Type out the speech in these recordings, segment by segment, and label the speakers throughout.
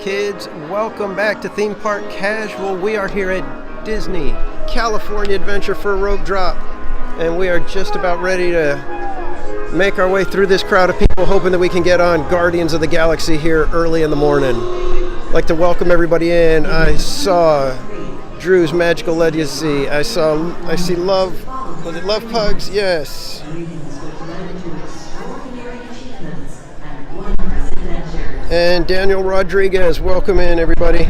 Speaker 1: Kids, welcome back to Theme Park Casual. We are here at Disney California Adventure for a rope drop, and we are just about ready to make our way through this crowd of people, hoping that we can get on Guardians of the Galaxy here early in the morning. I'd like to welcome everybody in. I saw Drew's Magical Legacy. I see Love. Was it Love Pugs? Yes. And Daniel Rodriguez, welcome in, everybody.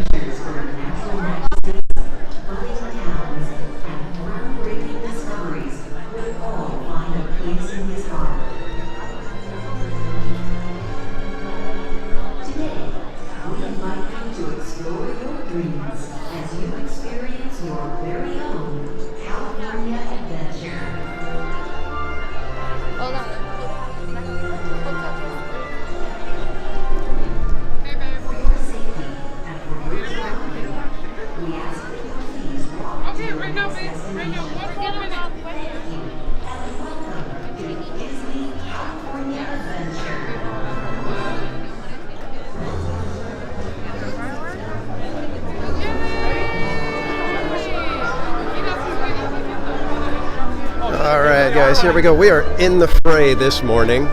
Speaker 1: Alright guys, here we go. We are in the fray this morning.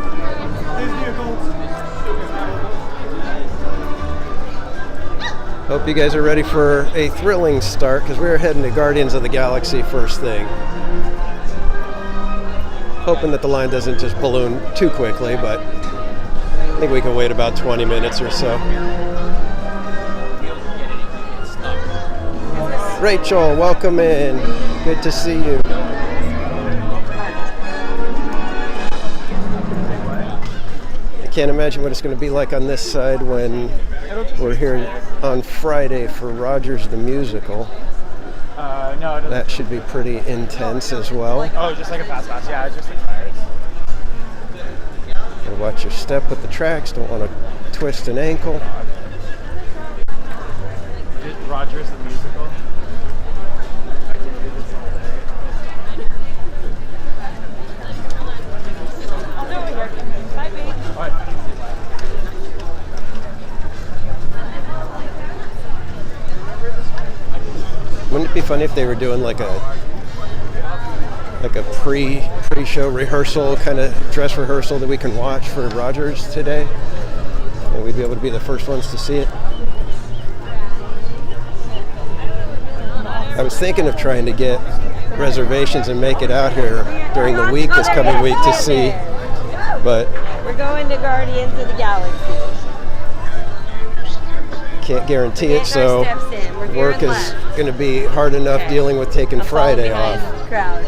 Speaker 1: Hope you guys are ready for a thrilling start, because we're heading to Guardians of the Galaxy first thing. Hoping that the line doesn't just balloon too quickly, but I think we can wait about 20 minutes or so. Rachel, welcome in. Good to see you. I can't imagine what it's going to be like on this side when we're here on Friday for Rogers the Musical. No, that should be pretty intense as well.
Speaker 2: Oh, just like a fast pass. Yeah, it's just expired.
Speaker 1: Watch your step with the tracks. Don't want to twist an ankle.
Speaker 2: Rogers the Musical. I can do this all day. Bye, babe.
Speaker 1: Wouldn't it be funny if they were doing like a pre-show rehearsal, kind of dress rehearsal that we can watch for Rogers today, and we'd be able to be the first ones to see it. I was thinking of trying to get reservations and make it out here during the week, this coming week, to see, but
Speaker 3: we're going to Guardians of the Galaxy.
Speaker 1: Can't guarantee it, so work is going to be hard enough dealing with taking Friday off.
Speaker 3: Crowd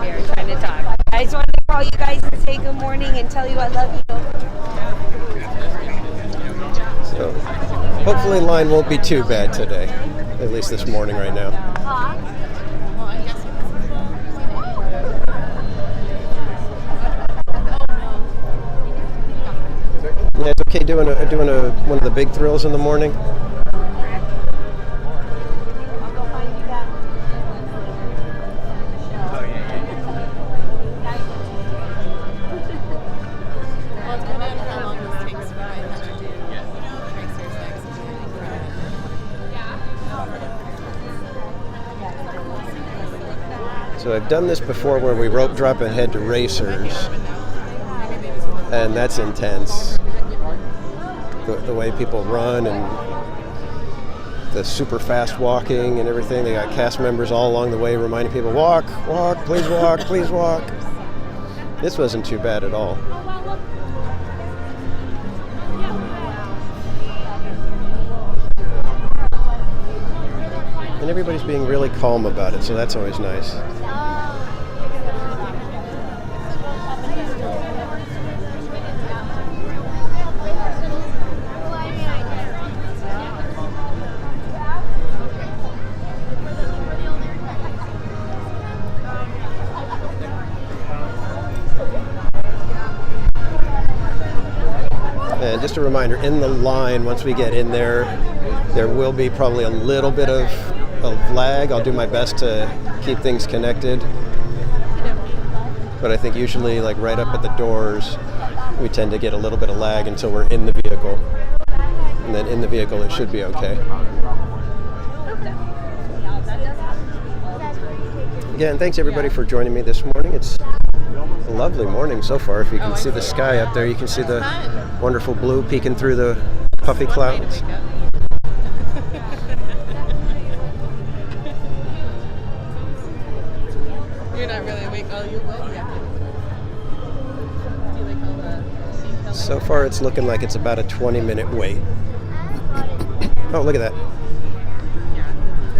Speaker 3: here trying to talk. I just wanted to call you guys and say good morning and tell you I love you.
Speaker 1: So hopefully line won't be too bad today, at least this morning right now. Yeah, it's okay doing one of the big thrills in the morning. So I've done this before where we rope drop and head to racers, and that's intense. The way people run and the super fast walking and everything. They got cast members all along the way reminding people, walk, please walk, please walk. This wasn't too bad at all. And everybody's being really calm about it, so that's always nice. And just a reminder, in the line, once we get in there, there will be probably a little bit of lag. I'll do my best to keep things connected. But I think usually, like right up at the doors, we tend to get a little bit of lag until we're in the vehicle. And then in the vehicle it should be okay. Again, thanks everybody for joining me this morning. It's a lovely morning so far. If you can see the sky up there, you can see the wonderful blue peeking through the puffy clouds.
Speaker 4: You're not really awake. Oh, you will? Yeah. Do you like all the seat
Speaker 1: So far it's looking like it's about a 20-minute wait. Oh, look at that.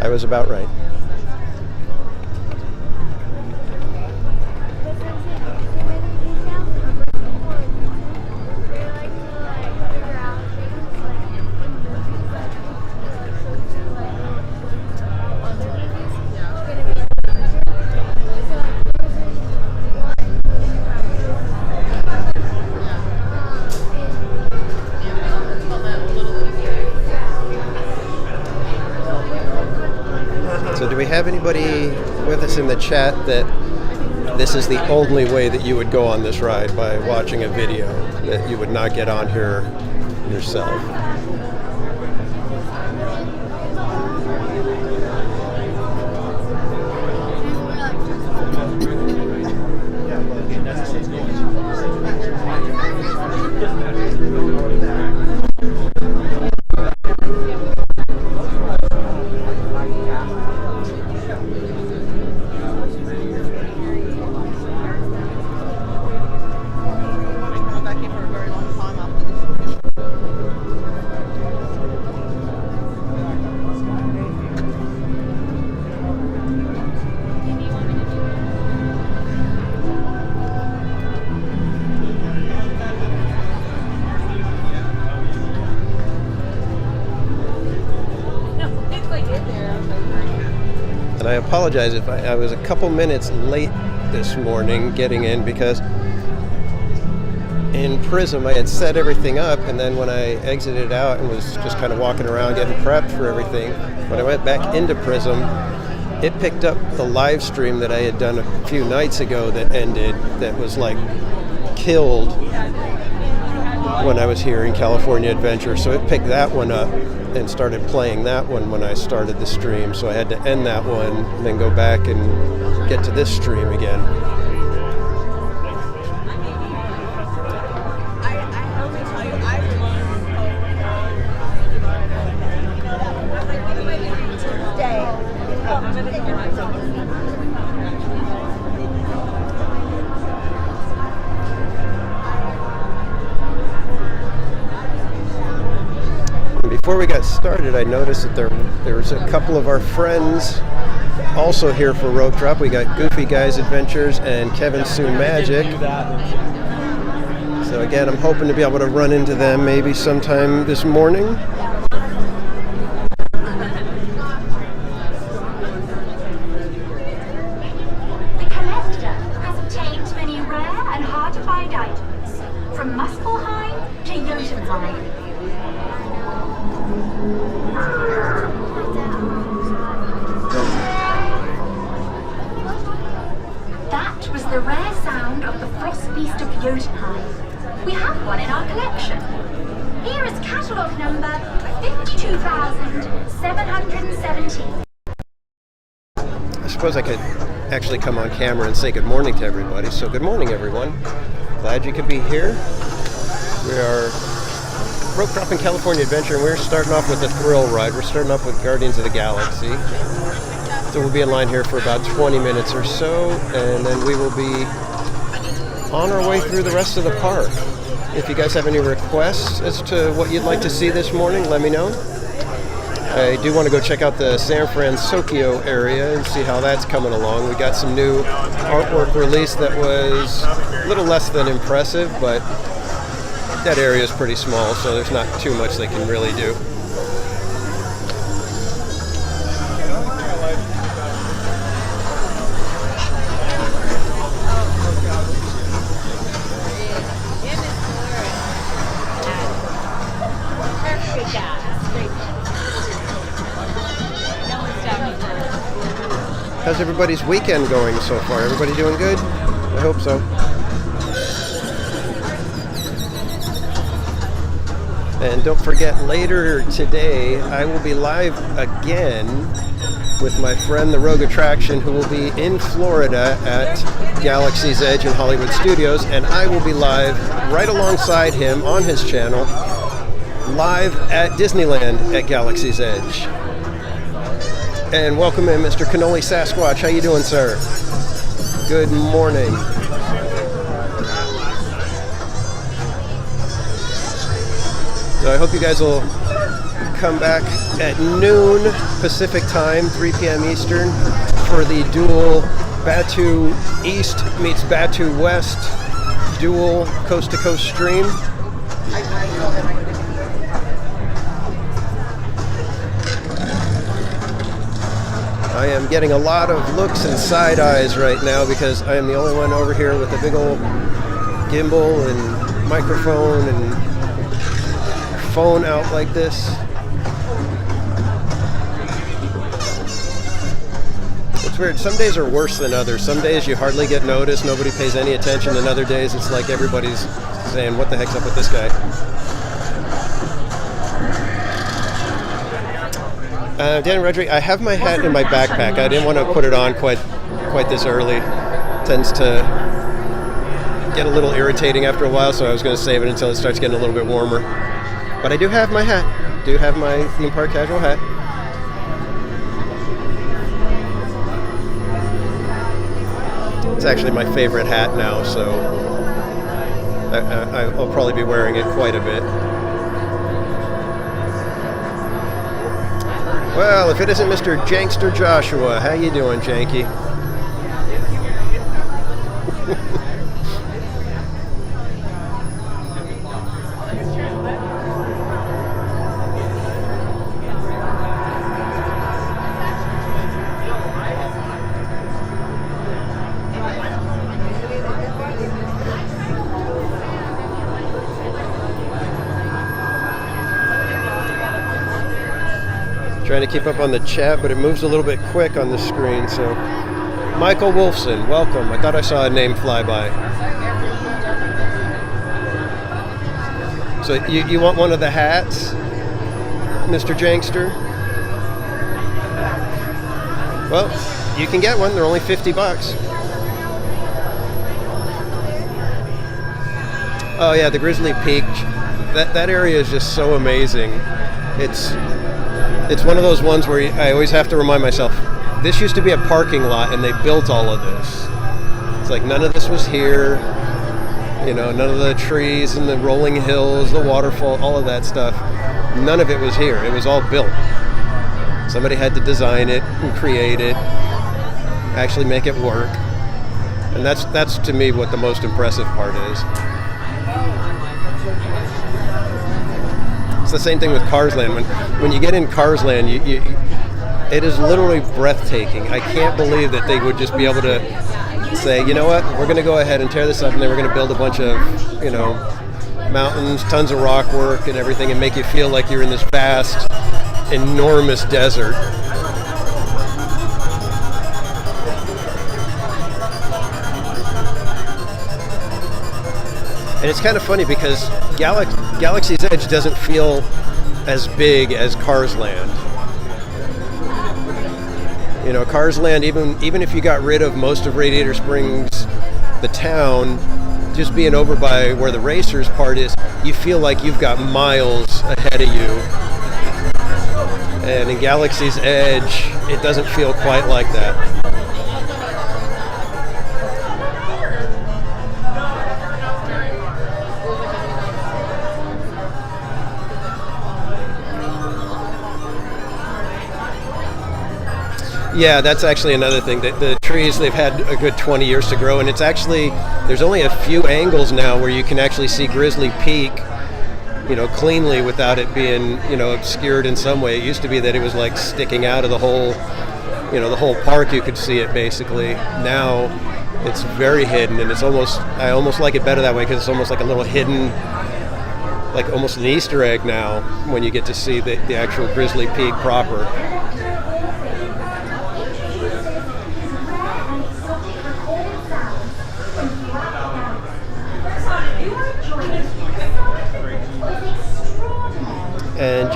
Speaker 1: I was about right. So do we have anybody with us in the chat that this is the only way that you would go on this ride, by watching a video, that you would not get on here yourself? And I apologize if I was a couple minutes late this morning getting in, because in Prism I had set everything up, and then when I exited out and was just kind of walking around getting prepped for everything, when I went back into Prism, it picked up the live stream that I had done a few nights ago that ended, that was like killed when I was here in California Adventure. So it picked that one up and started playing that one when I started the stream. So I had to end that one and then go back and get to this stream again. Before we got started, I noticed that there was a couple of our friends also here for Rope Drop. We got Goofy Guys Adventures and Kevin Soon Magic. So again, I'm hoping to be able to run into them maybe sometime this morning.
Speaker 5: The collector has obtained many rare and hard-to-find items, from Muspelheim to Jotunheim. That was the rare sound of the Frost Beast of Jotunheim. We have one in our collection. Here is catalogue number 52,717.
Speaker 1: I suppose I could actually come on camera and say good morning to everybody. So good morning, everyone. Glad you could be here. We are Rope Dropping California Adventure, and we're starting off with a thrill ride. We're starting off with Guardians of the Galaxy. So we'll be in line here for about 20 minutes or so, and then we will be on our way through the rest of the park. If you guys have any requests as to what you'd like to see this morning, let me know. I do want to go check out the San Francisco area and see how that's coming along. We got some new artwork released that was a little less than impressive, but that area is pretty small, so there's not too much they can really do. How's everybody's weekend going so far? Everybody doing good? I hope so. And don't forget, later today, I will be live again with my friend, the Rogue Attraction, who will be in Florida at Galaxy's Edge in Hollywood Studios, and I will be live right alongside him on his channel, live at Disneyland at Galaxy's Edge. And welcome in, Mr. Cannoli Sasquatch. How you doing, sir? Good morning. So I hope you guys will come back at noon Pacific time, 3 p.m. Eastern, for the dual Batu East meets Batu West dual coast-to-coast stream. I am getting a lot of looks and side eyes right now because I am the only one over here with a big old gimbal and microphone and phone out like this. It's weird. Some days are worse than others. Some days you hardly get noticed, nobody pays any attention, and other days it's like everybody's saying, what the heck's up with this guy? Dan Rodrigue, I have my hat in my backpack. I didn't want to put it on quite this early. Tends to get a little irritating after a while, so I was going to save it until it starts getting a little bit warmer. But I do have my hat. Do have my theme park casual hat. It's actually my favorite hat now, so I'll probably be wearing it quite a bit. Well, if it isn't Mr. Jankster Joshua, how you doing, Janky? Trying to keep up on the chat, but it moves a little bit quick on the screen. So, Michael Wolfson, welcome. I thought I saw a name fly by. So you want one of the hats, Mr. Jankster? Well, you can get one. They're only $50. Oh yeah, the Grizzly Peak. That area is just so amazing. It's one of those ones where I always have to remind myself, this used to be a parking lot and they built all of this. It's like none of this was here. You know, none of the trees and the rolling hills, the waterfall, all of that stuff. None of it was here. It was all built. Somebody had to design it and create it, actually make it work. And that's to me what the most impressive part is. It's the same thing with Cars Land. When you get in Cars Land, it is literally breathtaking. I can't believe that they would just be able to say, you know what, we're going to go ahead and tear this up, and then we're going to build a bunch of, you know, mountains, tons of rock work and everything, and make you feel like you're in this vast, enormous desert. And it's kind of funny because Galaxy's Edge doesn't feel as big as Cars Land. You know, Cars Land, even if you got rid of most of Radiator Springs, the town, just being over by where the racers part is, you feel like you've got miles ahead of you. And in Galaxy's Edge, it doesn't feel quite like that. Yeah, that's actually another thing. The trees, they've had a good 20 years to grow, and it's actually, there's only a few angles now where you can actually see Grizzly Peak, you know, cleanly without it being, you know, obscured in some way. It used to be that it was like sticking out of the whole, you know, the whole park. You could see it basically. Now it's very hidden, and it's almost, I almost like it better that way because it's almost like a little hidden, like almost an Easter egg now when you get to see the actual Grizzly Peak proper.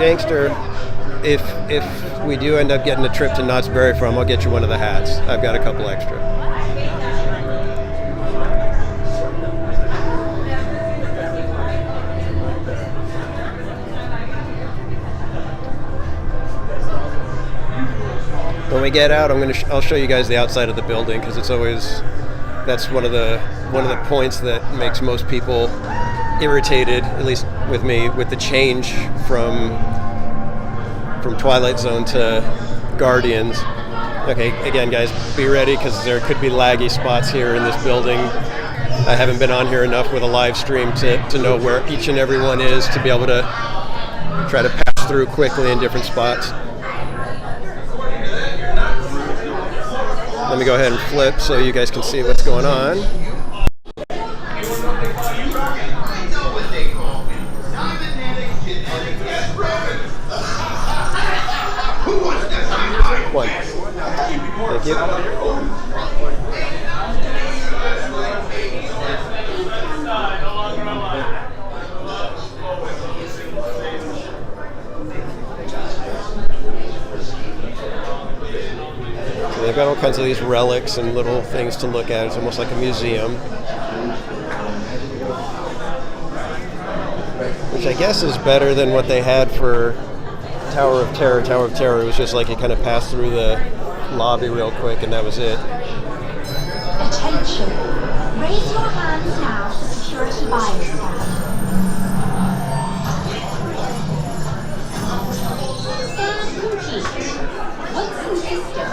Speaker 1: Jankster, if we do end up getting a trip to Knott's Berry Farm, I'll get you one of the hats. I've got a couple extra. When we get out, I'll show you guys the outside of the building, because it's always, that's one of the points that makes most people irritated, at least with me, with the change from Twilight Zone to Guardians. Okay, again, guys, be ready, because there could be laggy spots here in this building. I haven't been on here enough with a live stream to know where each and every one is, to be able to try to pass through quickly in different spots. Let me go ahead and flip so you guys can see what's going on. One. Thank you. They've got all kinds of these relics and little things to look at. It's almost like a museum. Which I guess is better than what they had for Tower of Terror. Tower of Terror was just like you kind of passed through the lobby real quick and that was it.
Speaker 5: Attention. Raise your hands now for security buyer stand. Stand complete. Once insisted,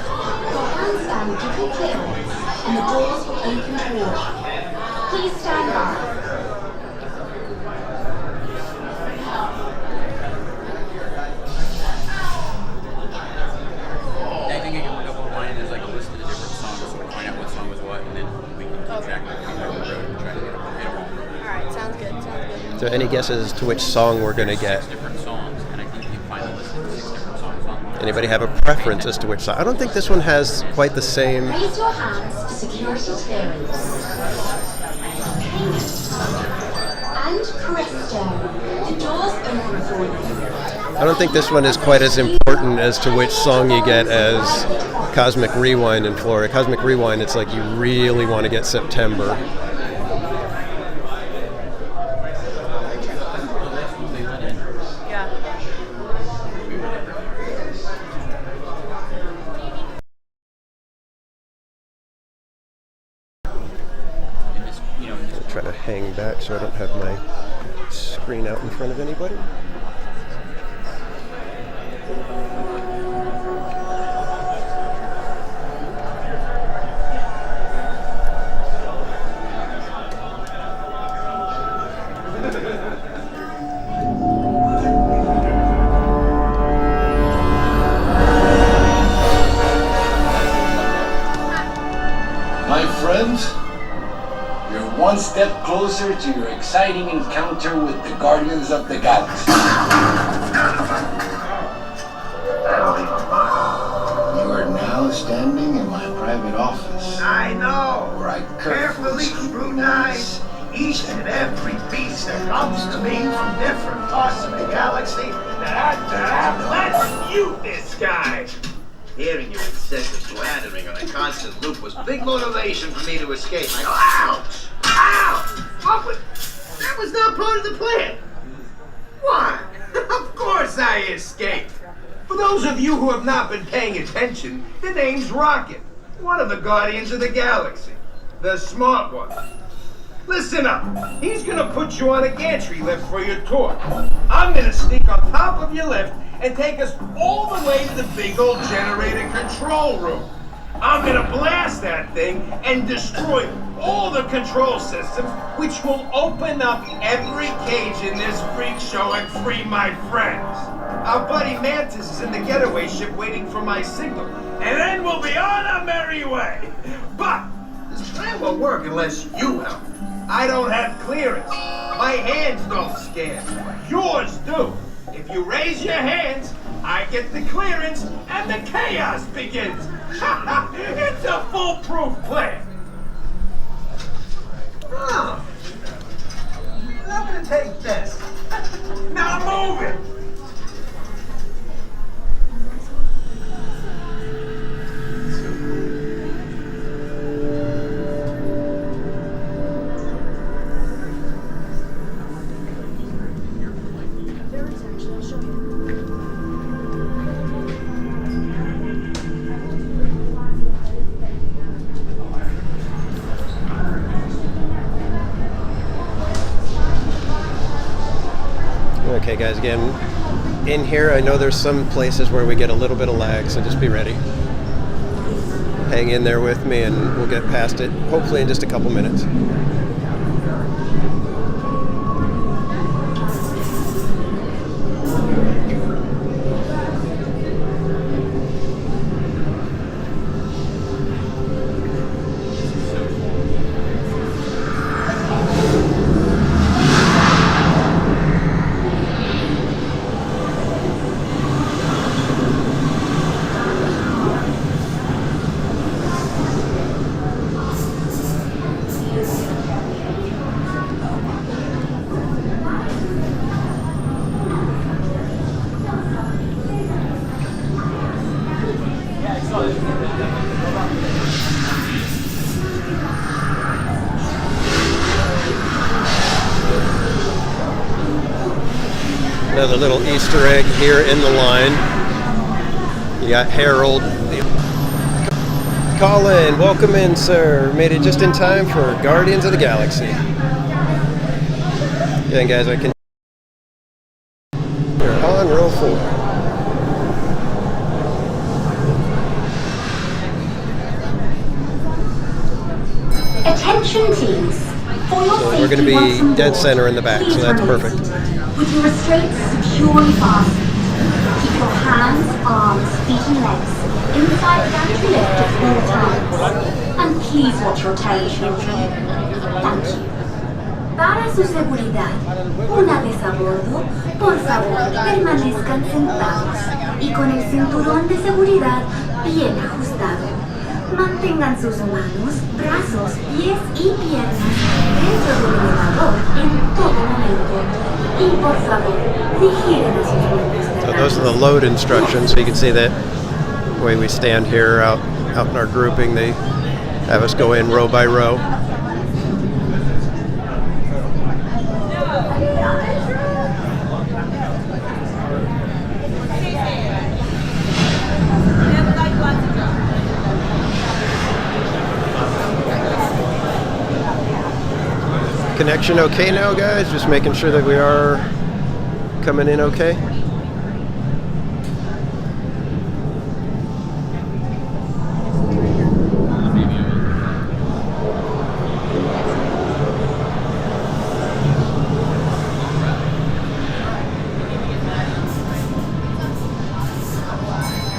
Speaker 5: your handstand will give you clearance and the doors will open towards you. Please stand by.
Speaker 2: I think you can look up online and there's like a list of the different songs, so we can find out what song was what, and then we can keep track of it on the road and try to hit them all.
Speaker 4: Alright, sounds good.
Speaker 1: So any guesses to which song we're going to get?
Speaker 2: 6 different songs, and I think you can find a list of the 6 different songs online.
Speaker 1: Anybody have a preference as to which song? I don't think this one has quite the same.
Speaker 5: Raise your hands for security clearance. And presto, the doors open for you.
Speaker 1: I don't think this one is quite as important as to which song you get as Cosmic Rewind in Florida. Cosmic Rewind, it's like you really want to get September.
Speaker 4: Yeah.
Speaker 1: I'll try to hang back so I don't have my screen out in front of anybody.
Speaker 6: My friends, you're one step closer to your exciting encounter with the Guardians of the Galaxy. You are now standing in my private office.
Speaker 7: I know.
Speaker 6: Where I
Speaker 7: Carefully scrutinize each and every piece that comes to me from different parts of the galaxy Let's mute this guy. Hearing your incessant slandering on a constant loop was big motivation for me to escape. I go, ouch! Ow! What was... That was not part of the plan. What? Of course I escaped. For those of you who have not been paying attention, the name's Rocket, one of the Guardians of the Galaxy. The smart one. Listen up. He's gonna put you on a gantry lift for your tour. I'm gonna sneak on top of your lift and take us all the way to the big old generator control room. I'm gonna blast that thing and destroy all the control systems, which will open up every cage in this freak show and free my friends. Our buddy Mantis is in the getaway ship waiting for my signal, and then we'll be on our merry way. But this plan won't work unless you help. I don't have clearance. My hands don't scan. Yours do. If you raise your hands, I get the clearance and the chaos begins. It's a foolproof plan. Oh. I'm gonna take this. Now move it.
Speaker 1: guys, again, in here, I know there's some places where we get a little bit of lag, so just be ready. Hang in there with me and we'll get past it, hopefully in just a couple minutes. Another little Easter egg here in the line. You got Harold. Colin, welcome in, sir. Made it just in time for Guardians of the Galaxy. Yeah, guys, I can. You're on roll 4.
Speaker 5: Attention please. For your
Speaker 1: So we're going to be dead center in the back, so that's perfect.
Speaker 5: With your restraints securely fastened, keep your hands, arms, feet and legs inside the gantry lift at all times. And please watch your tail, children. Thank you. Para su seguridad, una vez a bordo, por favor, permanezcan sentados y con el cinturón de seguridad bien ajustado. Mantengan sus manos, brazos, pies y piernas dentro del elevador en todo momento. Y por favor, vigilen a sus cuerpos.
Speaker 1: So those are the load instructions. So you can see that the way we stand here out in our grouping, they have us go in row by row. Connection okay now, guys? Just making sure that we are coming in okay.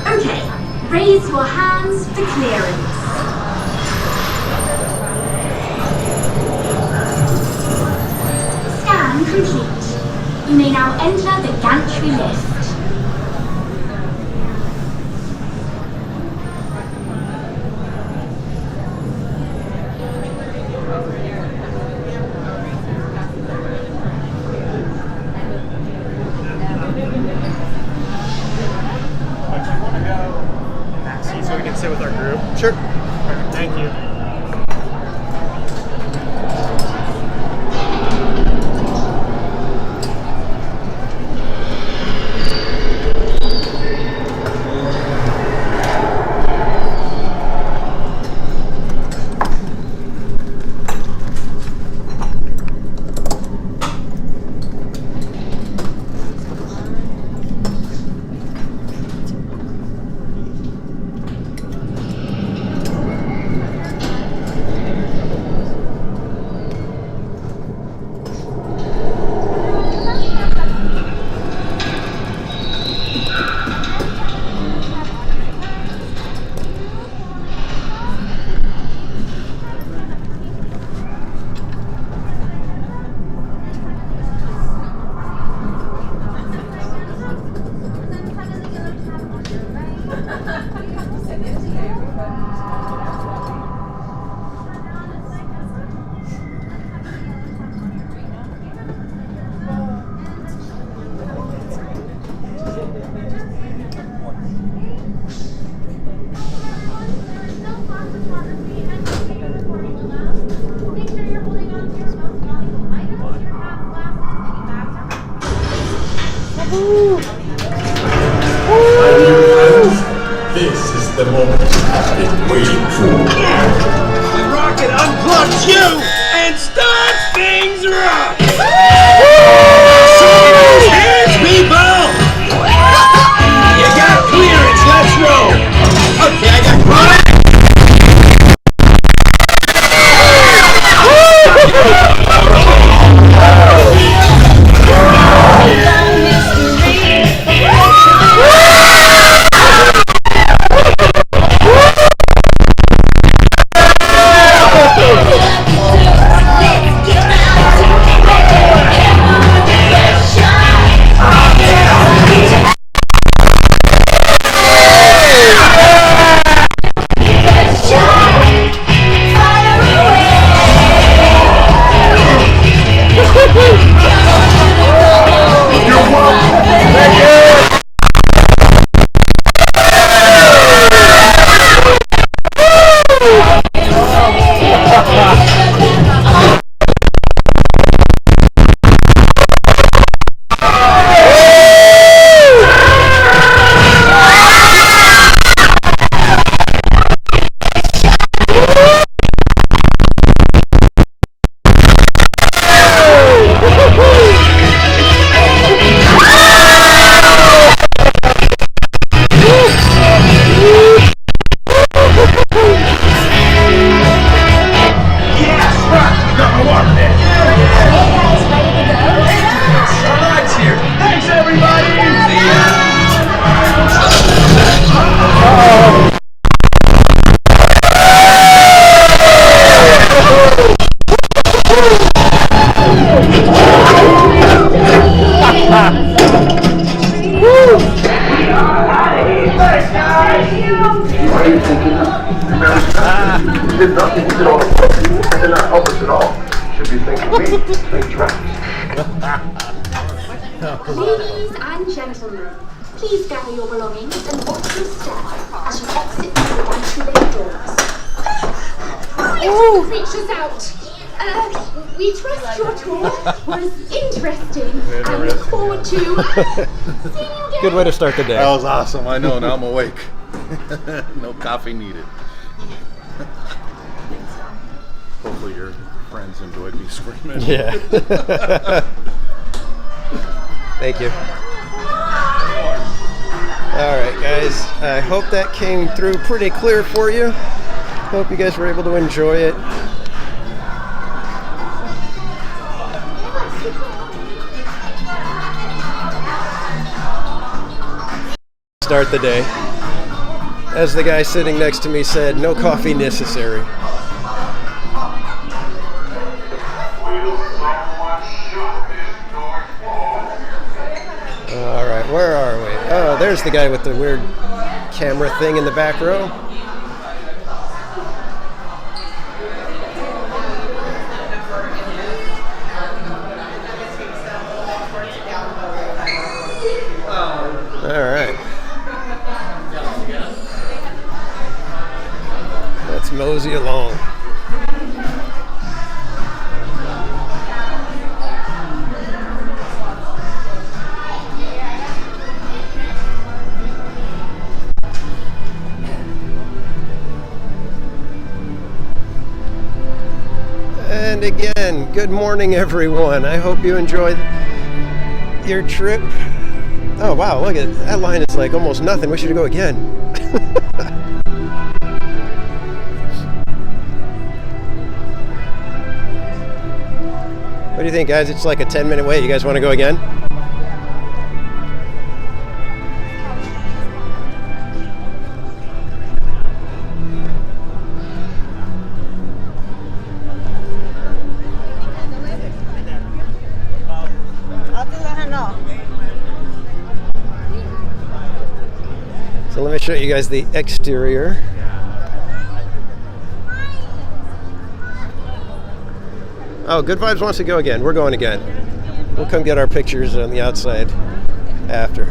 Speaker 5: Okay, raise your hands for clearance. Complete. You may now enter the gantry lift.
Speaker 8: So we can sit with our group?
Speaker 1: Sure.
Speaker 8: Perfect. Thank you.
Speaker 9: This is the moment I've been waiting for.
Speaker 7: The rocket unplugs you and starts things right! Hands
Speaker 10: did nothing. He did all the work. He did not help us at all. Should be thanking me. Thank Travis.
Speaker 5: Ladies and gentlemen, please gather your belongings and watch your step as you exit through the gantry doors. Beautiful creatures out. We trust your tour was interesting and look forward to seeing you again.
Speaker 1: Good way to start the day.
Speaker 11: That was awesome. I know. Now I'm awake. No coffee needed. Hopefully your friends enjoyed me screaming.
Speaker 1: Yeah. Thank you. All right, guys. I hope that came through pretty clear for you. Hope you guys were able to enjoy it. Start the day. As the guy sitting next to me said, no coffee necessary. All right, where are we? Oh, there's the guy with the weird camera thing in the back row. All right. Let's mosey along. And again, good morning, everyone. I hope you enjoyed your trip. Oh wow, look at that line is like almost nothing. We should go again. What do you think, guys? It's like a 10-minute wait. You guys want to go again? So let me show you guys the exterior. Oh, Good Vibes wants to go again. We're going again. We'll come get our pictures on the outside after.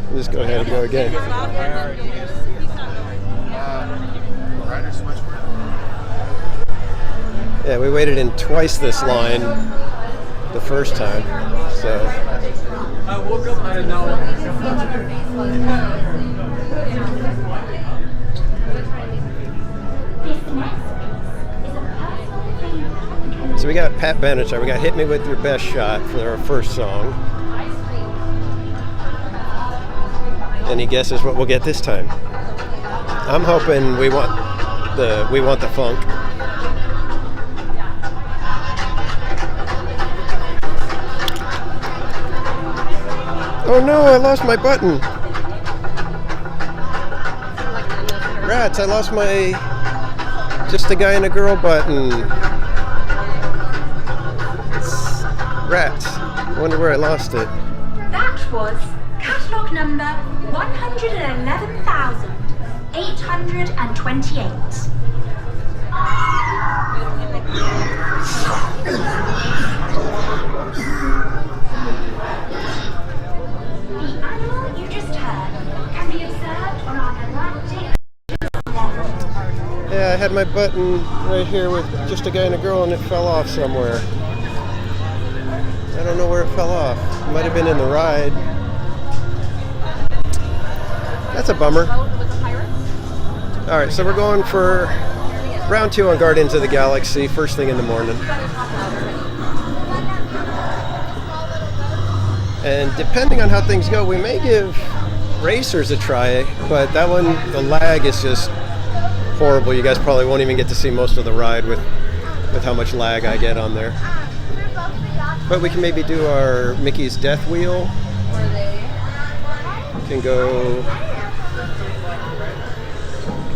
Speaker 1: We'll just go ahead and go again. Yeah, we waited in twice this line the first time, so.
Speaker 8: I woke up, I didn't know.
Speaker 1: So we got Pat Benatar. We got Hit Me With Your Best Shot for our first song. Any guesses what we'll get this time? I'm hoping we want the funk. Oh no, I lost my button. Rats, I lost my just a guy and a girl button. Rats. I wonder where I lost it.
Speaker 5: That was catalogue number 111,828. The animal you just heard can be observed on our galactic level.
Speaker 1: Yeah, I had my button right here with just a guy and a girl and it fell off somewhere. I don't know where it fell off. It might have been in the ride. That's a bummer. Alright, so we're going for round 2 on Guardians of the Galaxy, first thing in the morning. And depending on how things go, we may give Racers a try, but that one, the lag is just horrible. You guys probably won't even get to see most of the ride with how much lag I get on there. But we can maybe do our Mickey's Death Wheel. We can go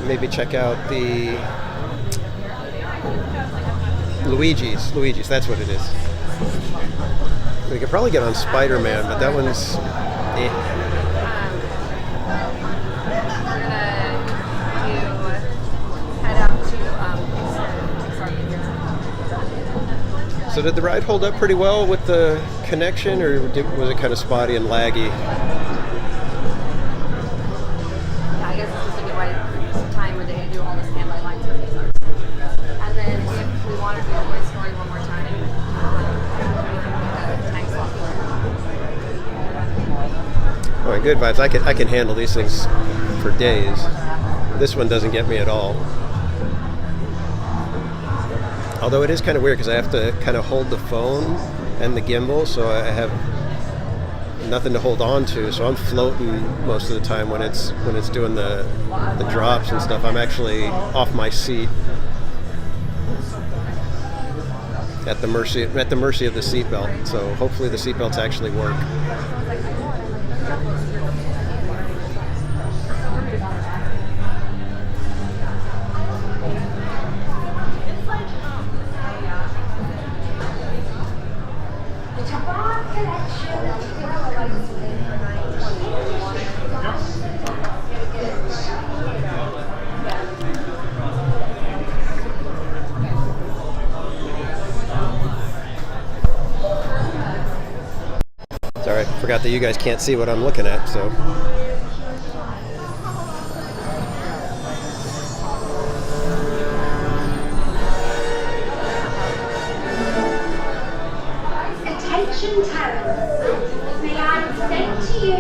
Speaker 1: maybe check out the Luigi's, that's what it is. We could probably get on Spider-Man, but that one's So did the ride hold up pretty well with the connection, or was it kind of spotty and laggy?
Speaker 3: Yeah, I guess this is a good time where they do all the standby lines for Pixar. And then if we want to do Toy Story one more time, we can make a time slot for it.
Speaker 1: All right, good vibes. I can handle these things for days. This one doesn't get me at all. Although it is kind of weird because I have to kind of hold the phone and the gimbal, so I have nothing to hold on to. So I'm floating most of the time when it's doing the drops and stuff. I'm actually off my seat, at the mercy of the seatbelt. So hopefully the seatbelts actually work. Sorry, I forgot that you guys can't see what I'm looking at, so.
Speaker 5: Attention Terrans, may I present to you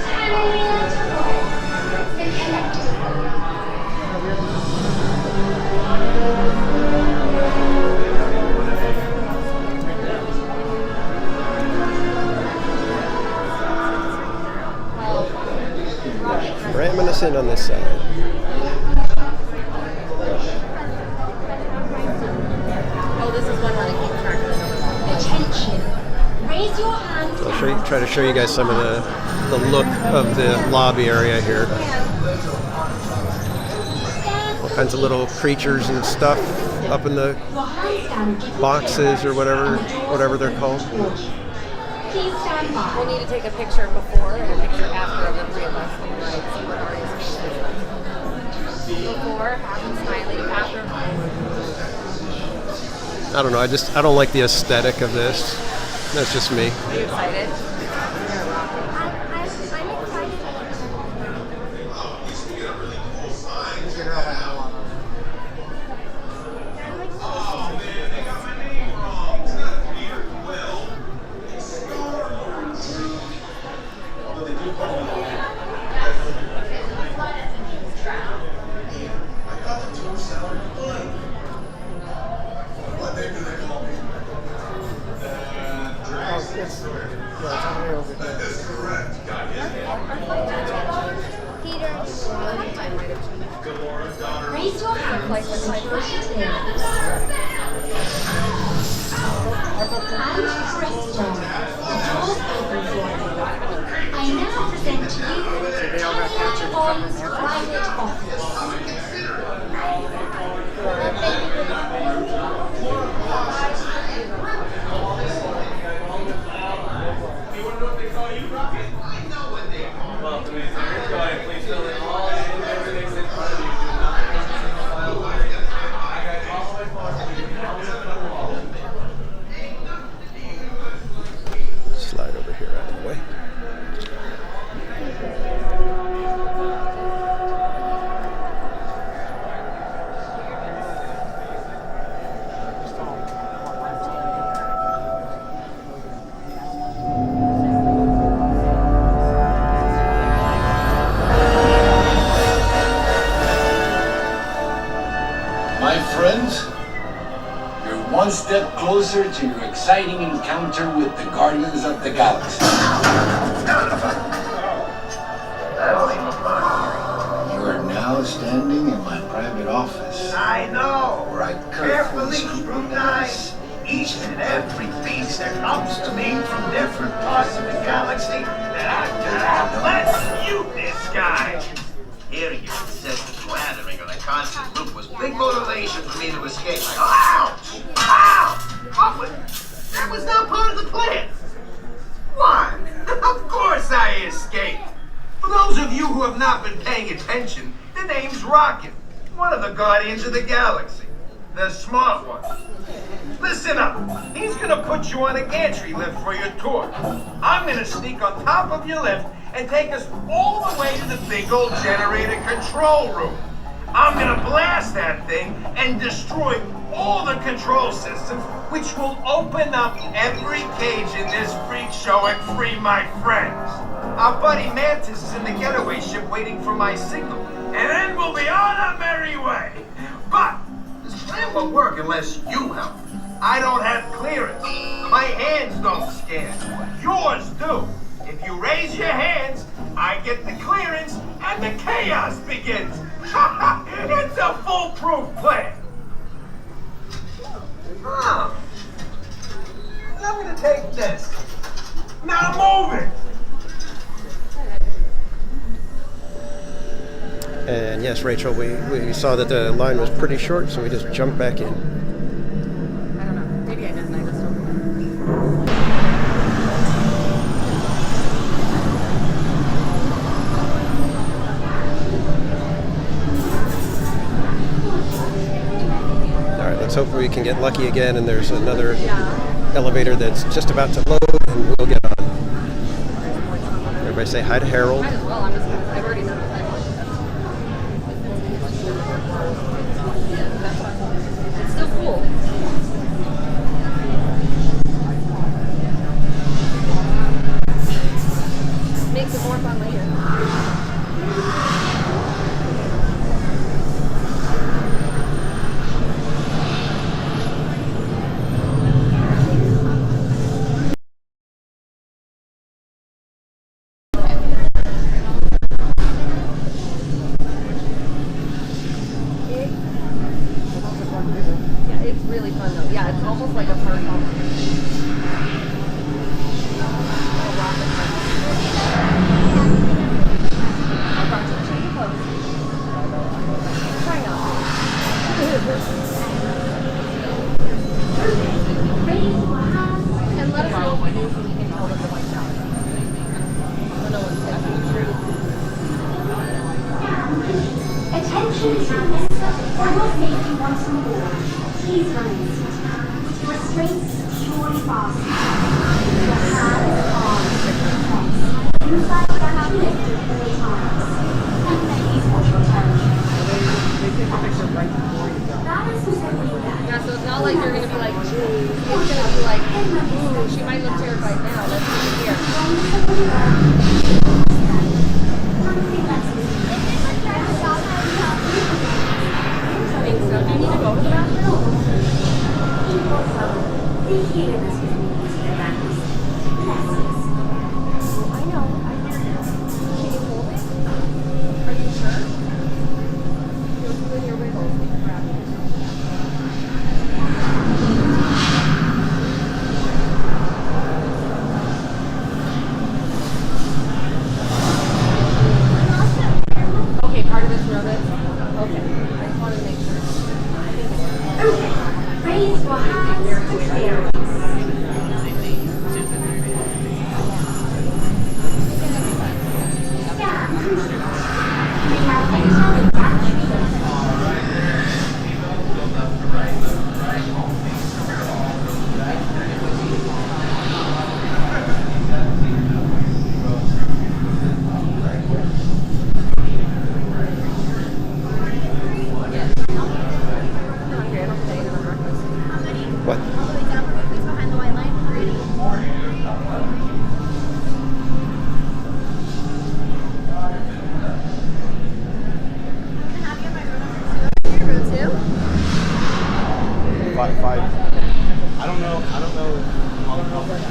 Speaker 5: Terrans the Collectible.
Speaker 1: Ramming us in on this side.
Speaker 3: Oh, this is one where they keep track of it.
Speaker 5: Attention, raise your hands.
Speaker 1: I'll try to show you guys some of the look of the lobby area here. All kinds of little creatures and stuff up in the boxes or whatever they're called.
Speaker 5: Please stand by.
Speaker 3: We'll need to take a picture before and a picture after of the three of us. Right, see what our before, happy smiley, after.
Speaker 1: I don't know. I don't like the aesthetic of this. That's just me.
Speaker 3: Are you excited?
Speaker 5: Raise your hands like with my positive. And Christian, the doors open for you. I now present to you Tanya Bond's private office.
Speaker 1: Slide over here out of the way.
Speaker 6: My friends, you're one step closer to your exciting encounter with the Guardians of the Galaxy. You are now standing in my private office.
Speaker 7: I know.
Speaker 6: Where I
Speaker 7: Carefully scrutinize each and every piece that comes to me from different parts of the galaxy that let's mute this guy. Hearing your incessant clattering on a constant loop was big motivation for me to escape. Like, ow! Ow! What was... That was not part of the plan. What? Of course I escaped. For those of you who have not been paying attention, the name's Rockin', one of the Guardians of the Galaxy. The smart one. Listen up. He's gonna put you on a gantry lift for your tour. I'm gonna sneak on top of your lift and take us all the way to the big old generator control room. I'm gonna blast that thing and destroy all the control systems, which will open up every cage in this freak show and free my friends. Our buddy Mantis is in the getaway ship waiting for my signal, and then we'll be on our merry way. But this plan won't work unless you help. I don't have clearance. My hands don't scan. Yours do. If you raise your hands, I get the clearance and the chaos begins. It's a foolproof plan. I'm gonna take this. Now move it.
Speaker 1: And yes, Rachel, we saw that the line was pretty short, so we just jumped back in.
Speaker 3: I don't know. Maybe I didn't. I just don't remember.
Speaker 1: All right, let's hope we can get lucky again, and there's another elevator that's just about to load, and we'll get on. Everybody say hi to Harold.
Speaker 3: Might as well. I've already done it. It's still cool. Makes it more fun later. Yeah, it's really fun though. Yeah, it's almost like a park almost. And let us know if we do so we can hold up the white tower. So no one's
Speaker 5: Attention passengers, for your safety once more, please remain seated, with your restraints securely fastened. Your hands, arms, legs, inside the gantry lift at all times. And please watch your territory. That is specifically that.
Speaker 3: Yeah, so it's not like you're going to be like, geez. It's going to be like, ooh, she might look terrified now. Let's see here. So do you need to go to the bathroom? I know. Can you hold it? Are you sure? You're doing your wiggles. Okay, part of it's nervous. Okay, I just wanted to make sure.
Speaker 5: Okay, raise your hands for clearance. Scan. We have entered the gantry lift.
Speaker 1: What?
Speaker 11: Five. I don't know how much I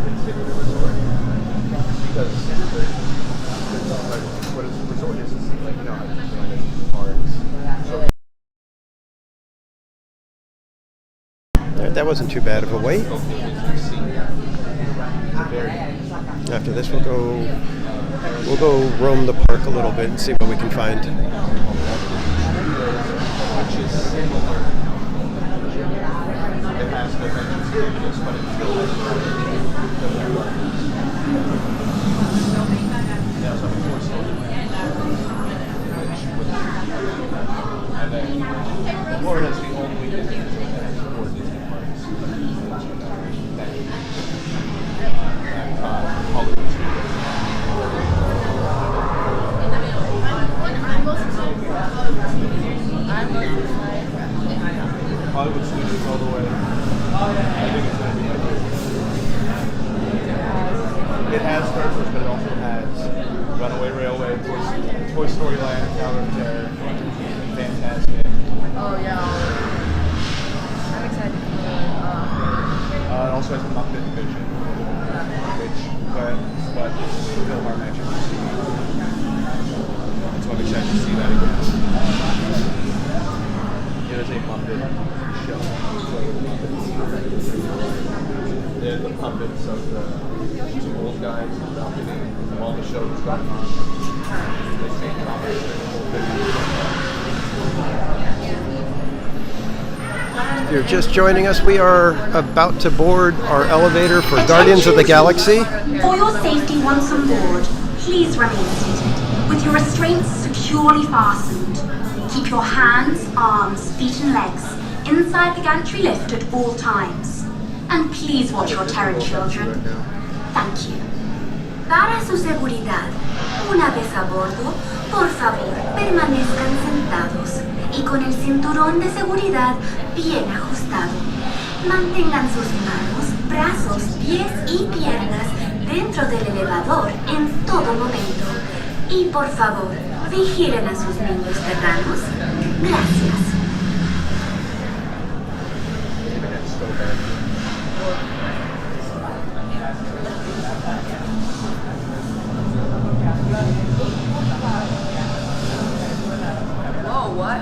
Speaker 11: consider the resort because what a resort is like, you know, parks.
Speaker 1: That wasn't too bad of a wait. After this, we'll go roam the park a little bit and see what we can find.
Speaker 11: Which is similar. It has the vengeance campus, but it's still And then Florida's the only Disney for Disney parks. Hollywood Studios. Hollywood Studios all the way. I think it's going to be my favorite. It has Star Wars, but it also has Runaway Railway, Toy Story Land, Tower of Terror, Fantastic.
Speaker 4: Oh yeah. I'm excited for
Speaker 11: It also has Muppet Vision, but it's Philharm actually. So I'm excited to see that again. There's a Muppet show. They're the puppets of the two old guys in the balcony. All the shows going on. They say Muppets in the whole video.
Speaker 1: If you're just joining us, we are about to board our elevator for Guardians of the Galaxy.
Speaker 5: For your safety once on board, please remain seated, with your restraints securely fastened. Keep your hands, arms, feet and legs inside the gantry lift at all times. And please watch your Terran children. Thank you. Para su seguridad, una vez a bordo, por favor, permanezcan sentados y con el cinturón de seguridad bien ajustado. Mantengan sus manos, brazos, pies y piernas dentro del elevador en todo momento. Y por favor, vigilen a sus niños terranos. Gracias.
Speaker 4: Whoa, what?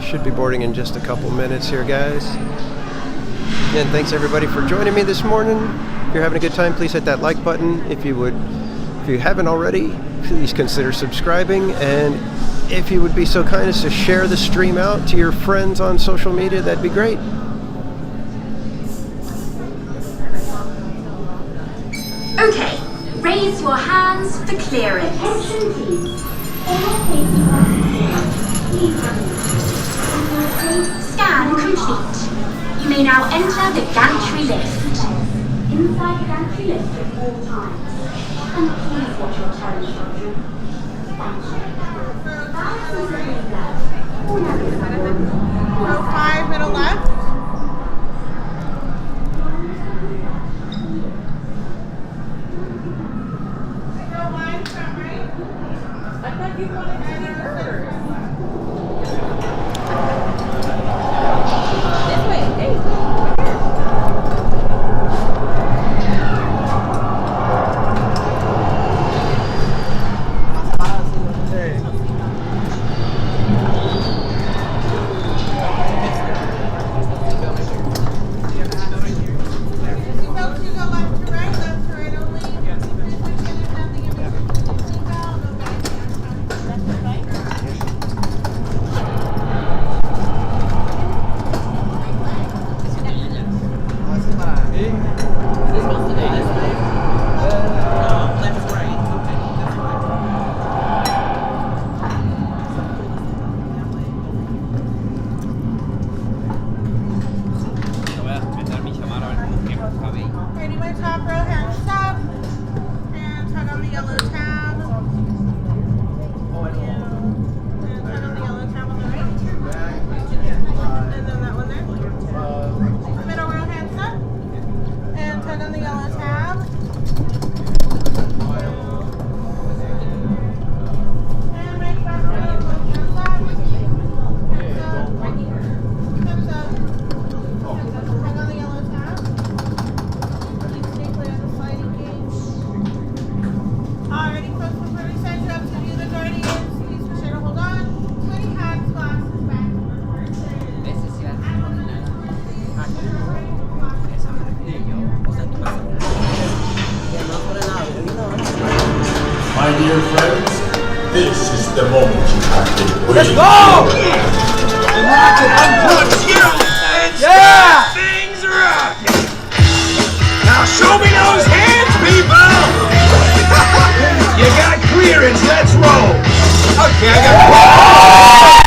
Speaker 1: Should be boarding in just a couple minutes here, guys. Again, thanks everybody for joining me this morning. If you're having a good time, please hit that like button. If you haven't already, please consider subscribing. And if you would be so kind as to share the stream out to your friends on social media, that'd be great.
Speaker 5: Okay, raise your hands for clearance. Attention please. Scan complete. You may now enter the gantry lift. Inside the gantry lift at all times. And please watch your Terran children. Thank you.
Speaker 4: 5 middle left. I thought you wanted to be first. This way, hey.
Speaker 9: My dear friends, this is the moment you have been waiting.
Speaker 7: Let's go! Yeah! Things rocking. Now show me those hands, people!
Speaker 6: friends, let's roll. Okay, I got.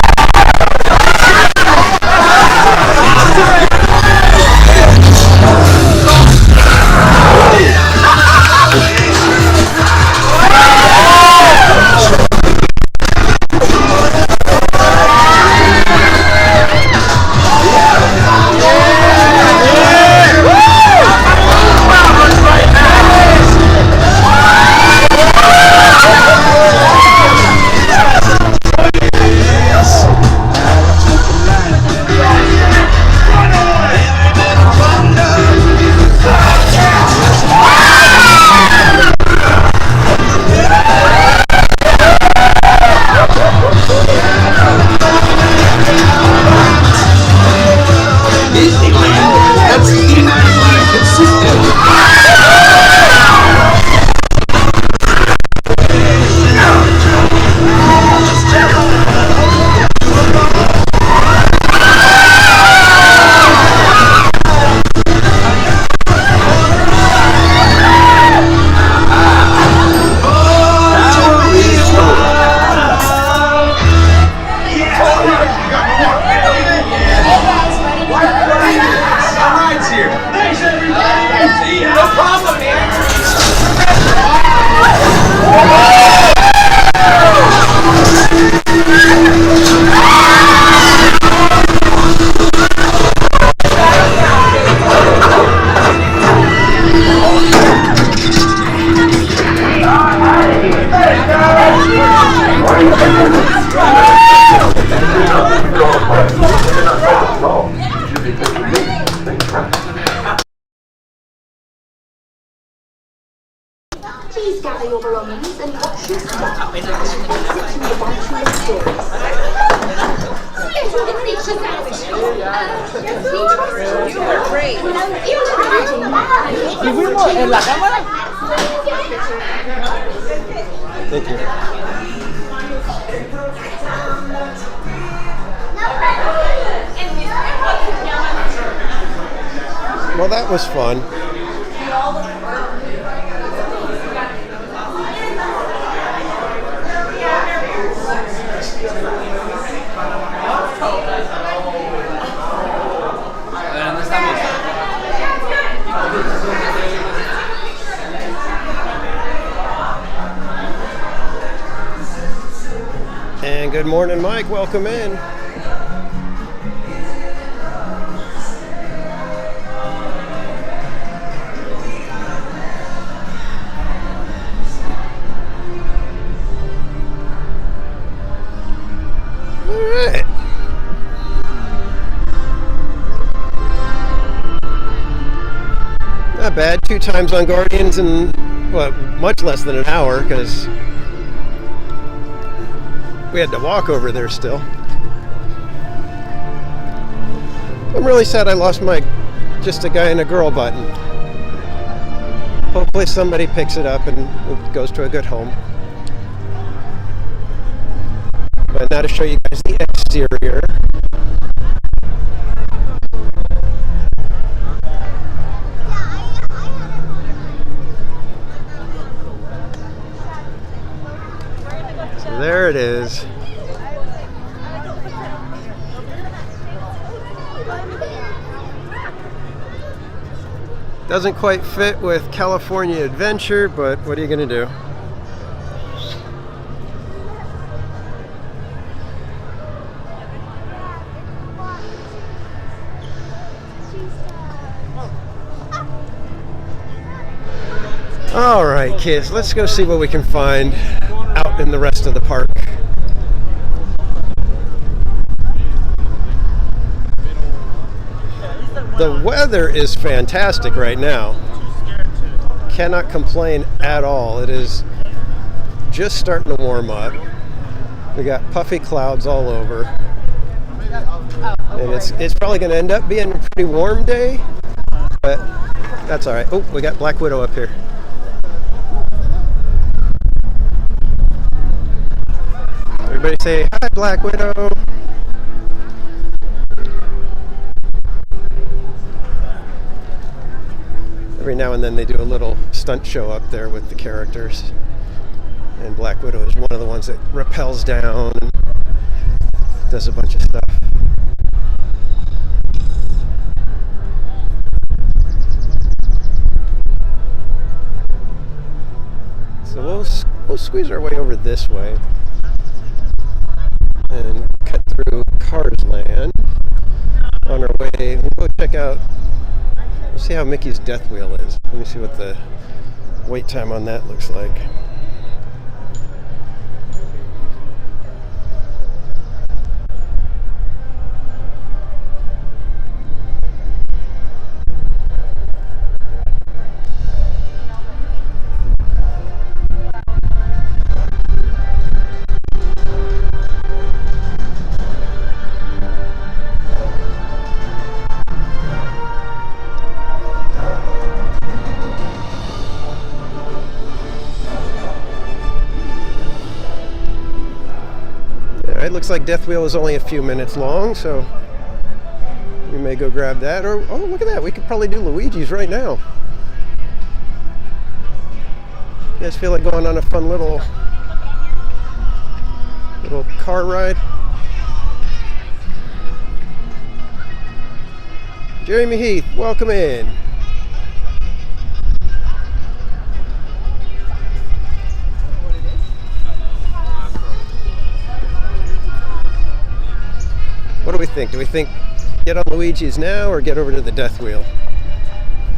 Speaker 5: Please gather your belongings and watch your step. Sit in the bachelor stairs. Little creatures out.
Speaker 4: You are great.
Speaker 5: ¿Y fuimos en la cámara?
Speaker 1: Thank you. Well, that was fun. And good morning, Mike. Welcome in. Not bad. 2 times on Guardians in, what, much less than an hour, because we had to walk over there still. I'm really sad I lost my just a guy and a girl button. Hopefully somebody picks it up and it goes to a good home. But now to show you guys the exterior. There it is. Doesn't quite fit with California Adventure, but what are you going to do? All right, kids, let's go see what we can find out in the rest of the park. The weather is fantastic right now. Cannot complain at all. It is just starting to warm up. We got puffy clouds all over. And it's probably going to end up being a pretty warm day, but that's all right. Oh, we got Black Widow up here. Everybody say hi, Black Widow. Every now and then they do a little stunt show up there with the characters. And Black Widow is one of the ones that rappels down and does a bunch of stuff. So we'll squeeze our way over this way and cut through Cars Land. On our way, we'll go check out, we'll see how Mickey's Death Wheel is. Let me see what the wait time on that looks like. It looks like Death Wheel is only a few minutes long, so we may go grab that. Or, oh, look at that. We could probably do Luigi's right now. You guys feel like going on a fun little car ride? Jeremy Heath, welcome in. What do we think? Do we think get on Luigi's now or get over to the Death Wheel?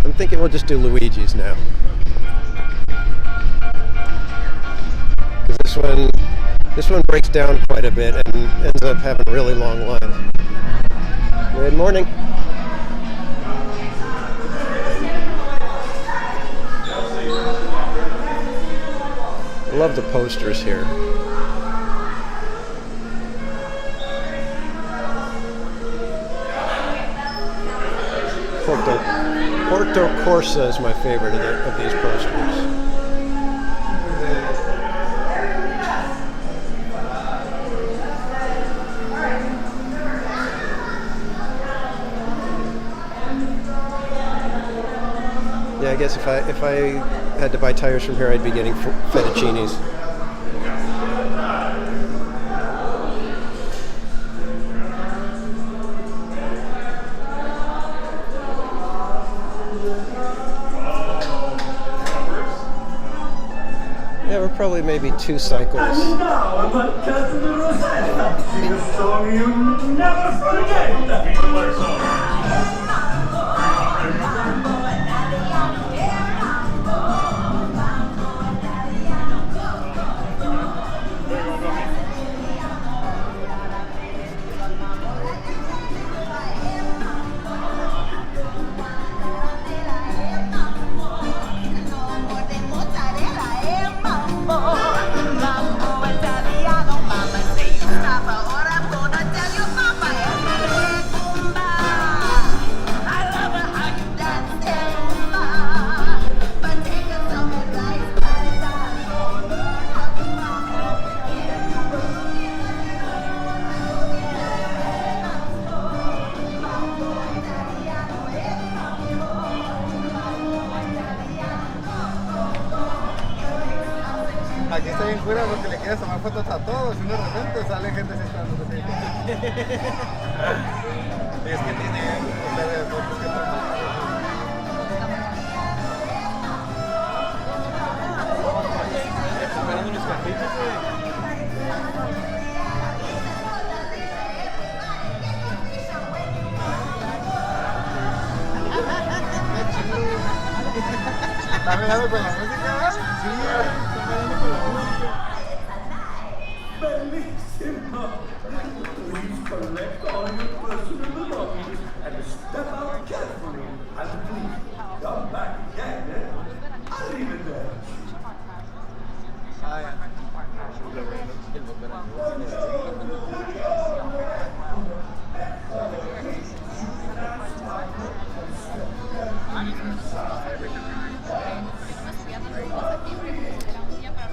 Speaker 1: I'm thinking we'll just do Luigi's now. This one breaks down quite a bit and ends up having really long lines. Good morning. I love the posters here. Porto Corsa is my favorite of these posters. Yeah, I guess if I had to buy tires from here, I'd be getting fettuccinis. Yeah, we're probably maybe 2 cycles.
Speaker 12: And now about Cousin Rosetta, the song you never forget.
Speaker 13: Aquí está bien cura porque le quieres tomar fotos a todos y de repente sale gente así esperando así. Es que tiene ustedes fotos que tomar. Esperando unos carritos, ¿Estás mirando con la música? Sí, está mirando con la música. Bellissimo! Please collect all your personal belongings and step out carefully. And please come back again. I'll leave it there.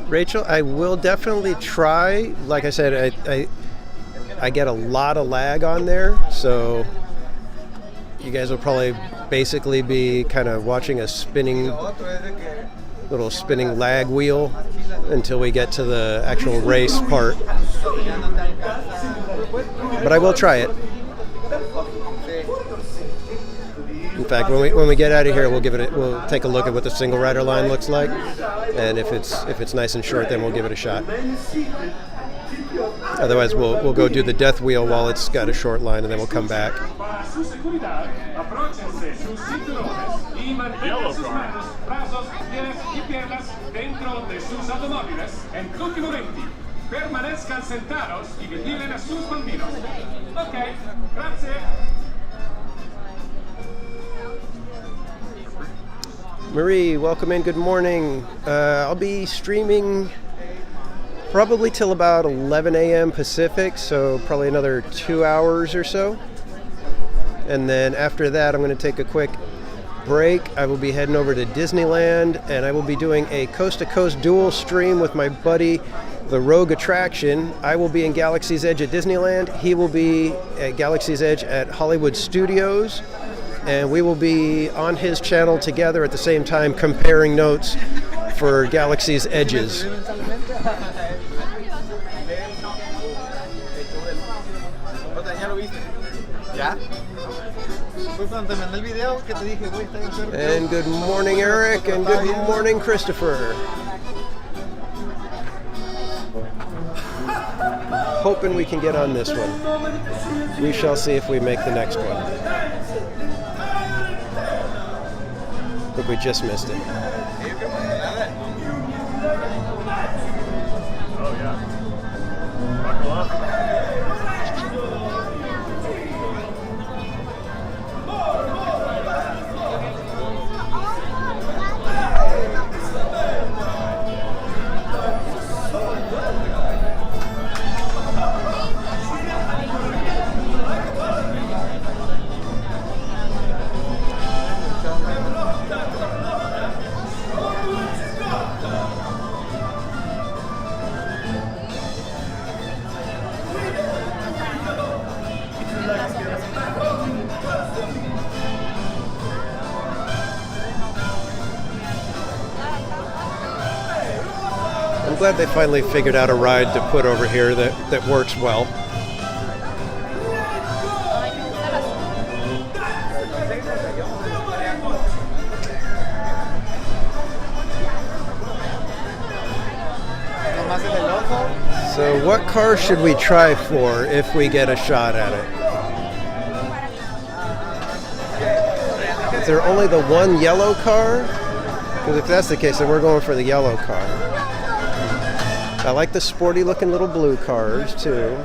Speaker 1: Rachel, I will definitely try. Like I said, I get a lot of lag on there, so you guys will probably basically be kind of watching a little spinning lag wheel. until we get to the actual race part. But I will try it. In fact, when we get out of here, we'll take a look at what the single rider line looks like, and if it's nice and short, then we'll give it a shot. Otherwise, we'll go do the death wheel while it's got a short line, and then we'll come back.
Speaker 14: Yellow car. Permanezcan sentados y vigilen a sus bambinos. Okay, grazie.
Speaker 1: Marie, welcome in. Good morning. I'll be streaming probably till about 11 a.m. Pacific, so probably another 2 hours or so. And then after that, I'm going to take a quick break. I will be heading over to Disneyland, and I will be doing a coast-to-coast dual stream with my buddy, the Rogue Attraction. I will be in Galaxy's Edge at Disneyland. He will be at Galaxy's Edge at Hollywood Studios. And we will be on his channel together at the same time comparing notes for Galaxy's Edges. And good morning, Eric, and good morning, Christopher. Hoping we can get on this one. We shall see if we make the next one. I think we just missed it.
Speaker 11: Oh, yeah. Buckle up.
Speaker 1: I'm glad they finally figured out a ride to put over here that works well. So what car should we try for if we get a shot at it? Is there only the one yellow car? Because if that's the case, then we're going for the yellow car. I like the sporty looking little blue cars too.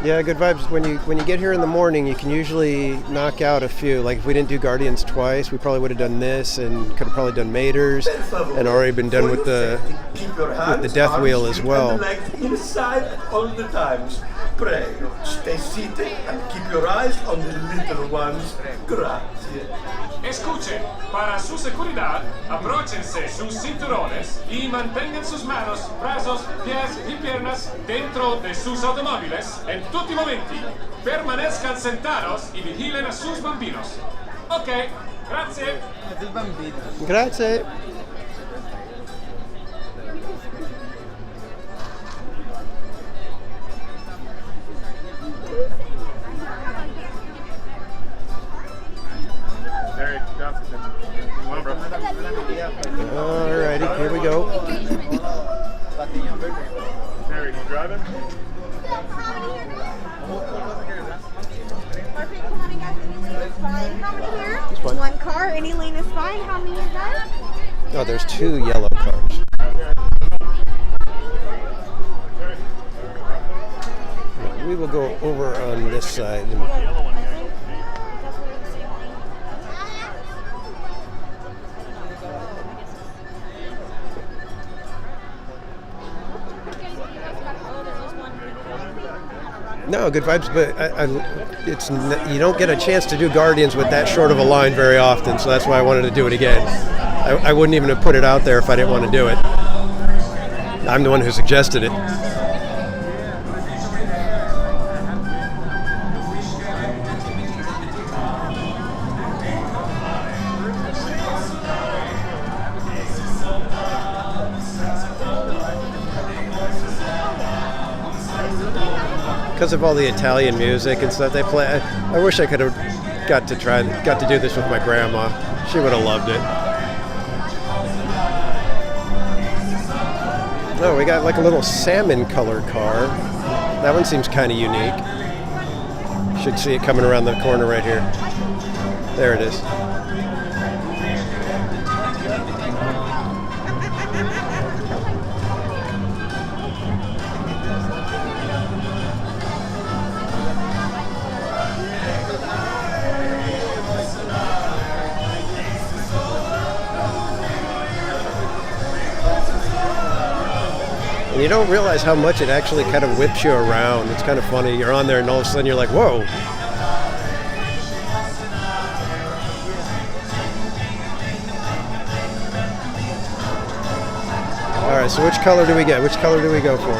Speaker 1: Yeah, good vibes. When you get here in the morning, you can usually knock out a few. Like if we didn't do Guardians twice, we probably would have done this and could have probably done Mater's and already been done with the death wheel as well.
Speaker 13: Inside at all the times. Pray, stay seated and keep your eyes on the little ones. Grazie.
Speaker 14: Escuchen, para su seguridad, abróchense sus cinturones y mantengan sus manos, brazos, pies y piernas dentro de sus automóviles en tutti i momenti. Permanezcan sentados y vigilen a sus bambinos. Ok, grazie.
Speaker 1: Grazie. Alrighty, here we go.
Speaker 11: Mary, you driving?
Speaker 4: Perfect. Come on, guys. Any lane is fine. How many here?
Speaker 1: Just one.
Speaker 4: One car. Any lane is fine. How many is that?
Speaker 1: Oh, there's two yellow cars. We will go over on this side. No, good vibes, but you don't get a chance to do Guardians with that short of a line very often, so that's why I wanted to do it again. I wouldn't even have put it out there if I didn't want to do it. I'm the one who suggested it. Because of all the Italian music and stuff they play, I wish I could have got to do this with my grandma. She would have loved it. Oh, we got like a little salmon colored car. That one seems kind of unique. Should see it coming around the corner right here. There it is. And you don't realize how much it actually kind of whips you around. It's kind of funny. You're on there and all of a sudden you're like, whoa. All right, so which color do we get? Which color do we go for?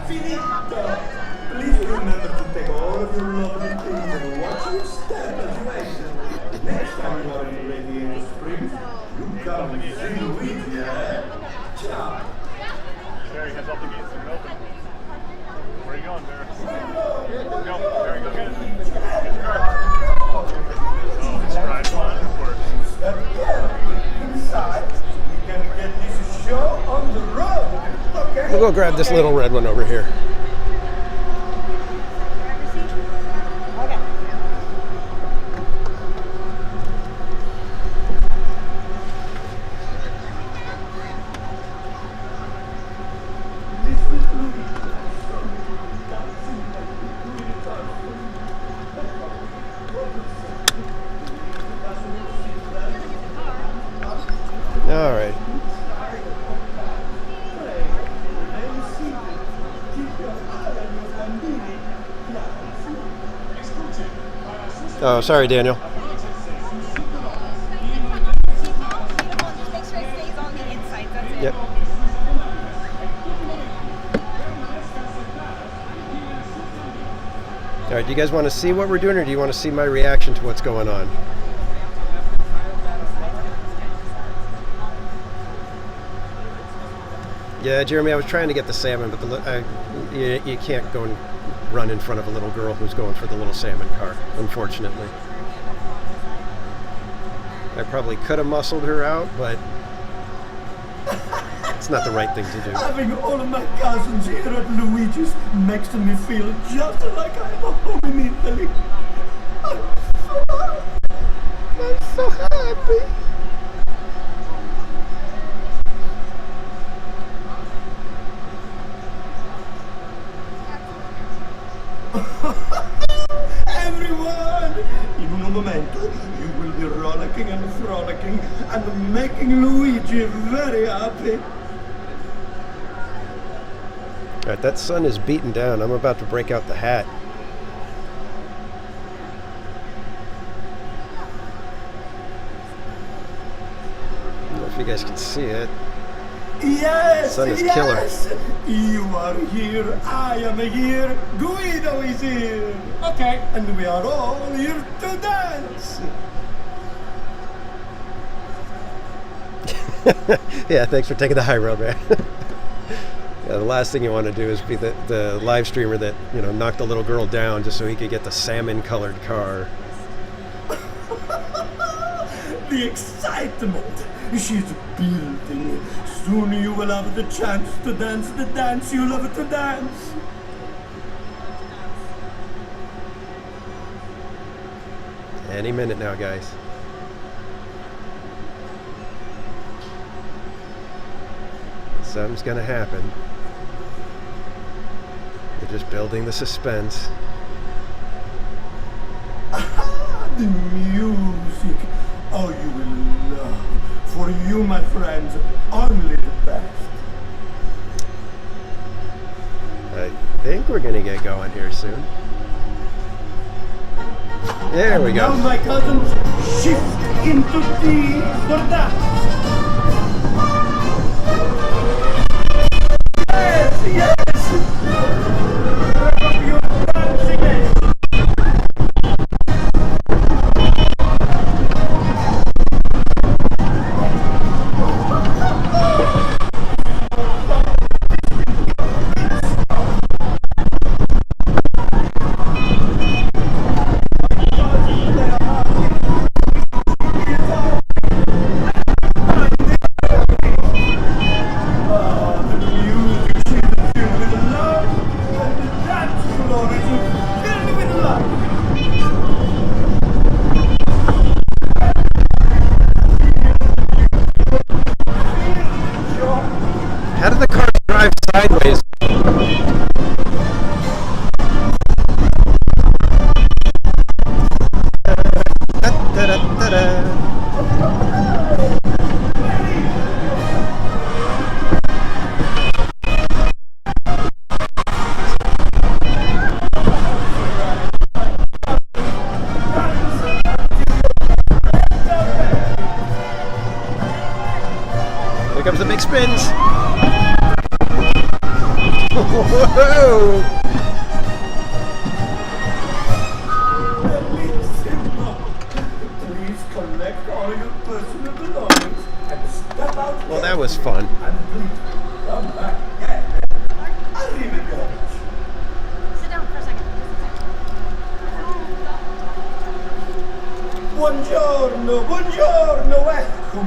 Speaker 13: Please remember to take all of your lovely things and watch your step as you exit. Next time you are in Radiator Springs, you come and see Luigi, eh? Ciao.
Speaker 14: Barry has all the gates that are open. Where are you going, Barry? Go, Barry, go get it. Get your car. Oh, it's drive on, of course.
Speaker 13: Inside, we can get this show on the road. Okay?
Speaker 1: We'll go grab this little red one over here. All right. Oh, sorry, Daniel.
Speaker 4: Just make sure it stays on the inside, that's it.
Speaker 1: Yep. All right, do you guys want to see what we're doing, or do you want to see my reaction to what's going on? Yeah, Jeremy, I was trying to get the salmon, but you can't go and run in front of a little girl who's going for the little salmon car, unfortunately. I probably could have muscled her out, but it's not the right thing to do.
Speaker 13: Having all of my cousins here at Luigi's makes me feel just like I'm home in Italy. I'm so happy. Everyone! In un momento, you will be rollicking and frolicking and making Luigi very happy.
Speaker 1: All right, that sun is beaten down. I'm about to break out the hat. I don't know if you guys can see it.
Speaker 13: Yes,
Speaker 1: The sun is
Speaker 13: yes.
Speaker 1: killer.
Speaker 13: You are here, I am here, Guido is here.
Speaker 14: Okay.
Speaker 13: And we are all here to dance.
Speaker 1: Yeah, thanks for taking the high road, man. Yeah, the last thing you want to do is be the live streamer that, you know, knocked the little girl down just so he could get the salmon-colored car.
Speaker 13: The excitement. She's building. Soon you will have the chance to dance the dance you love to dance.
Speaker 1: Any minute now, guys. Something's gonna happen. We're just building the suspense.
Speaker 13: The music. Oh, you will love. For you, my friends, only the best.
Speaker 1: think we're gonna get going here soon. There we go.
Speaker 12: Now my cousins shift into D for that. Yes, yes. You're dancing it.
Speaker 1: How did the car drive sideways? Here comes the big spins. Whoa!
Speaker 12: Please collect all your personal belongings and step out.
Speaker 1: Well, that was fun.
Speaker 12: And please come back again. Arrivederci.
Speaker 3: Sit down for a second.
Speaker 12: Buongiorno, buongiorno, ecco.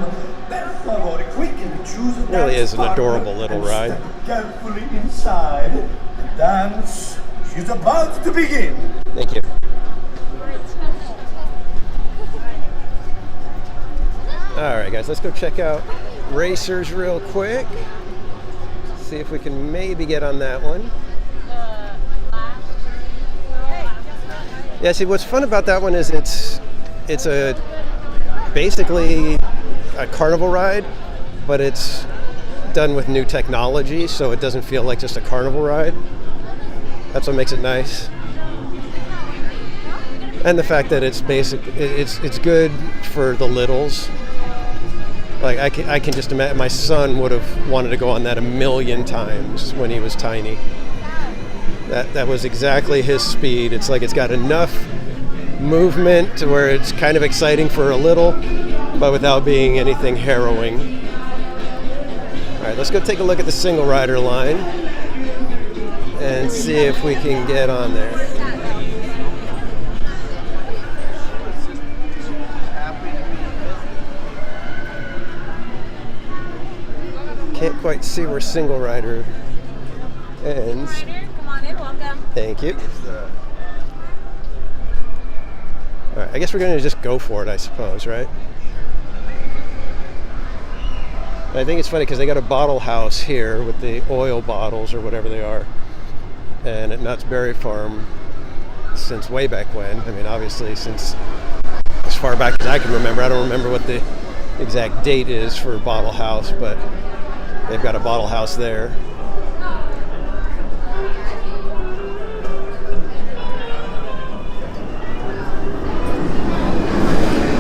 Speaker 12: Per favore, quickly choose a dance
Speaker 1: Really is an
Speaker 12: partner
Speaker 1: adorable little
Speaker 12: and
Speaker 1: ride.
Speaker 12: Step carefully inside. The dance is about to begin.
Speaker 1: Thank you. Alright guys, let's go check out Racers real quick. See if we can maybe get on that one. Yeah, see what's fun about that one is it's a basically a carnival ride, but it's done with new technology, so it doesn't feel like just a carnival ride. That's what makes it nice. And the fact that it's it's good for the littles. Like I can just imagine my son would have wanted to go on that 1,000,000 times when he was tiny. That was exactly his speed. It's like it's got enough movement to where it's kind of exciting for a little, but without being anything harrowing. All right, let's go take a look at the single rider line and see if we can get on there. Can't quite see where single rider ends.
Speaker 3: Come on in, welcome.
Speaker 1: Thank you. All right, I guess we're going to just go for it, I suppose, right? I think it's funny because they got a bottle house here with the oil bottles or whatever they are, and at Knott's Berry Farm since way back when. I mean, obviously since as far back as I can remember. I don't remember what the exact date is for Bottle House, but they've got a bottle house there.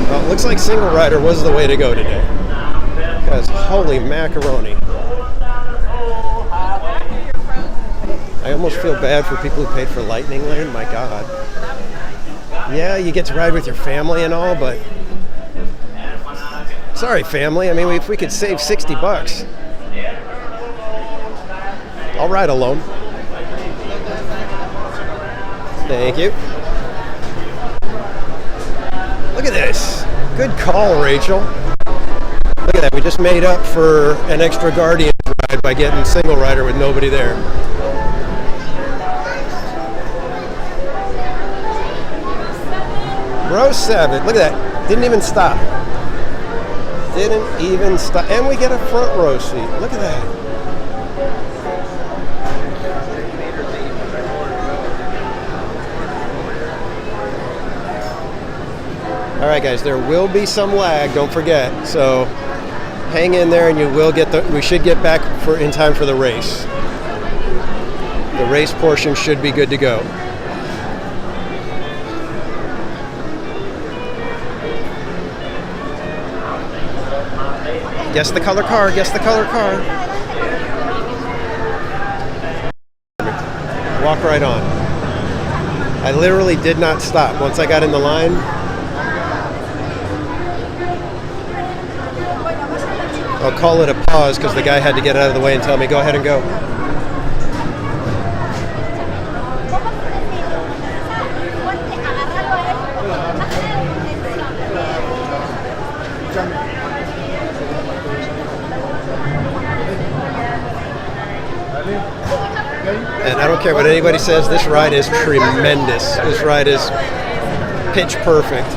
Speaker 1: Well, it looks like single rider was the way to go today. Because holy macaroni. I almost feel bad for people who paid for Lightning Lane, my God. Yeah, you get to ride with your family and all, but sorry family, I mean if we could save $60. I'll ride alone. Thank you. Look at this. Good call, Rachel. Look at that. We just made up for an extra Guardians ride by getting single rider with nobody there. Row 7. Look at that. Didn't even stop. Didn't even stop. And we get a front row seat. Look at that. All right, guys, there will be some lag, don't forget. So hang in there and you will get we should get back in time for the race. The race portion should be good to go. Guess the color car, guess the color car. Walk right on. I literally did not stop once I got in the line. I'll call it a pause because the guy had to get out of the way and tell me, go ahead and go. And I don't care what anybody says, this ride is tremendous. This ride is pitch perfect.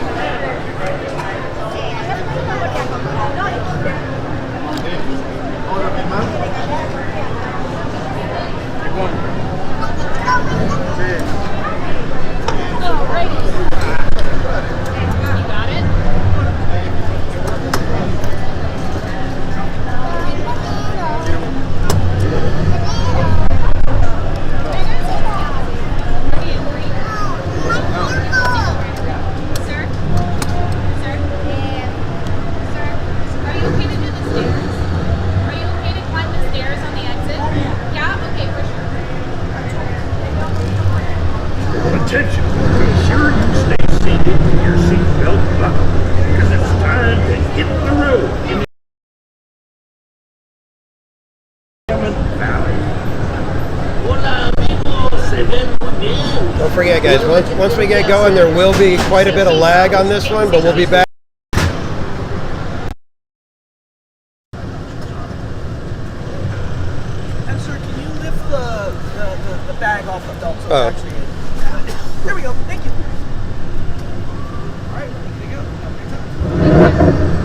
Speaker 12: Attention, be sure you stay seated with your seatbelt buckled, because it's time to hit the road in the Valley.
Speaker 1: Don't forget, guys, once we get going, there will be quite a bit of lag on this one, but we'll be back.
Speaker 15: And sir, can you lift the bag off the belt? So
Speaker 1: Oh.
Speaker 15: it's actually there we go. Thank you. All right, there you go. Have a great time.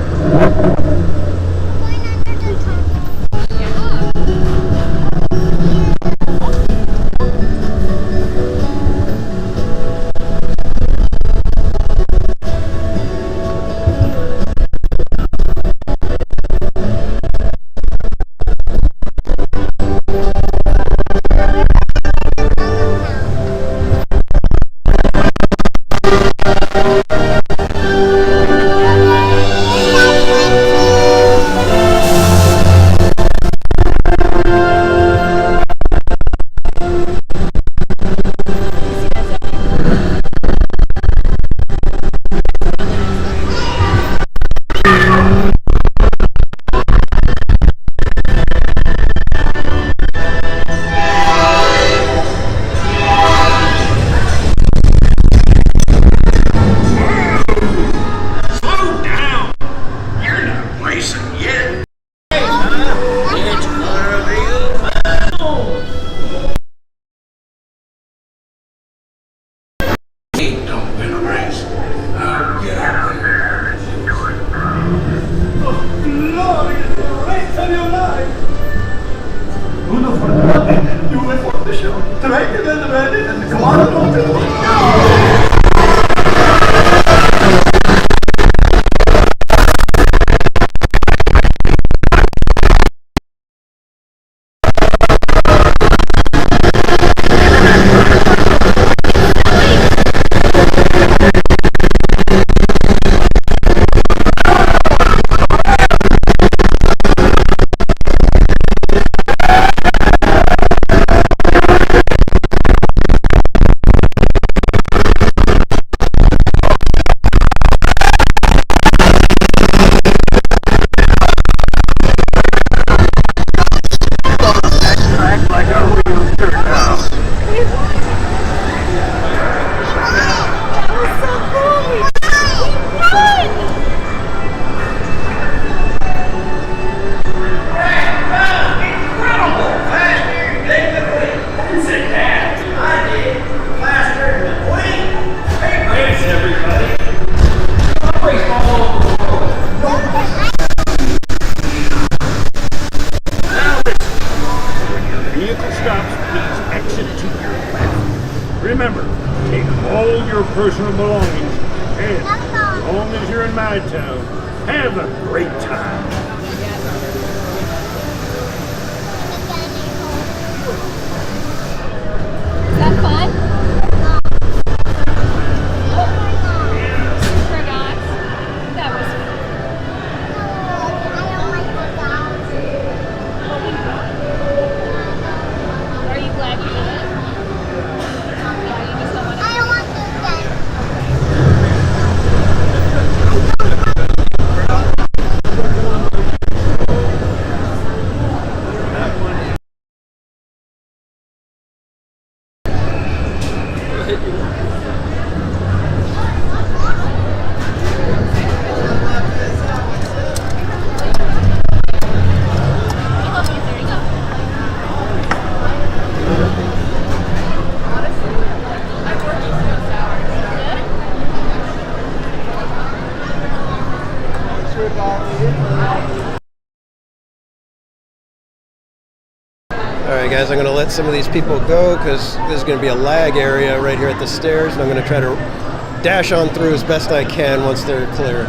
Speaker 12: Remember, take all your personal belongings, and as long as you're in my town, have a great time.
Speaker 4: fun? Forgot. That was fun. Are you glad you did it? Yeah, you just don't want to.
Speaker 1: Alright guys, I'm going to let some of these people go because there's going to be a lag area right here at the stairs, and I'm going to try to dash on through as best I can once they're clear.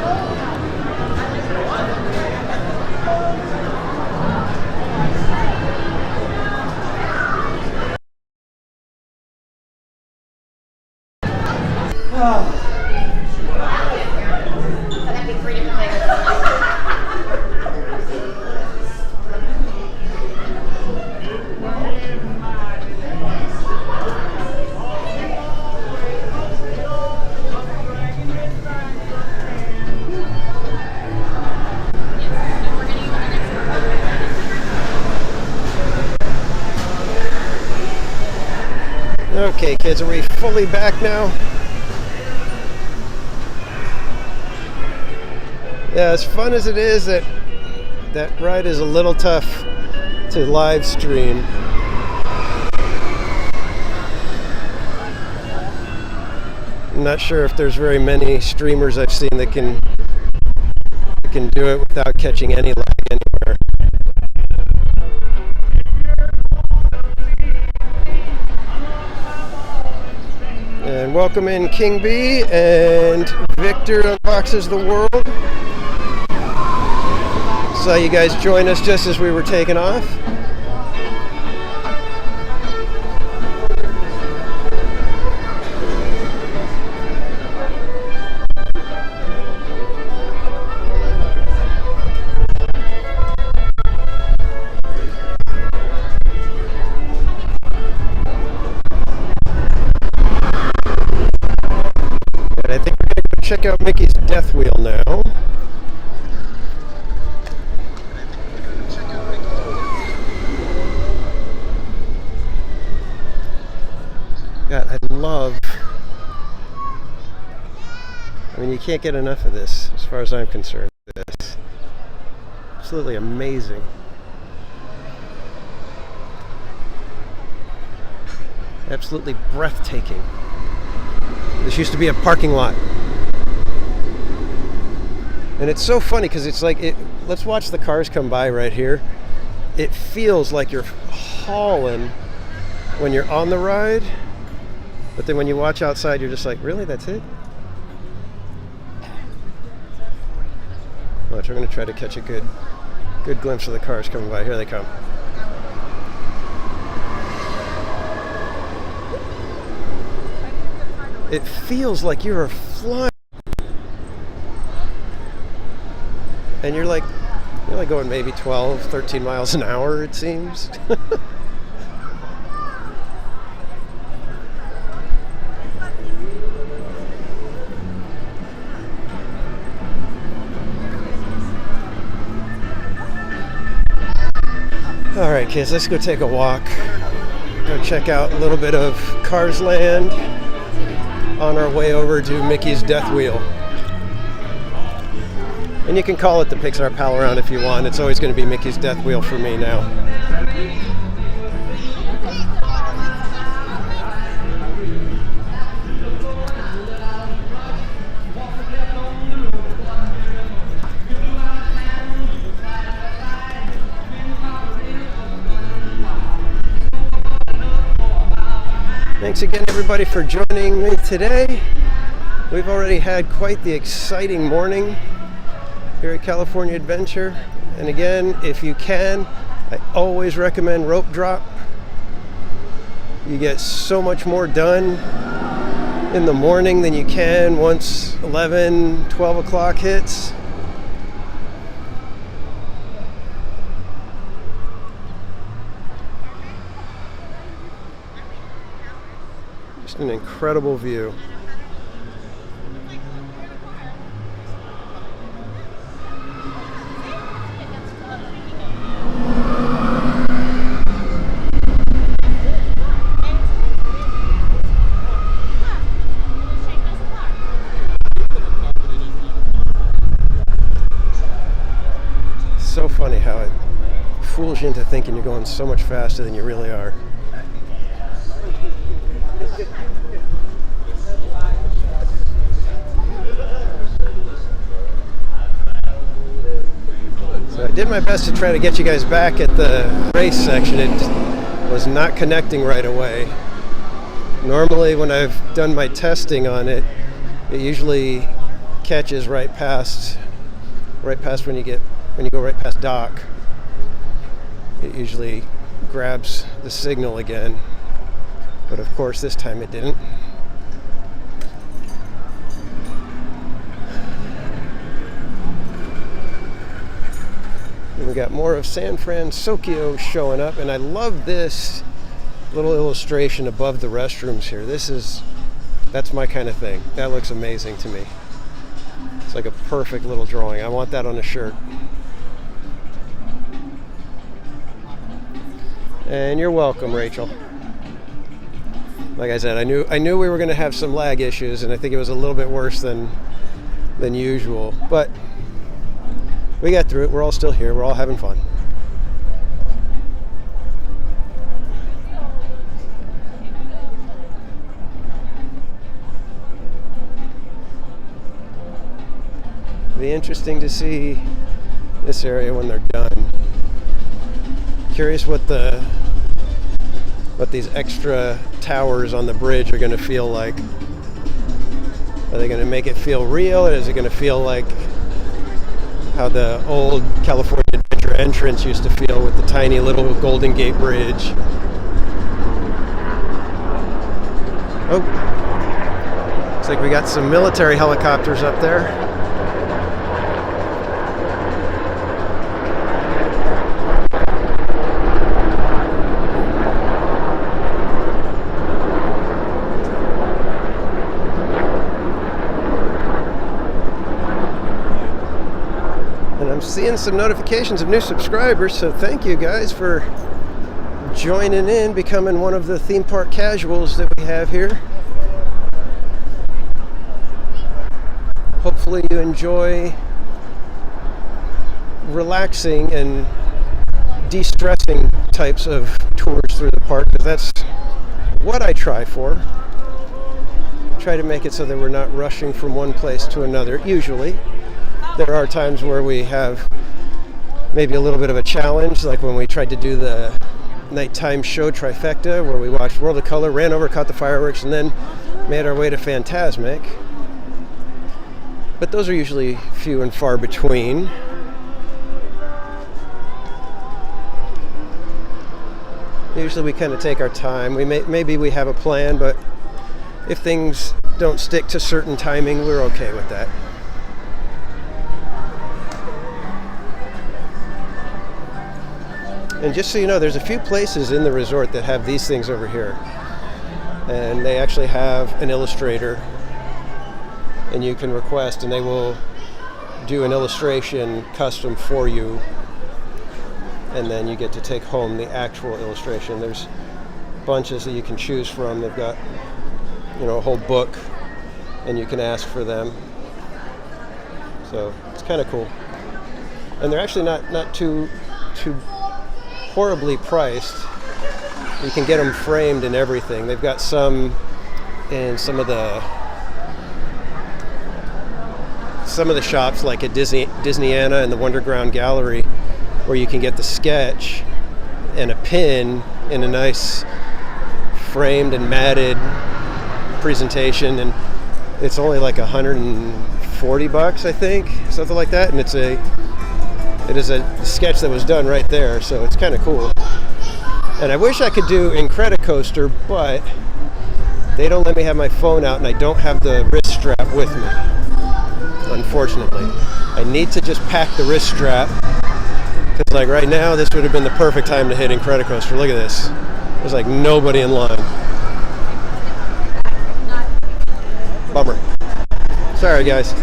Speaker 1: Okay, kids, are we fully back now? Yeah, as fun as it is, that ride is a little tough to live stream. I'm not sure if there's very many streamers I've seen that can do it without catching any lag anywhere. And welcome in King B and Victor Unboxes the World. Saw you guys join us just as we were taking off. Check out Mickey's Death Wheel now. God, I mean, you can't get enough of this as far as I'm concerned. This absolutely amazing. Absolutely breathtaking. This used to be a parking lot. And it's so funny because it's like, let's watch the cars come by right here. It feels like you're hauling when you're on the ride, but then when you watch outside, you're just like, really, that's it? Watch, I'm going to try to catch a good glimpse of the cars coming by. Here they come. It feels like you're flying. And you're like going maybe 12, 13 miles an hour, it seems. All right, kids, let's go take a walk. Go check out a little bit of Cars Land on our way over to Mickey's Death Wheel. And you can call it the Pixar Pal Around if you want. It's always going to be Mickey's Death Wheel for me now. Thanks again, everybody, for joining me today. We've already had quite the exciting morning here at California Adventure. And again, if you can, I always recommend rope drop. You get so much more done in the morning than you can once 11, 12 o'clock hits. Just an incredible view. So funny how it fools you into thinking you're going so much faster than you really are. So I did my best to try to get you guys back at the race section. It was not connecting right away. Normally when I've done my testing on it, it usually catches right past when you go right past dock. It usually grabs the signal again, but of course this time it didn't. And we got more of San Francisco showing up, and I love this little illustration above the restrooms here. That's my kind of thing. That looks amazing to me. It's like a perfect little drawing. I want that on a shirt. And you're welcome, Rachel. Like I said, I knew we were going to have some lag issues, and I think it was a little bit worse than usual. But we got through it. We're all still here. We're all having fun. Be interesting to see this area when they're done. Curious what these extra towers on the bridge are going to feel like. Are they going to make it feel real, or is it going to feel like how the old California Adventure entrance used to feel with the tiny little Golden Gate Bridge? Oh, looks like we got some military helicopters up there. Seeing some notifications of new subscribers, so thank you guys for joining in, becoming one of the theme park casuals that we have here. Hopefully you enjoy relaxing and de-stressing types of tours through the park, because that's what I try for. Try to make it so that we're not rushing from one place to another, usually. There are times where we have maybe a little bit of a challenge, like when we tried to do the nighttime show trifecta, where we watched World of Color, ran over, caught the fireworks, and then made our way to Fantasmic. But those are usually few and far between. Usually we kind of take our time. Maybe we have a plan, but if things don't stick to certain timing, we're okay with that. And just so you know, there's a few places in the resort that have these things over here. And they actually have an illustrator, and you can request, and they will do an illustration custom for you. And then you get to take home the actual illustration. There's bunches that you can choose from. They've got, a whole book, and you can ask for them. So it's kind of cool. And they're actually not too horribly priced. You can get them framed and everything. They've got some in some of the shops, like at Disneyana and the Wonderground Gallery, where you can get the sketch and a pin in a nice framed and matted presentation, and it's only like $140, I think, something like that, and it is a sketch that was done right there, so it's kind of cool. And I wish I could do Incredicoaster, but they don't let me have my phone out, and I don't have the wrist strap with me, unfortunately. I need to just pack the wrist strap, because like right now, this would have been the perfect time to hit Incredicoaster. Look at this. There's like nobody in line. Bummer. Sorry, guys.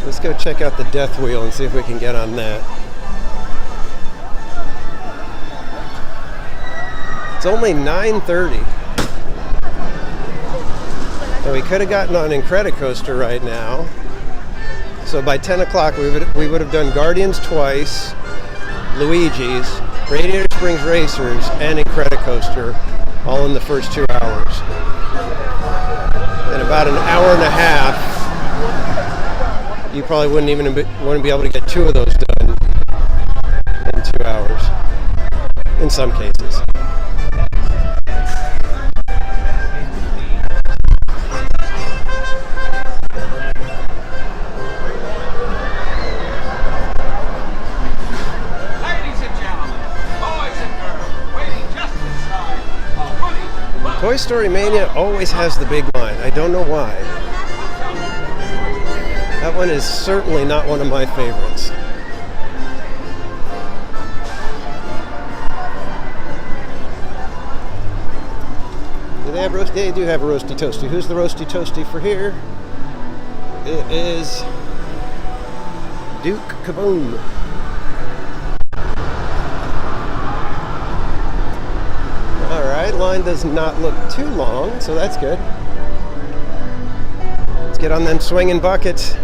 Speaker 1: Let's go check out the Death Wheel and see if we can get on that. It's only 9:30. And we could have gotten on Incredicoaster right now. So by 10 o'clock we would have done Guardians twice, Luigi's, Radiator Springs Racers, and Incredicoaster all in the first 2 hours. In about an hour and a half, you probably wouldn't be able to get 2 of those done in 2 hours, in some cases. Toy Story Mania always has the big line. I don't know why. That one is certainly not one of my favorites. Do they have roast? They do have a Roasty Toasty. Who's the Roasty Toasty for here? It is Duke Kaboom. Alright, line does not look too long, so that's good. Let's get on them swinging buckets.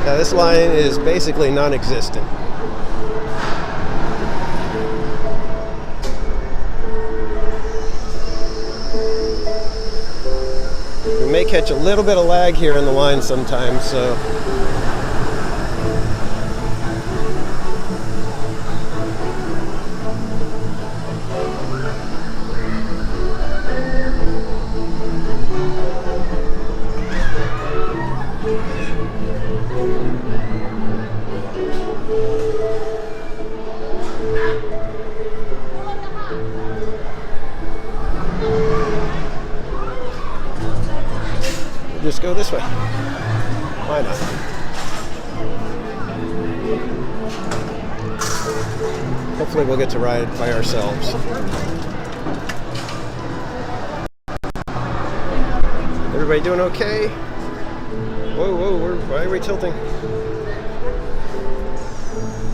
Speaker 1: Now this line is basically non-existent. We may catch a little bit of lag here in the line sometimes, so just go this way. Why not? Hopefully we'll get to ride by ourselves. Everybody doing okay? Whoa, whoa, why are we tilting?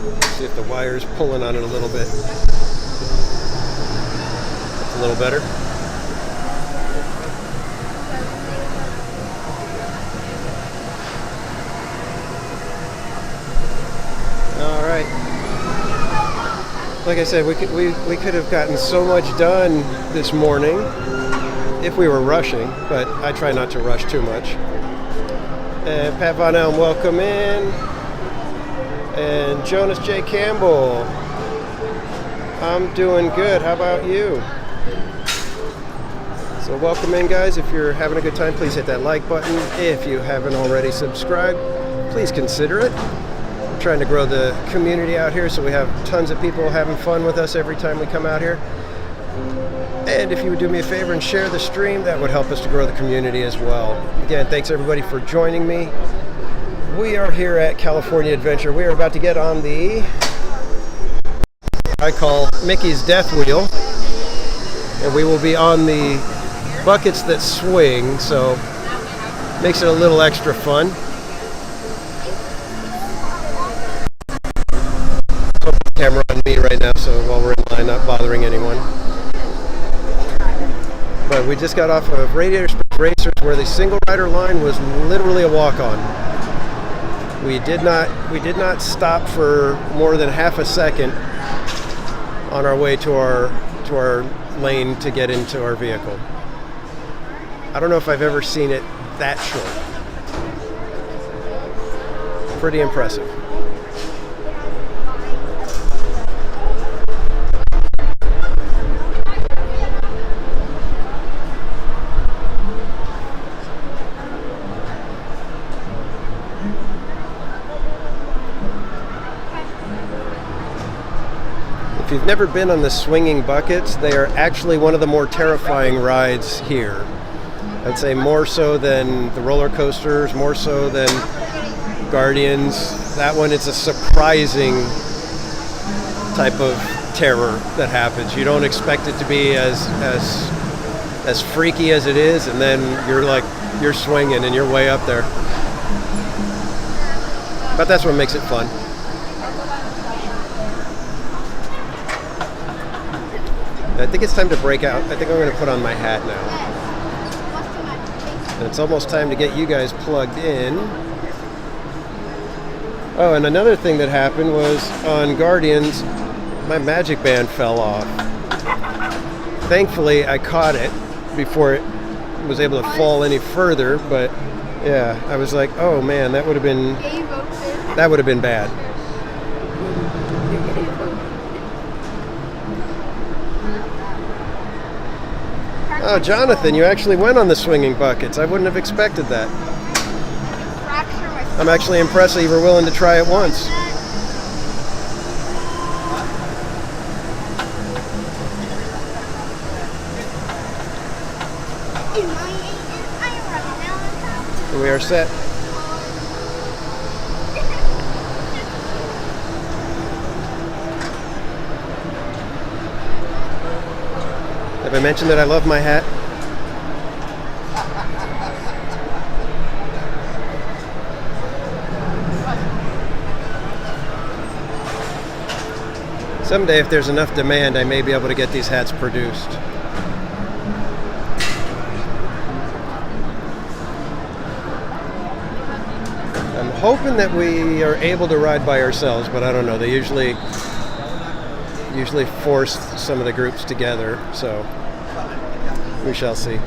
Speaker 1: Let's see if the wire's pulling on it a little bit. That's a little better. Like I said, we could have gotten so much done this morning if we were rushing, but I try not to rush too much. And Pat Von Elm, welcome in. And Jonas J. Campbell, I'm doing good. How about you? So welcome in, guys. If you're having a good time, please hit that like button. If you haven't already subscribed, please consider it. Trying to grow the community out here, so we have tons of people having fun with us every time we come out here. And if you would do me a favor and share the stream, that would help us to grow the community as well. Again, thanks everybody for joining me. We are here at California Adventure. We are about to get on the, I call Mickey's Death Wheel, and we will be on the buckets that swing, so makes it a little extra fun. Camera on me right now, so while we're in line, not bothering anyone. But we just got off of Radiator Springs Racers, where the single rider line was literally a walk-on. We did not stop for more than half a second on our way to our lane to get into our vehicle. I don't know if I've ever seen it that short. Pretty impressive. If you've never been on the swinging buckets, they are actually one of the more terrifying rides here. I'd say more so than the roller coasters, more so than Guardians. That one, it's a surprising type of terror that happens. You don't expect it to be as freaky as it is, and then you're swinging and you're way up there. But that's what makes it fun. I think it's time to break out. I think I'm going to put on my hat now. And it's almost time to get you guys plugged in. Oh, and another thing that happened was on Guardians, my magic band fell off. Thankfully, I caught it before it was able to fall any further, but yeah, I was like, oh man, that would have been bad. Oh, Jonathan, you actually went on the swinging buckets. I wouldn't have expected that. I'm actually impressed that you were willing to try it once. We are set. Have I mentioned that I love my hat? Someday, if there's enough demand, I may be able to get these hats produced. I'm hoping that we are able to ride by ourselves, but I don't know. They usually force some of the groups together, so we shall see.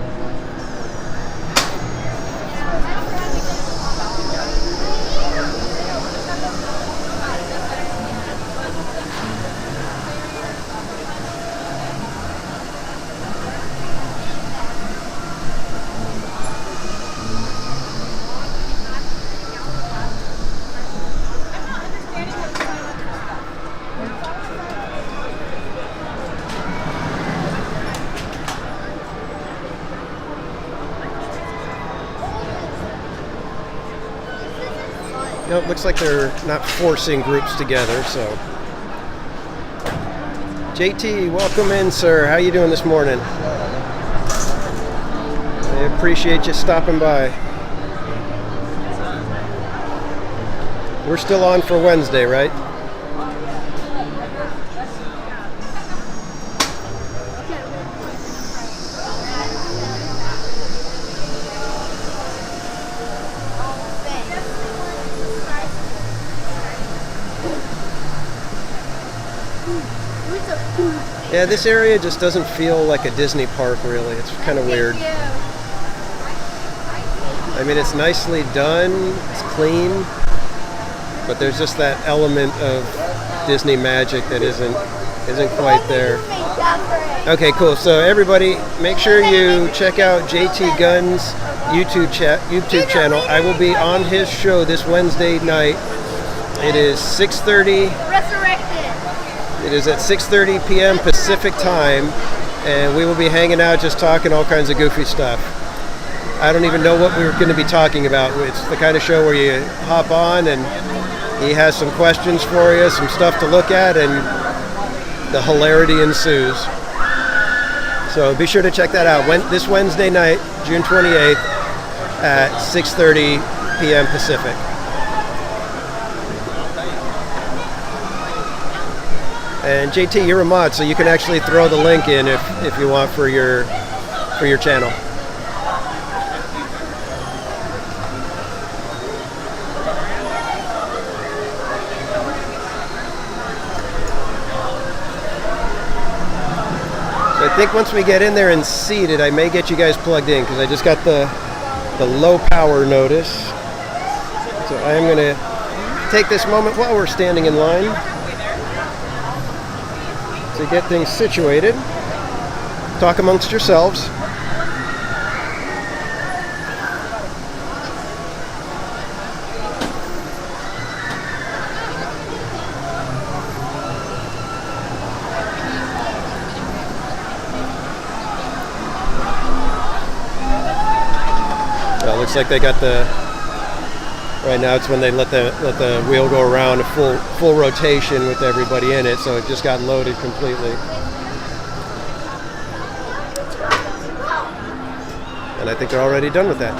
Speaker 1: No, it looks like they're not forcing groups together, so. JT, welcome in, sir. How you doing this morning? I appreciate you stopping by. We're still on for Wednesday, right? Yeah, this area just doesn't feel like a Disney park, really. It's kind of weird. I mean, it's nicely done, it's clean, but there's just that element of Disney magic that isn't quite there. Okay, cool. So everybody, make sure you check out JT Gunn's YouTube channel. I will be on his show this Wednesday night. It is 6:30. It is at 6:30 p.m. Pacific time, and we will be hanging out just talking all kinds of goofy stuff. I don't even know what we were going to be talking about. It's the kind of show where you hop on and he has some questions for you, some stuff to look at, and the hilarity ensues. So be sure to check that out this Wednesday night, June 28th at 6:30 p.m. Pacific. And JT, you're a mod, so you can actually throw the link in if you want for your channel. think once we get in there and seated, I may get you guys plugged in because I just got the low power notice. So I am going to take this moment while we're standing in line to get things situated. Talk amongst yourselves. Well, looks like they got the. Right now, it's when they let the wheel go around a full rotation with everybody in it, so it just got loaded completely. And I think they're already done with that.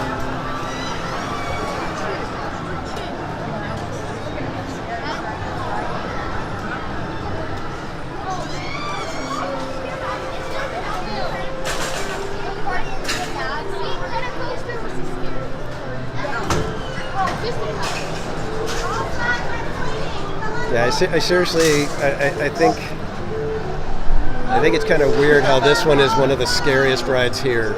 Speaker 1: Yeah, I seriously, I think it's kind of weird how this one is one of the scariest rides here.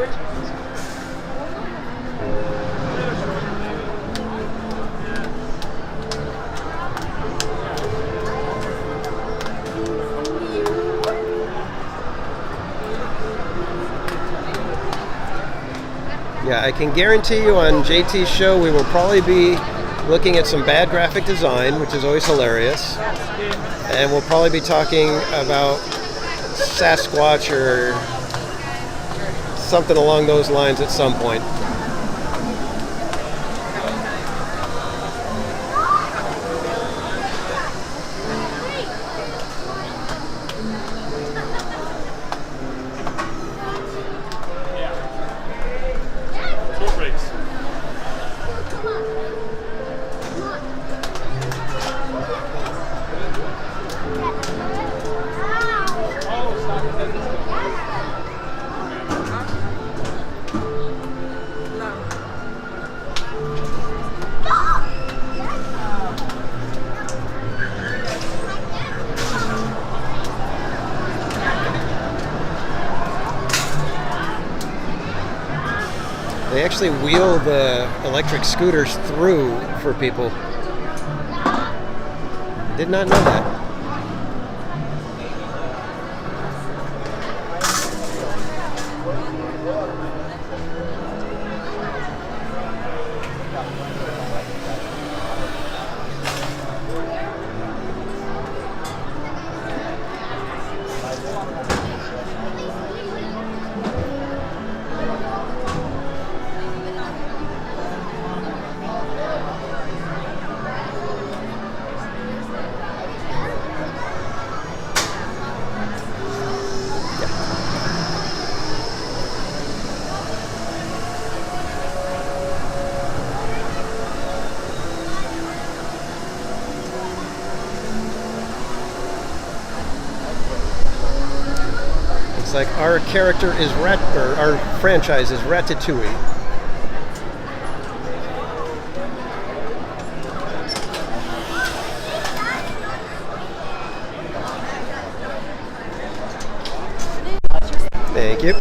Speaker 1: Yeah, I can guarantee you on JT's show we will probably be looking at some bad graphic design, which is always hilarious. And we'll probably be talking about Sasquatch or something along those lines at some point. They actually wheel the electric scooters through for people. Did not know that. Like our character is our franchise is Ratatouille. Thank you.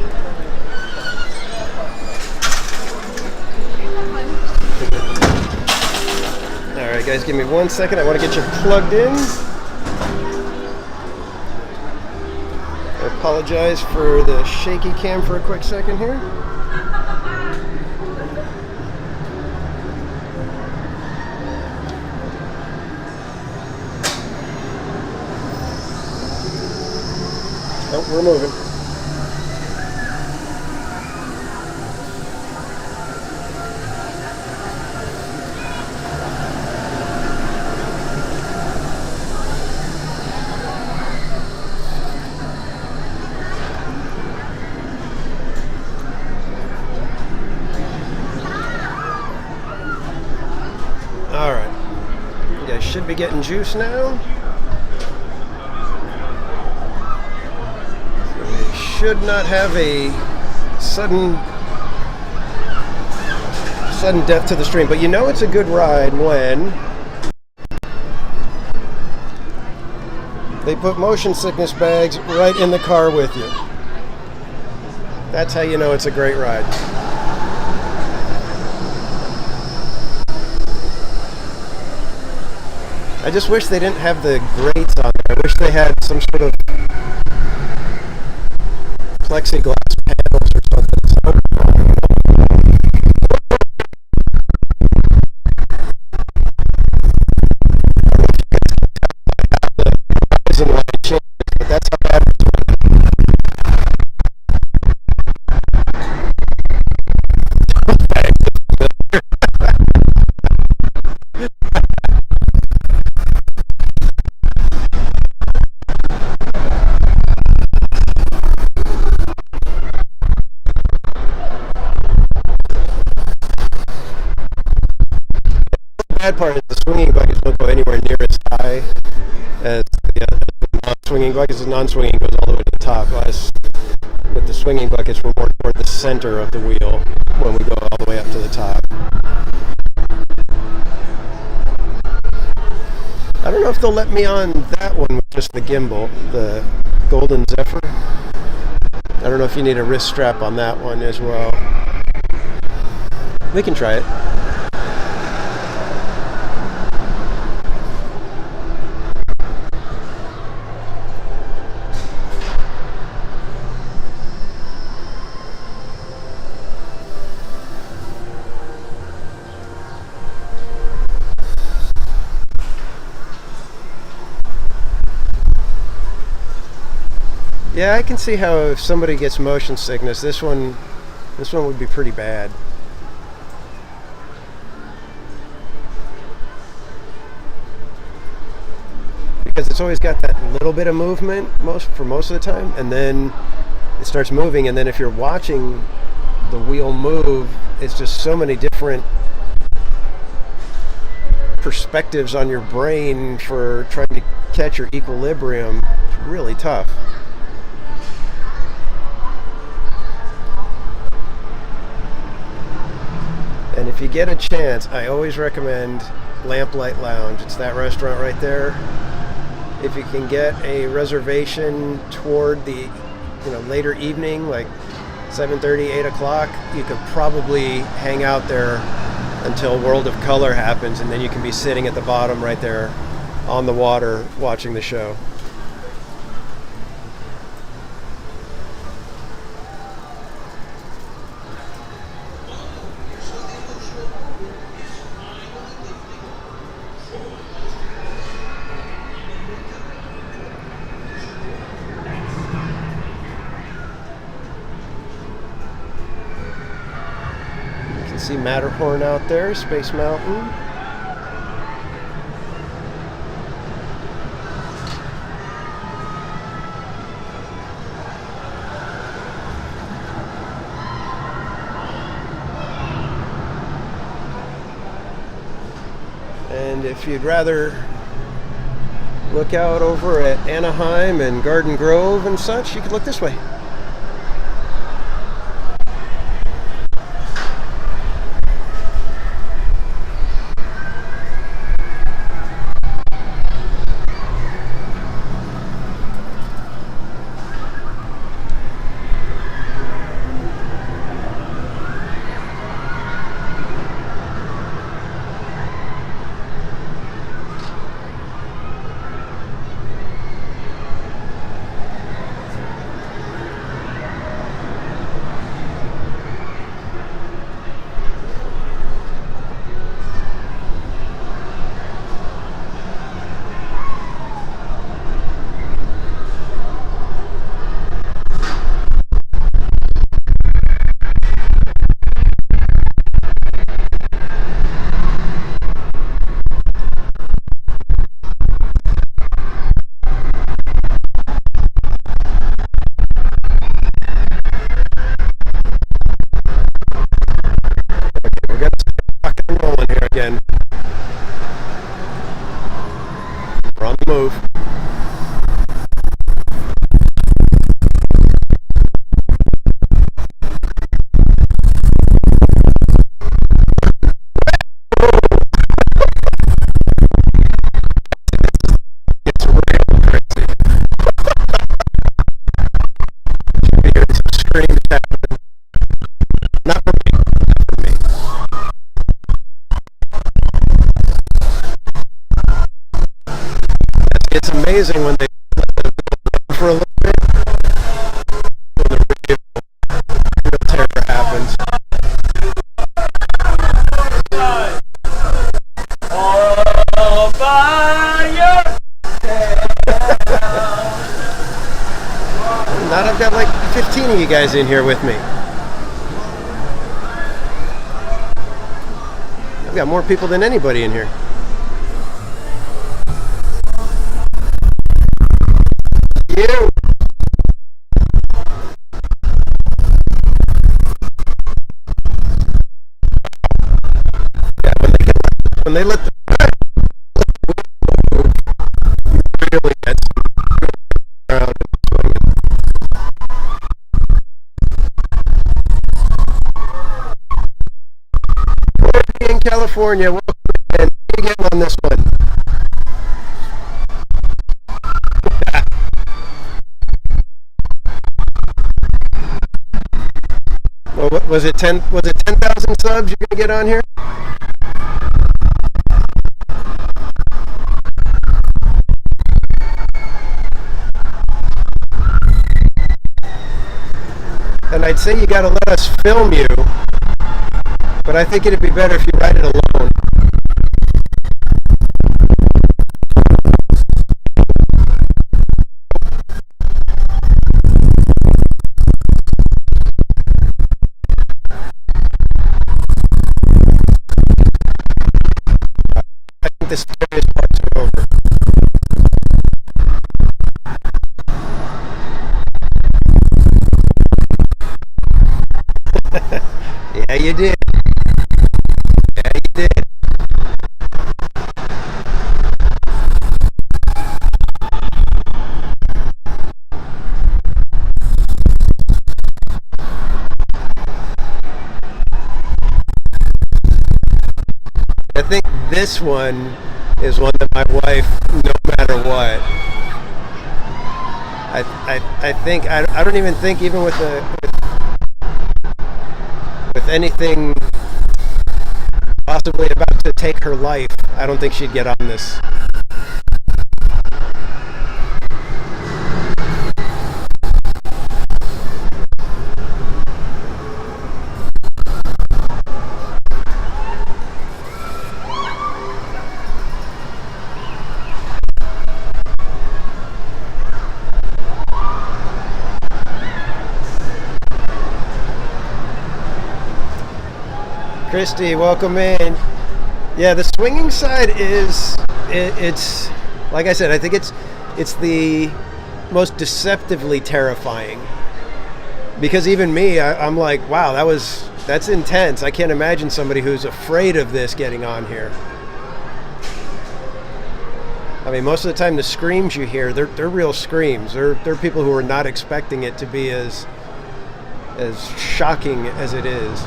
Speaker 1: All right, guys, give me 1 second. I want to get you plugged in. I apologize for the shaky cam for a quick second here. Oh, we're moving. Should be getting juice now. So we should not have a sudden death to the stream, but you know it's a good ride when they put motion sickness bags right in the car with you. That's how you know it's a great ride. I just wish they didn't have the grates on there. I wish they had some sort of plexiglass panels or something. But that's how bad bad part is the swinging buckets don't go anywhere near as high as the non-swinging buckets. The non-swinging goes all the way to the top. With the swinging buckets, we're more toward the center of the wheel when we go all the way up to the top. I don't know if they'll let me on that one with just the gimbal, the Golden Zephyr. I don't know if you need a wrist strap on that one as well. We can try it. Yeah, I can see how if somebody gets motion sickness, this one would be pretty bad. Because it's always got that little bit of movement for most of the time, and then it starts moving, and then if you're watching the wheel move, it's just so many different perspectives on your brain for trying to catch your equilibrium. It's really tough. And if you get a chance, I always recommend Lamplight Lounge. It's that restaurant right there. If you can get a reservation toward the later evening, like 7:30, 8 o'clock, you could probably hang out there until World of Color happens, and then you can be sitting at the bottom right there on the water watching the show. See Matterhorn out there, Space Mountain. And if you'd rather look out over at Anaheim and Garden Grove and such, you could look this way. it's amazing when they let them run for a little bit, when the real terror happens.
Speaker 8: All by yourself.
Speaker 1: Now I've got like 15 of you guys in here with me. I've got more people than anybody in here. You. Yeah, when they let the really get around. In California, welcome again. Again on this one. Well, what was it? 10? Was it 10,000 subs you're gonna get on here? And I'd say you gotta let us film you. But I think it'd be better if you ride it alone. I think the scariest part's over. Yeah, you did. Yeah, you did. I think this one is one that my wife, no matter what, I think I don't even think even with anything possibly about to take her life, I don't think she'd get on this. Christy, welcome in. Yeah, the swinging side it's like I said, I think it's the most deceptively terrifying, because even me, I'm like, wow, that's intense. I can't imagine somebody who's afraid of this getting on here. I mean, most of the time the screams you hear, they're real screams. They're people who are not expecting it to be as shocking as it is.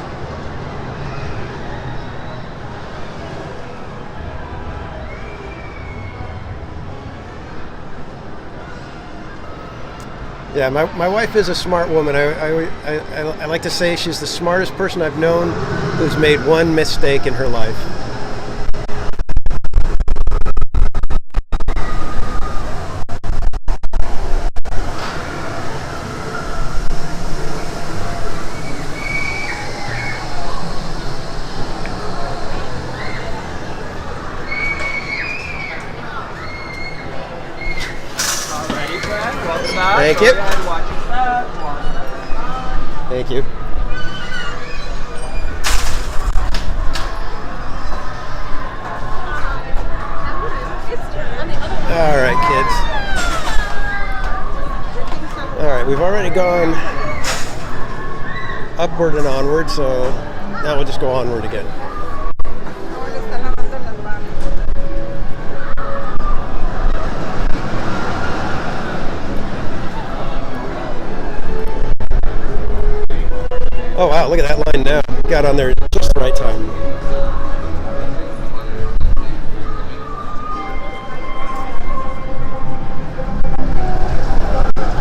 Speaker 1: Yeah, my wife is a smart woman. I like to say she's the smartest person I've known who's made one mistake in her life. Thank you. Thank you. All right, kids. All right, we've already gone upward and onward, so now we'll just go onward again. Oh wow, look at that line now. Got on there just the right time.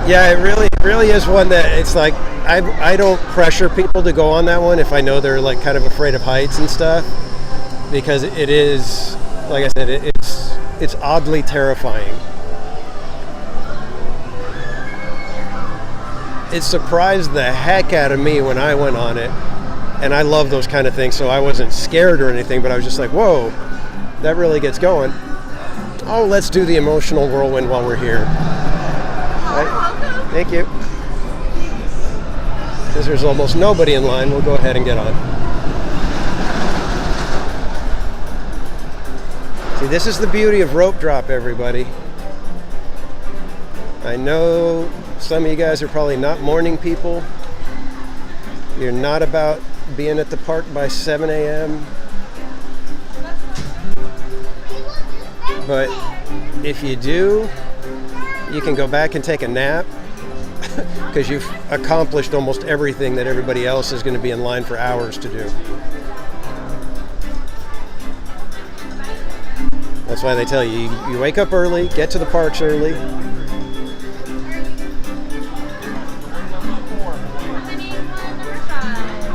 Speaker 1: Yeah, it really is one that it's like I don't pressure people to go on that one if I know they're like kind of afraid of heights and stuff, because it is, like I said, it's oddly terrifying. it surprised the heck out of me when I went on it. And I love those kind of things, so I wasn't scared or anything, but I was just like, whoa, that really gets going. Oh, let's do the emotional whirlwind while we're here. Right. Thank you. Since there's almost nobody in line, we'll go ahead and get on. See, this is the beauty of rope drop, everybody. I know some of you guys are probably not morning people. You're not about being at the park by 7 a.m. But if you do, you can go back and take a nap because you've accomplished almost everything that everybody else is going to be in line for hours to do. That's why they tell you, you wake up early, get to the parks early.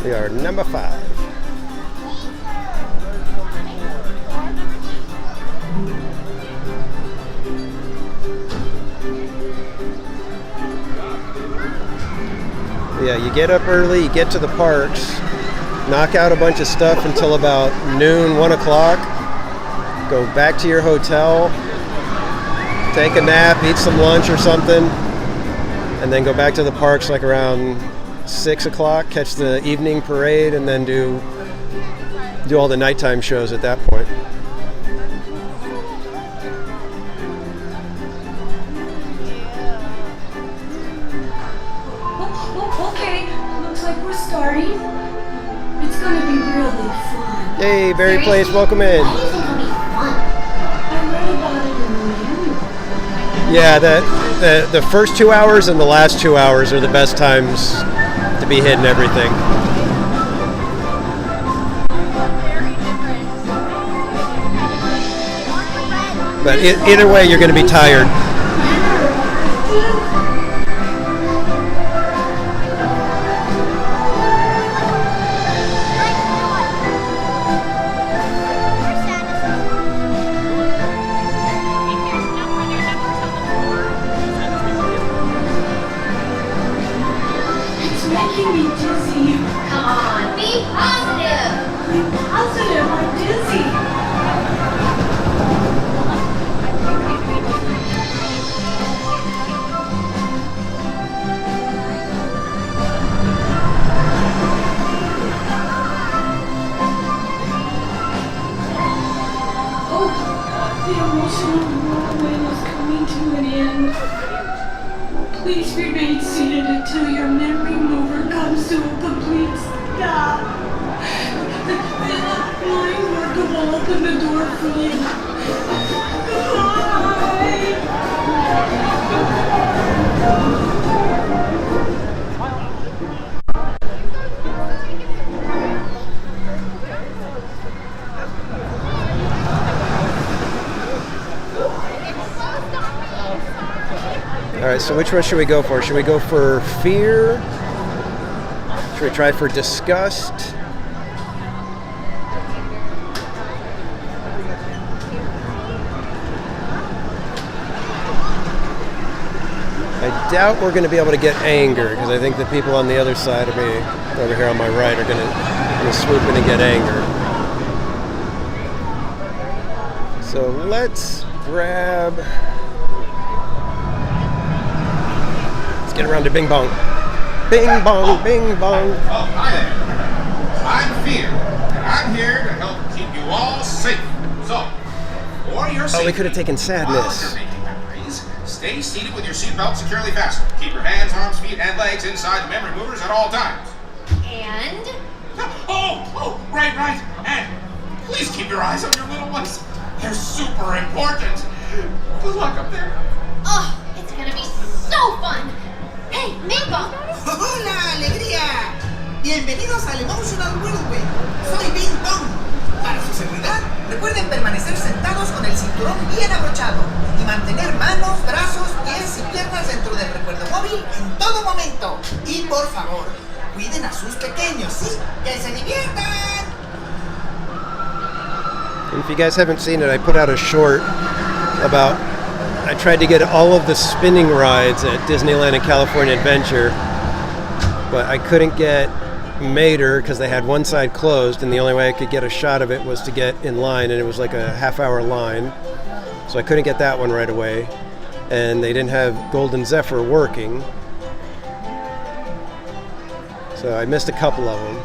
Speaker 1: We are number 5. Yeah, you get up early, you get to the parks, knock out a bunch of stuff until about noon, 1 o'clock, go back to your hotel, take a nap, eat some lunch or something, and then go back to the parks like around 6 o'clock, catch the evening parade, and then do all the nighttime shows at that point.
Speaker 5: Okay, looks like we're starting. It's gonna be really fun.
Speaker 1: Hey, Berry Place, welcome in.
Speaker 5: I think it'll be fun. I read about it in the manual.
Speaker 1: Yeah, the first 2 hours and the last 2 hours are the best times to be hitting everything. But either way, you're going to be tired.
Speaker 5: Please remain seated until your memory mover comes to a complete stop. The line worker will open the door for you.
Speaker 1: All right, so which one should we go for? Should we go for fear? Should we try for disgust? I doubt we're going to be able to get anger because I think the people on the other side of me, over here on my right, are going to swoop in and get anger. So let's grab... Get around to Bing Bong. Bing Bong, Bing Bong.
Speaker 16: Oh, hi there. I'm Fear, and I'm here to help keep you all safe. So, for your safety,
Speaker 1: we could have taken sadness.
Speaker 16: while you're making memories, stay seated with your seatbelt securely fastened. Keep your hands, arms, feet, and legs inside the memory movers at all times.
Speaker 4: And?
Speaker 16: Oh, right. And please keep your eyes on your little ones. They're super important. Good luck up there.
Speaker 4: Oh, it's gonna be so fun. Hey, Bing Bong.
Speaker 17: ¡Hola, alegría! Bienvenidos al Emotional Whirlwind. Soy Bing Bong. Para su seguridad, recuerden permanecer sentados con el cinturón bien abrochado y mantener manos, brazos, pies y piernas dentro del recuerdo móvil en todo momento. Y por favor, cuiden a sus pequeños, ¿sí? ¡Que se diviertan!
Speaker 1: If you guys haven't seen it, I put out a short about... I tried to get all of the spinning rides at Disneyland and California Adventure but I couldn't get Mater because they had one side closed, and the only way I could get a shot of it was to get in line, and it was like a half-hour line, so I couldn't get that one right away. And they didn't have Golden Zephyr working, so I missed a couple of them.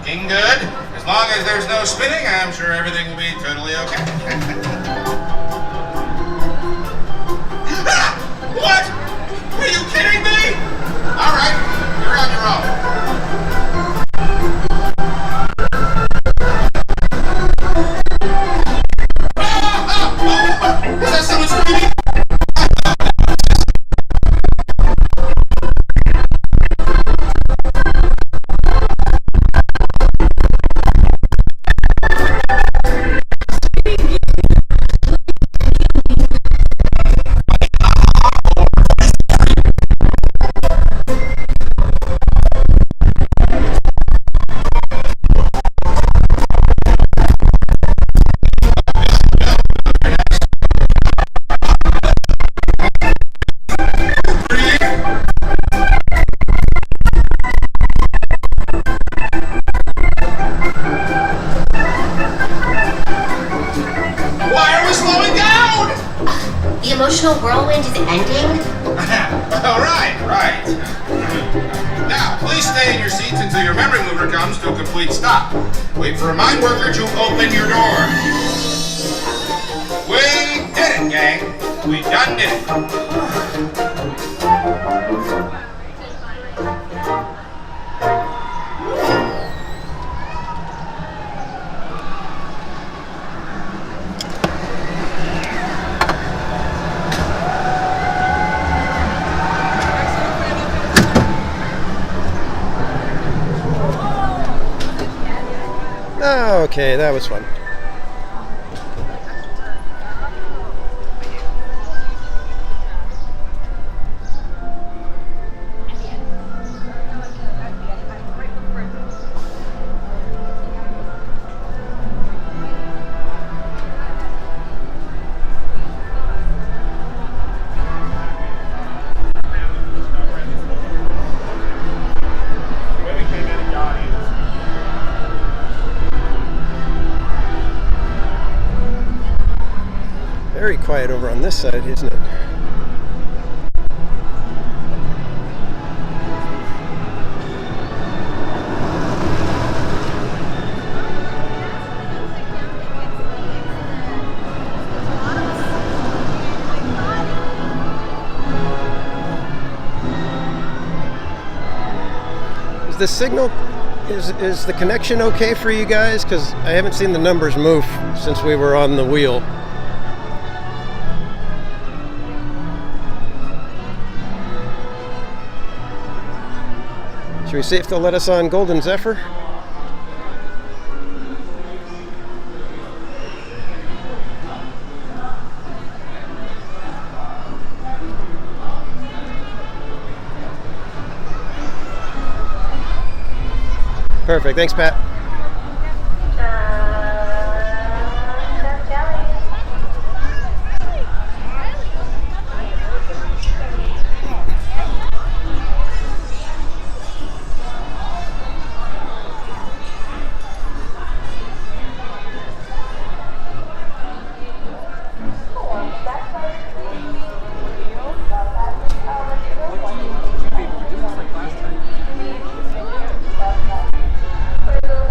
Speaker 16: Looking good. As long as there's no spinning, I'm sure everything will be totally okay. What? Are you kidding me? All right, you're on your own. Is that someone screaming?
Speaker 18: Whirlwind is ending?
Speaker 16: Oh, right. Now, please stay in your seats until your memory mover comes to a complete stop. Wait for a mine worker to open your door. We did it, gang. We done did it.
Speaker 1: Oh, okay, that was fun. Very quiet over on this side, isn't it? Is the signal, is the connection okay for you guys? Because I haven't seen the numbers move since we were on the wheel. Should we see if they'll let us on Golden Zephyr? Perfect. Thanks, Pat.
Speaker 5: Thank you.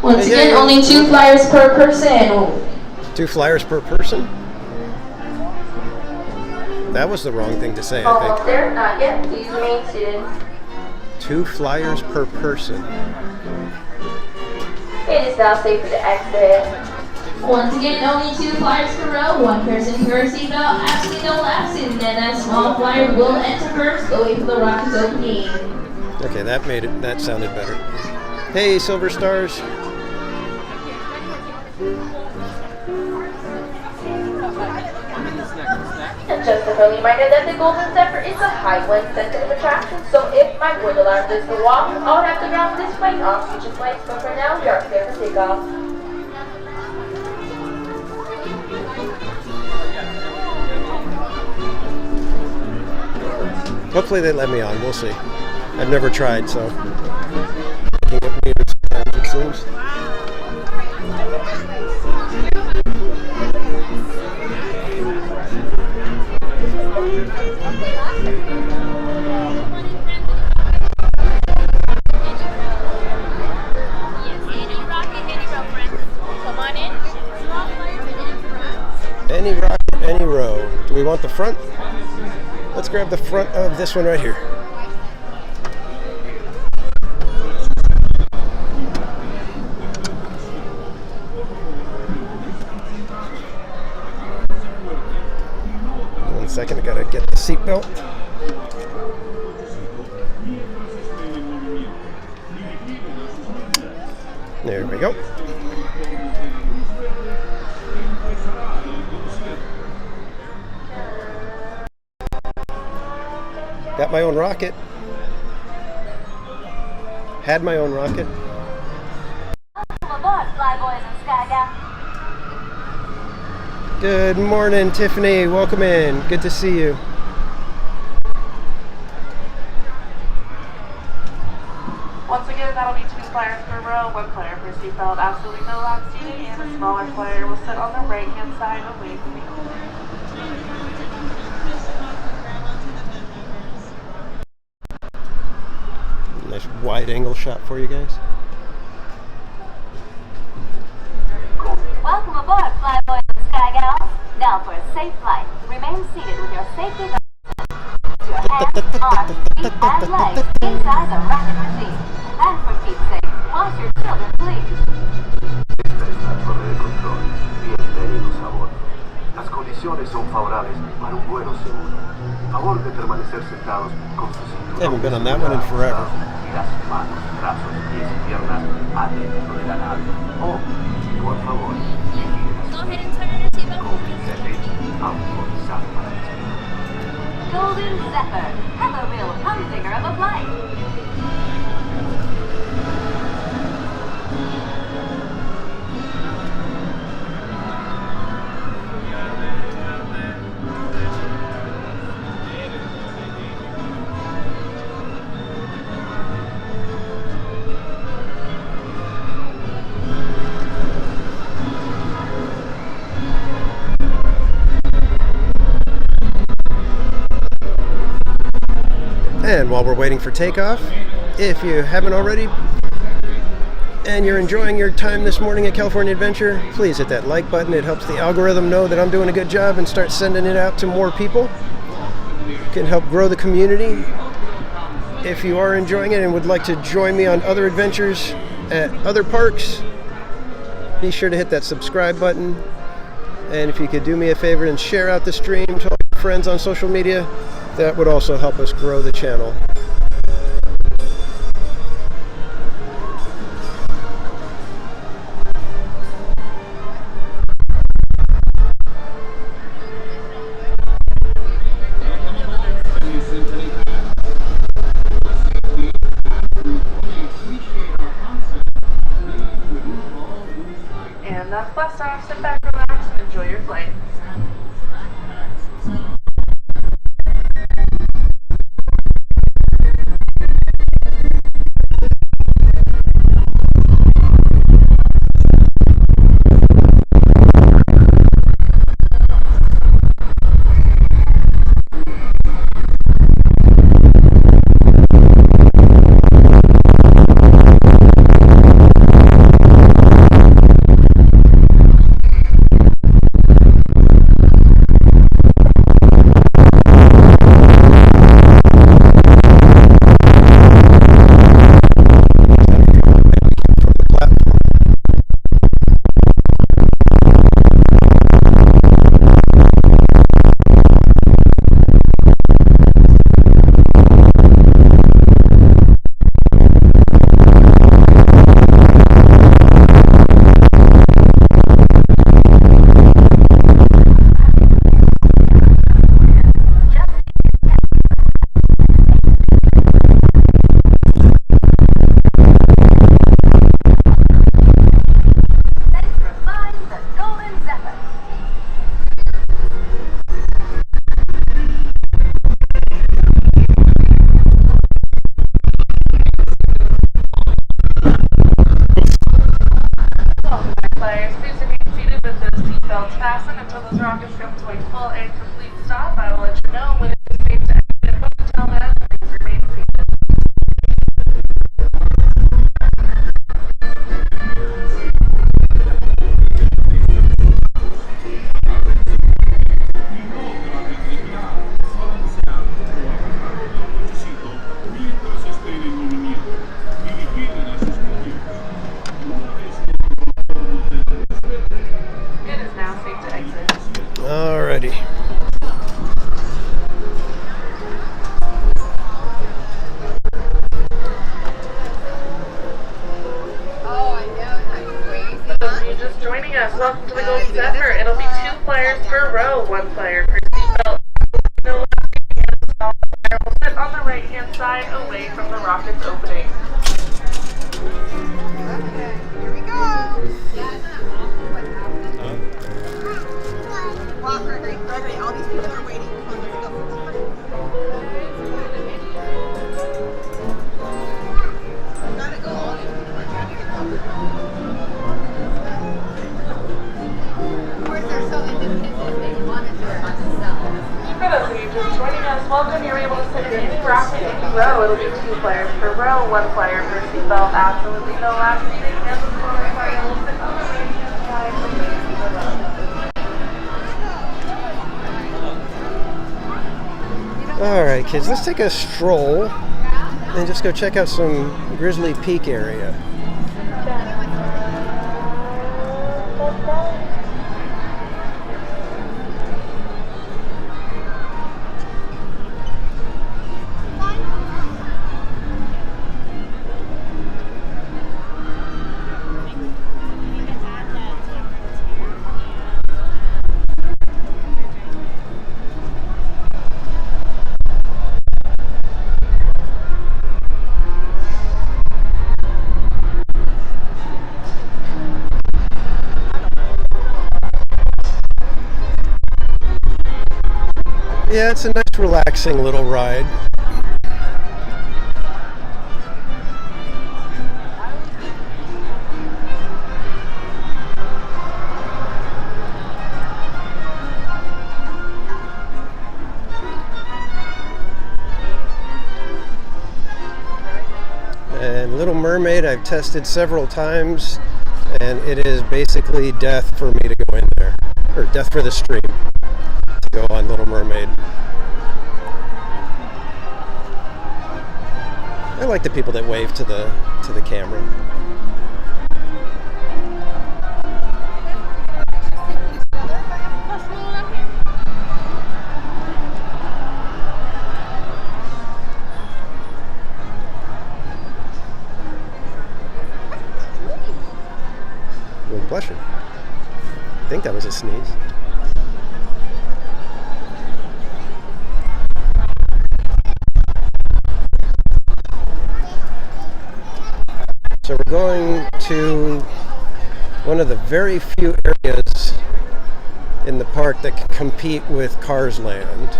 Speaker 4: Once again, only 2 flyers per person.
Speaker 1: 2 flyers per person? That was the wrong thing to say, I
Speaker 4: Almost there, not yet. Please remain seated.
Speaker 1: think. 2 flyers per person.
Speaker 4: It is now safe to exit. Once again, only 2 flyers per row, 1 person per seatbelt, absolutely no lapses, and then that small flyer will enter first, away from the rocket's opening.
Speaker 1: Okay, that sounded better. Hey, Silver Stars.
Speaker 4: And just a friendly reminder that the Golden Zephyr is a high wind sensitive attraction, so if my wind allows this to walk, I would have to ground this plane off future flights, but for now we are clear for takeoff.
Speaker 1: Hopefully they let me on. We'll see. I've never tried, so looking at me sometimes it seems. Any rocket, any row. Do we want the front? Let's grab the front of this one right here. One second, I gotta get the seatbelt. There we go. Got my own rocket. Had my own rocket. Good morning, Tiffany. Welcome in. Good to see you.
Speaker 19: Once again, that'll be 2 flyers per row, 1 flyer per seatbelt, absolutely no lap seating, and a smaller flyer will sit on the right-hand side away from the owner.
Speaker 1: Nice wide angle shot for you guys.
Speaker 20: Welcome aboard, Flyboys and Sky Gals. Now for a safe flight, remain seated with your safety belts. Your hands, arms, feet, and legs inside the rocket machine. And for Pete's sake, wash your children, please.
Speaker 10: Esta es la torre de control. Bienvenidos a bordo. Las condiciones son favorables para un vuelo seguro. Favor de permanecer sentados con sus cinturones.
Speaker 1: Haven't been on that one in forever.
Speaker 10: Y las manos, brazos, pies y piernas adentro de la nave. Oh, por favor, vigile las puertas. Autorizado para despegar.
Speaker 20: Golden Zephyr, have a real humdinger of a flight.
Speaker 1: And while we're waiting for takeoff, if you haven't already and you're enjoying your time this morning at California Adventure, please hit that like button. It helps the algorithm know that I'm doing a good job and start sending it out to more people. It can help grow the community. If you are enjoying it and would like to join me on other adventures at other parks, be sure to hit that subscribe button. And if you could do me a favor and share out the stream to all your friends on social media, that would also help us grow the channel.
Speaker 19: And that's blast off. Sit back, relax, and enjoy your flight. rockets come to a full and complete stop, I will let you know when it is safe to exit. But until then, please remain seated. It is now safe to exit.
Speaker 1: Alrighty.
Speaker 19: Those of you just joining us, welcome to the Golden Zephyr. It'll be 2 players per row, 1 player per seatbelt. No left and a small player will sit on the right-hand side away from the rocket's opening.
Speaker 17: Here we go. Walker, Gregory, all these people are waiting. Come on, let's go. Gotta go. All these people are trying to get over. Of course, they're so independent. They wanted to do it by themselves.
Speaker 19: For those of you just joining us, welcome. You're able to sit in any rocket, any row. It'll be 2 players per row, 1 player per seatbelt. Absolutely no lap seating, and the smaller player will sit on the right-hand side away from the row.
Speaker 1: Alright, kids, let's take a stroll and just go check out some Grizzly Peak area. Yeah, it's a nice relaxing little ride. And Little Mermaid I've tested several times, and it is basically death for me to go in there, or death for the stream to go on Little Mermaid. I like the people that wave to the camera. Well, bless you. I think that was a sneeze. So we're going to one of the very few areas in the park that can compete with Cars Land.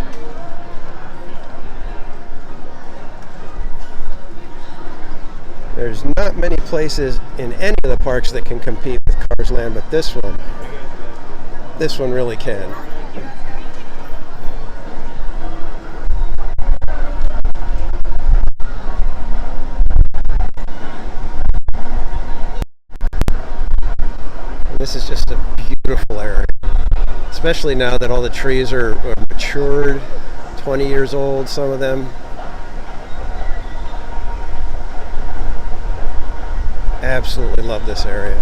Speaker 1: There's not many places in any of the parks that can compete with Cars Land, but this one really can. This is just a beautiful area, especially now that all the trees are matured, 20 years old, some of them. Absolutely love this area.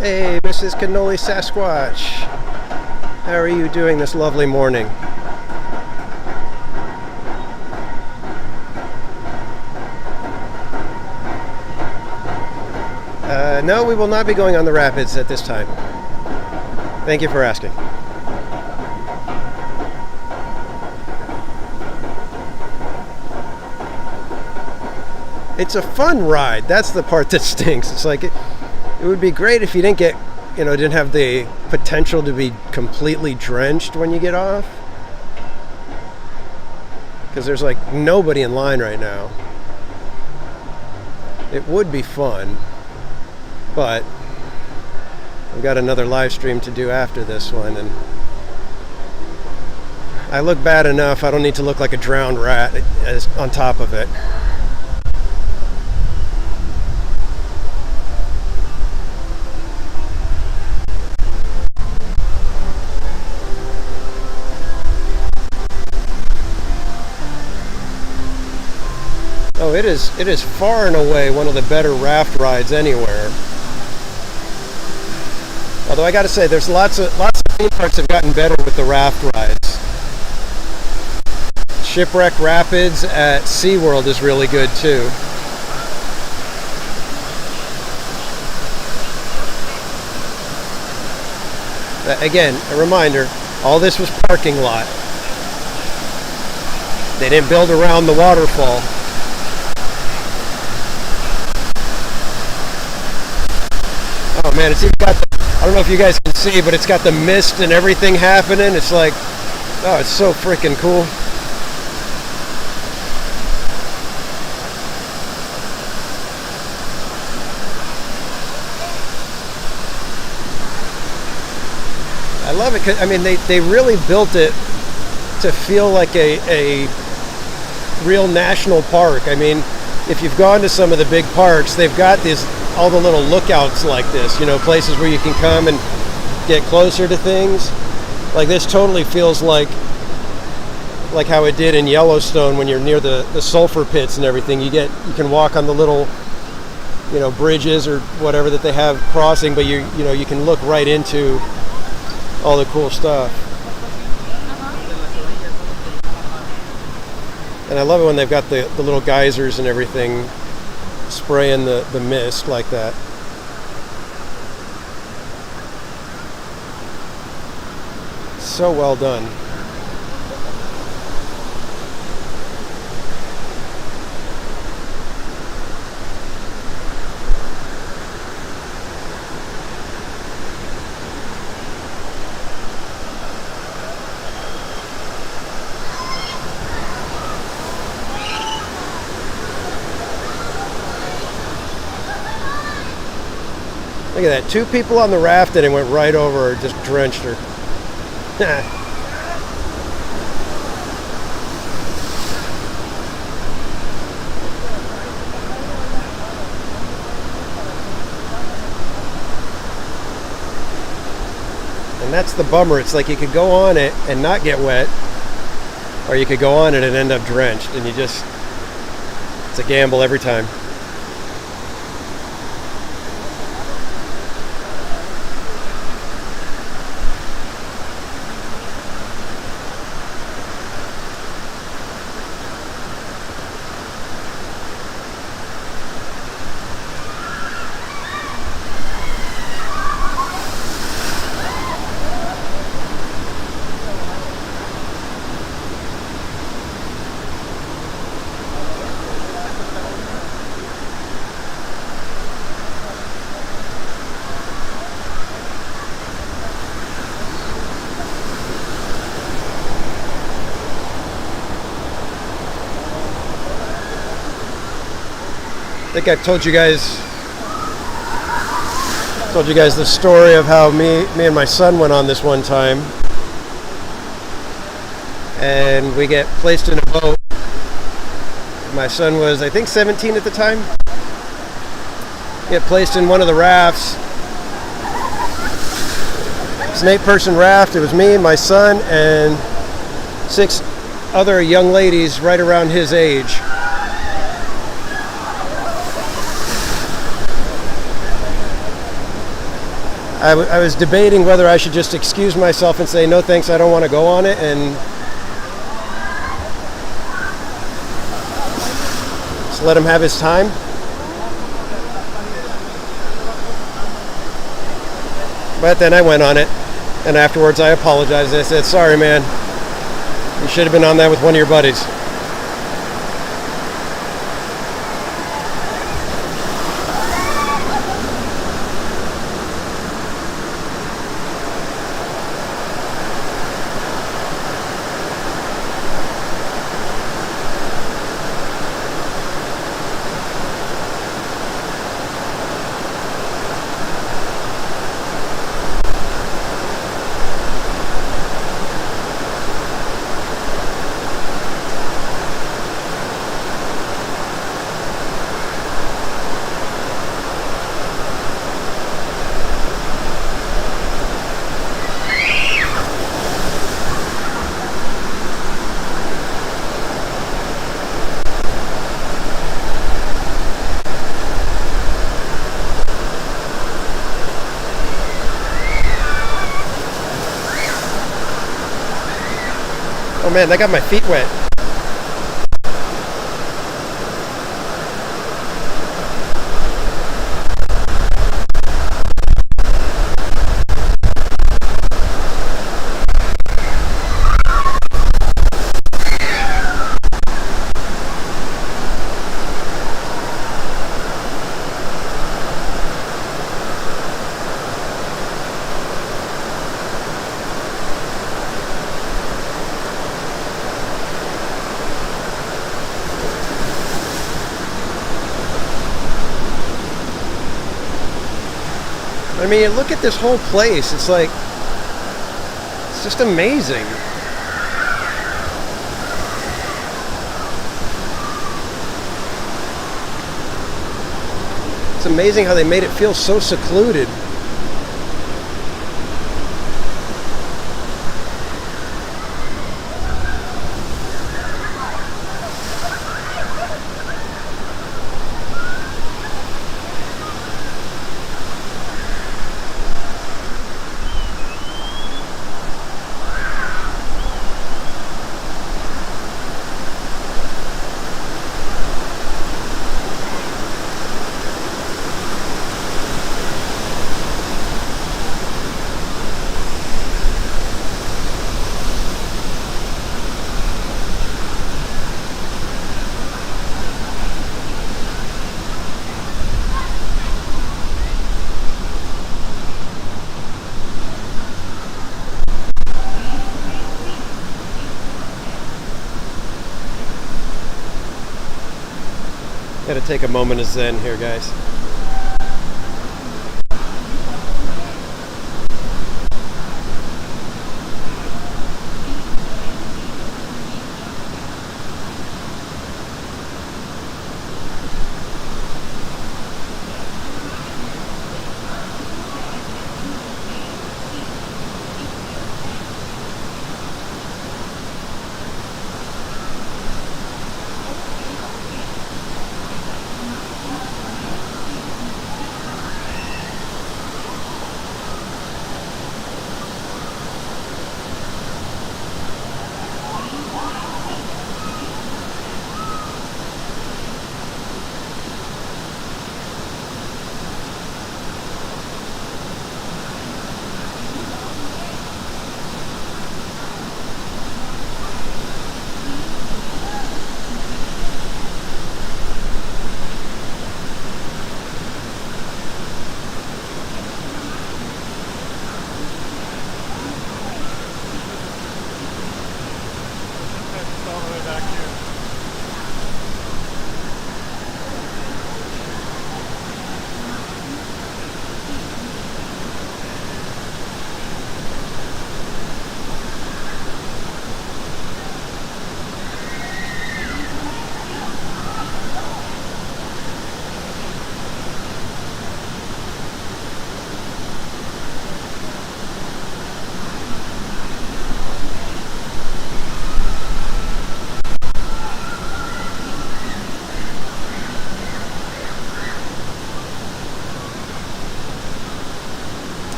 Speaker 1: Hey, Mrs. Cannoli Sasquatch. How are you doing this lovely morning? No, we will not be going on the rapids at this time. Thank you for asking. it's a fun ride. That's the part that stinks. It's like it would be great if you didn't get, didn't have the potential to be completely drenched when you get off. Because there's like nobody in line right now. It would be fun, but I've got another live stream to do after this one, and I look bad enough. I don't need to look like a drowned rat on top of it. Oh, it is far and away one of the better raft rides anywhere. Although I got to say, there's lots of theme parks have gotten better with the raft rides. Shipwreck Rapids at SeaWorld is really good too. Again, a reminder, all this was parking lot. They didn't build around the waterfall. Oh man, it's even got I don't know if you guys can see, but it's got the mist and everything happening. It's like, oh, it's so freaking cool. I love it, 'cause, I mean, they really built it to feel like a real national park. I mean, if you've gone to some of the big parks, they've got all the little lookouts like this, places where you can come and get closer to things. Like this totally feels like how it did in Yellowstone when you're near the sulfur pits and everything. You can walk on the little, bridges or whatever that they have crossing, but you can look right into all the cool stuff. And I love it when they've got the little geysers and everything spraying the mist like that. So well done. Look at that. 2 people on the raft and it went right over her, just drenched her. And that's the bummer. It's like you could go on it and not get wet, or you could go on it and end up drenched, and it's a gamble every time. I think I've told you guys the story of how me and my son went on this one time, and we get placed in a boat. My son was, I think, 17 at the time. Get placed in one of the rafts. It's an 8-person raft. It was me, my son, and 6 other young ladies right around his age. I was debating whether I should just excuse myself and say, no thanks, I don't want to go on it, and just let him have his time. But then I went on it, and afterwards I apologized. I said, sorry man, you should have been on that with one of your buddies. Oh man, that got my feet wet. I mean, look at this whole place. It's like, it's just amazing. It's amazing how they made it feel so secluded. Gotta take a moment of zen here, guys.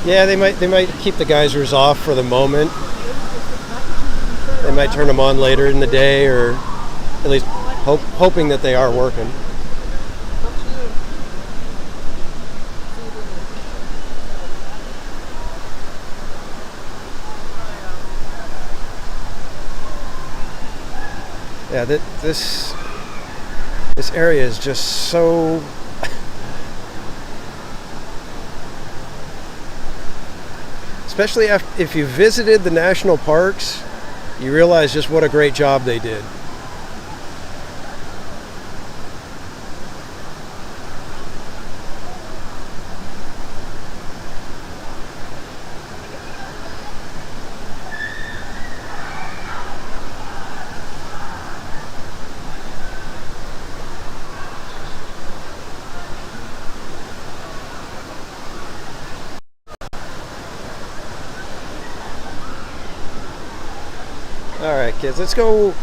Speaker 1: Yeah, they might keep the geysers off for the moment. They might turn them on later in the day, or at least hoping that they are working. Yeah, this area is just so especially if you visited the national parks, you realize just what a great job they did. All right, kids, let's go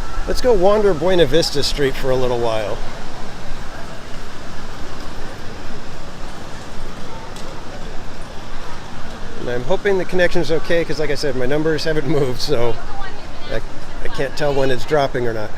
Speaker 1: wander Buena Vista Street for a little while. And I'm hoping the connection is okay because, like I said, my numbers haven't moved, so I can't tell when it's dropping or not.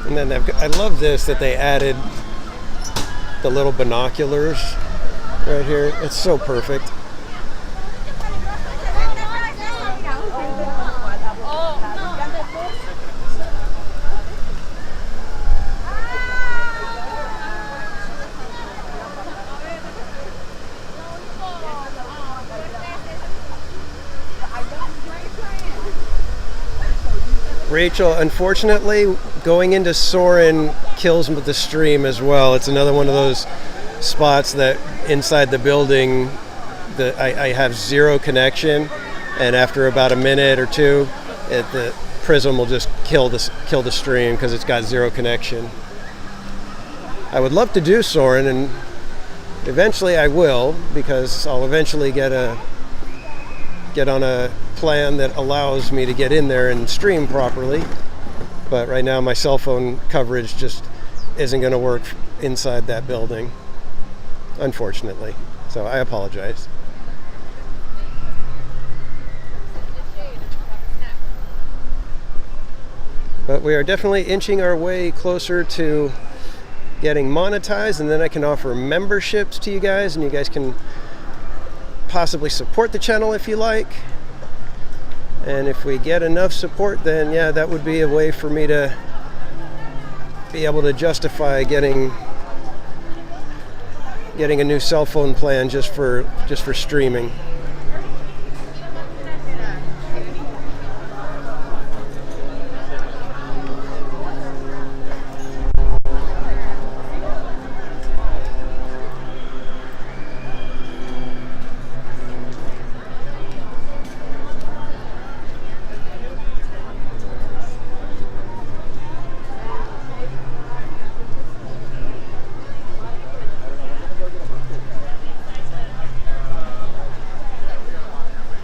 Speaker 1: And then I love this that they added the little binoculars right here. It's so perfect. Rachel, unfortunately, going into Soarin' kills the stream as well. It's another one of those spots that inside the building that I have zero connection, and after about a minute or two, the prism will just kill the stream because it's got zero connection. I would love to do Soarin', and eventually I will, because I'll eventually get on a plan that allows me to get in there and stream properly. But right now my cell phone coverage just isn't going to work inside that building, unfortunately. So I apologize. But we are definitely inching our way closer to getting monetized, and then I can offer memberships to you guys, and you guys can possibly support the channel if you like. And if we get enough support, then yeah, that would be a way for me to be able to justify getting a new cell phone plan just for streaming.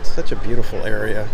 Speaker 1: Such a beautiful area.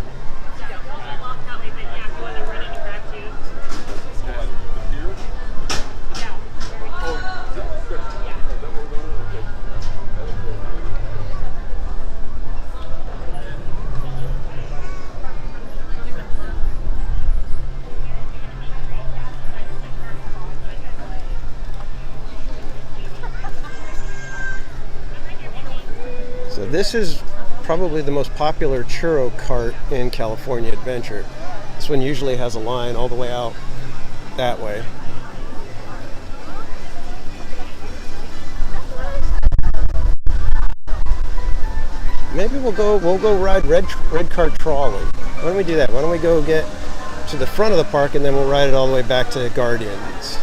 Speaker 1: So this is probably the most popular churro cart in California Adventure. This one usually has a line all the way out that way. Maybe we'll go ride red Car Trolley. Why don't we do that? Why don't we go get to the front of the park and then we'll ride it all the way back to Guardians.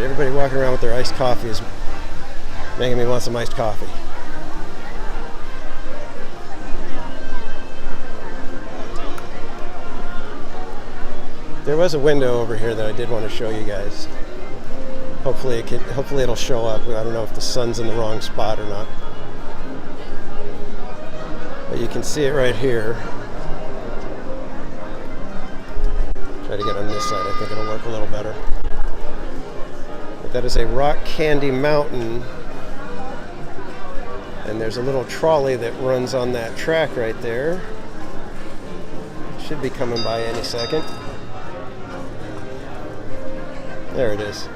Speaker 1: Everybody walking around with their iced coffee is making me want some iced coffee. There was a window over here that I did want to show you guys. Hopefully it'll show up. I don't know if the sun's in the wrong spot or not. But you can see it right here. Try to get on this side. I think it'll work a little better. That is a rock candy mountain, and there's a little trolley that runs on that track right there. Should be coming by any second. There it is.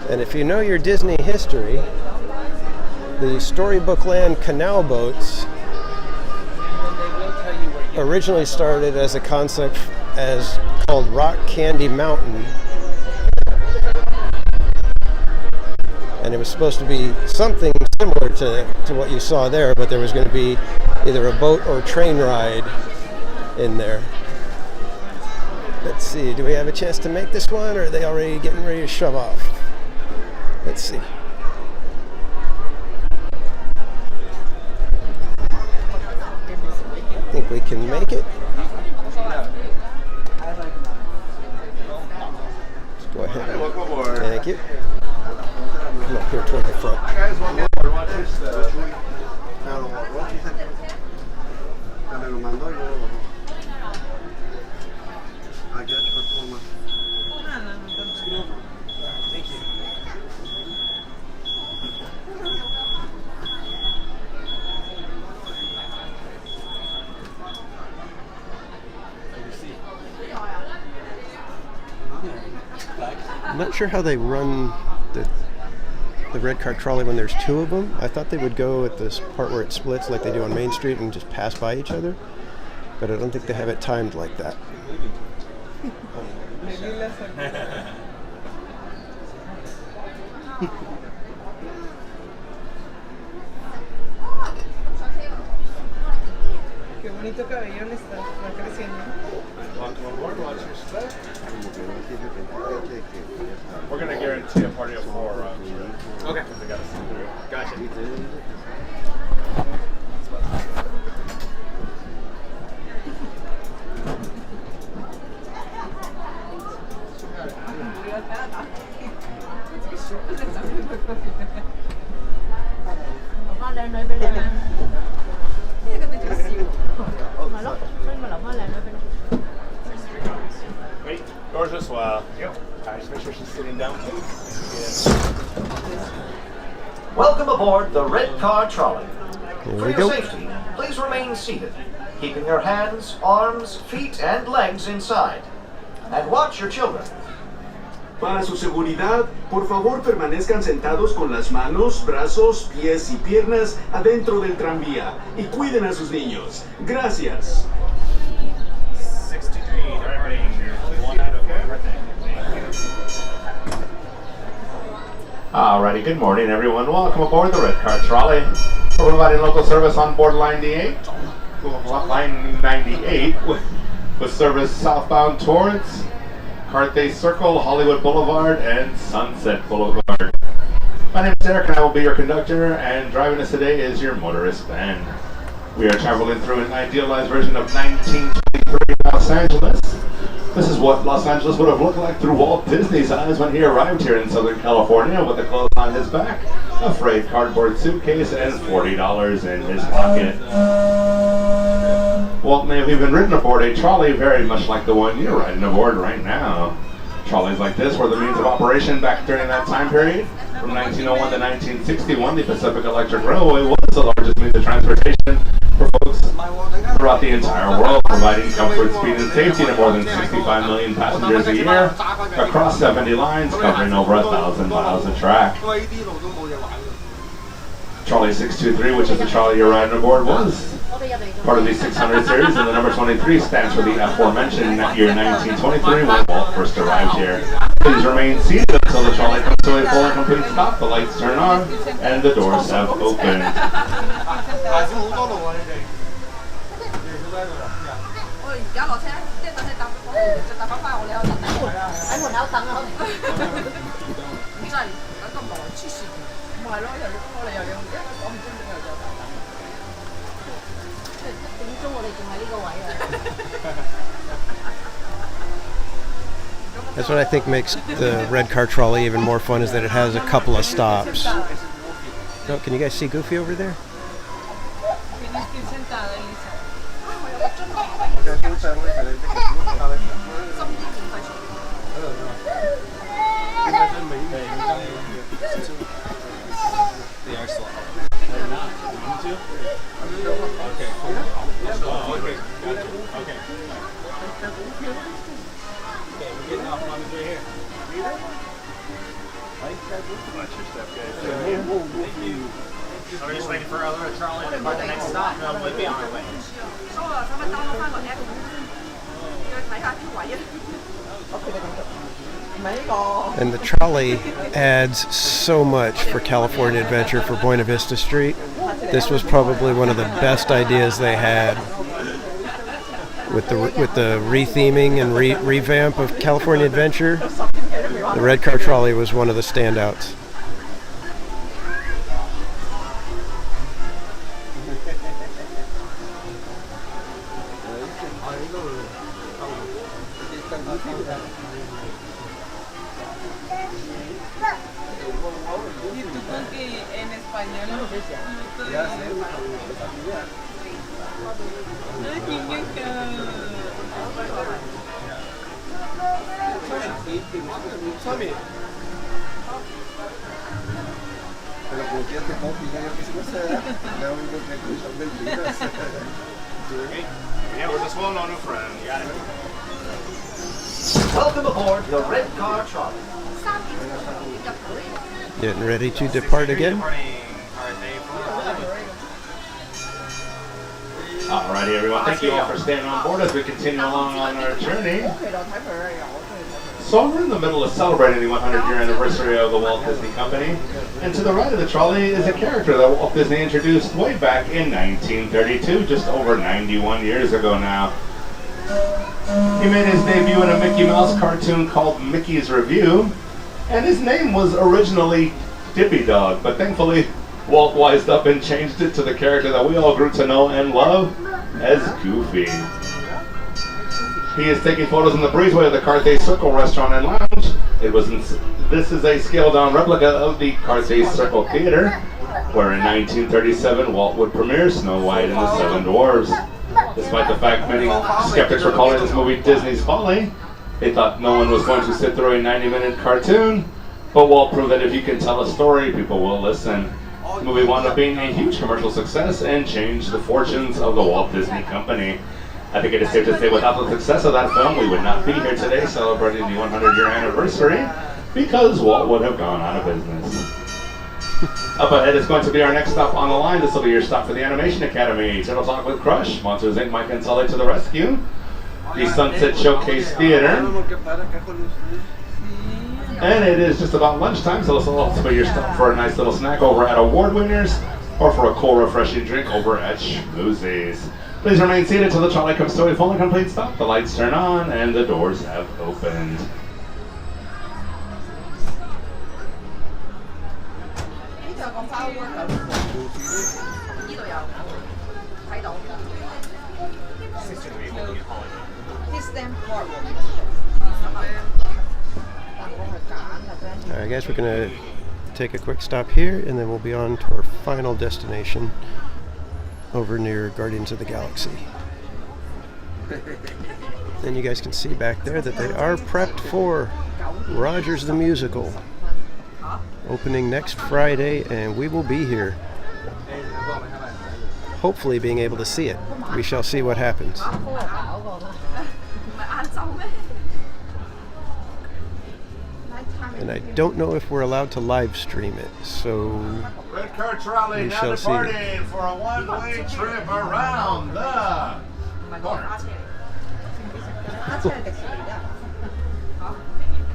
Speaker 1: And if you know your Disney history, the Storybook Land canal boats originally started as a concept called Rock Candy Mountain. And it was supposed to be something similar to what you saw there, but there was going to be either a boat or train ride in there. Let's see, do we have a chance to make this one, or are they already getting ready to shove off? Let's see. can make it. Let's go ahead. Thank you. Come up here toward the front.
Speaker 15: Thank you.
Speaker 1: I'm not sure how they run the red car trolley when there's two of them. I thought they would go at this part where it splits like they do on Main Street and just pass by each other, but I don't think they have it timed like that.
Speaker 21: Qué bonito cabello le está creciendo.
Speaker 11: Welcome aboard, watch your step. We're going to guarantee a party of 4 rounds. Okay. Because they got to sit through. Gotcha. Wait, doors as well. Yep. Just make sure she's sitting down, please.
Speaker 22: Welcome aboard the Red Car Trolley.
Speaker 1: Here
Speaker 22: For
Speaker 1: we
Speaker 22: your
Speaker 1: go.
Speaker 22: safety, please remain seated, keeping your hands, arms, feet, and legs inside. And watch your children.
Speaker 23: Para su seguridad, por favor permanezcan sentados con las manos, brazos, pies y piernas adentro del tranvía y cuiden a sus niños. Gracias.
Speaker 11: 63, everybody. One out of everything.
Speaker 16: Alrighty, good morning everyone. Welcome aboard the Red Car Trolley. We're providing local service on board line 98 with service southbound towards Carthay Circle, Hollywood Boulevard, and Sunset Boulevard. My name is Eric and I will be your conductor, and driving us today is your motorist, Ben. We are traveling through an idealized version of 1923 Los Angeles. This is what Los Angeles would have looked like through Walt Disney's eyes when he arrived here in Southern California with the clothes on his back, a frayed cardboard suitcase, and $40 in his pocket. Walt may have even ridden aboard a trolley very much like the one you're riding aboard right now. Trolleys like this were the means of operation back during that time period. From 1901 to 1961, the Pacific Electric Railway was the largest means of transportation for folks throughout the entire world, providing comfort, speed, and safety to more than 65 million passengers a year across 70 lines, covering over 1,000 miles of track. Trolley 623, which is the trolley you're riding aboard, was part of the 600 series, and the number 23 stands for the aforementioned year 1923 when Walt first arrived here. Please remain seated until the trolley comes to a full and complete stop. The lights turn on and the doors have opened.
Speaker 1: That's what I think makes the red car trolley even more fun, is that it has a couple of stops. Oh, can you guys see Goofy over there?
Speaker 8: We're just waiting for our other trolley to park the next stop, and we'll be on our way.
Speaker 1: And the trolley adds so much for California Adventure for Buena Vista Street. This was probably one of the best ideas they had with the retheming and revamp of California Adventure. The red car trolley was one of the standouts.
Speaker 21: Y tú porque en español no sé si
Speaker 11: Pero como quieras te puedo pillar yo que si no se da, le único que escuchar mentiras.
Speaker 16: Yeah, we're just well-known and friend. You got it.
Speaker 22: Welcome aboard the red car trolley.
Speaker 1: Getting ready to depart again.
Speaker 16: Alrighty, everyone. Thank you all for staying on board as we continue along on our journey. So we're in the middle of celebrating the 100-year anniversary of the Walt Disney Company. And to the right of the trolley is a character that Walt Disney introduced way back in 1932, just over 91 years ago now. He made his debut in a Mickey Mouse cartoon called Mickey's Review, and his name was originally Dippy Dog, but thankfully Walt wised up and changed it to the character that we all grew to know and love as Goofy. He is taking photos in the breezeway of the Carthay Circle restaurant and lounge. This is a scaled-down replica of the Carthay Circle Theater, where in 1937 Walt would premiere Snow White and the Seven Dwarfs. Despite the fact many skeptics were calling this movie Disney's folly, they thought no one was going to sit through a 90-minute cartoon, but Walt proved that if you can tell a story, people will listen. The movie wound up being a huge commercial success and changed the fortunes of the Walt Disney Company. I think it is safe to say without the success of that film, we would not be here today celebrating the 100-year anniversary, because Walt would have gone out of business. Up ahead is going to be our next stop on the line. This will be your stop for the Animation Academy. Turtle Talk with Crush, Monsters Inc. Mike and Sully to the rescue. The Sunset Showcase Theater. And it is just about lunchtime, so this will also be your stop for a nice little snack over at Award Winners, or for a cool, refreshing drink over at Schmoozies. Please remain seated until the trolley comes to a full and complete stop. The lights turn on and the doors have opened.
Speaker 1: I guess we're going to take a quick stop here, and then we'll be on to our final destination over near Guardians of the Galaxy. And you guys can see back there that they are prepped for Rogers the Musical, opening next Friday, and we will be here, hopefully being able to see it. We shall see what happens. And I don't know if we're allowed to live stream it, so
Speaker 16: Red Car Trolley
Speaker 1: we
Speaker 16: now
Speaker 1: shall see.
Speaker 16: departing for a one-way trip around the corner.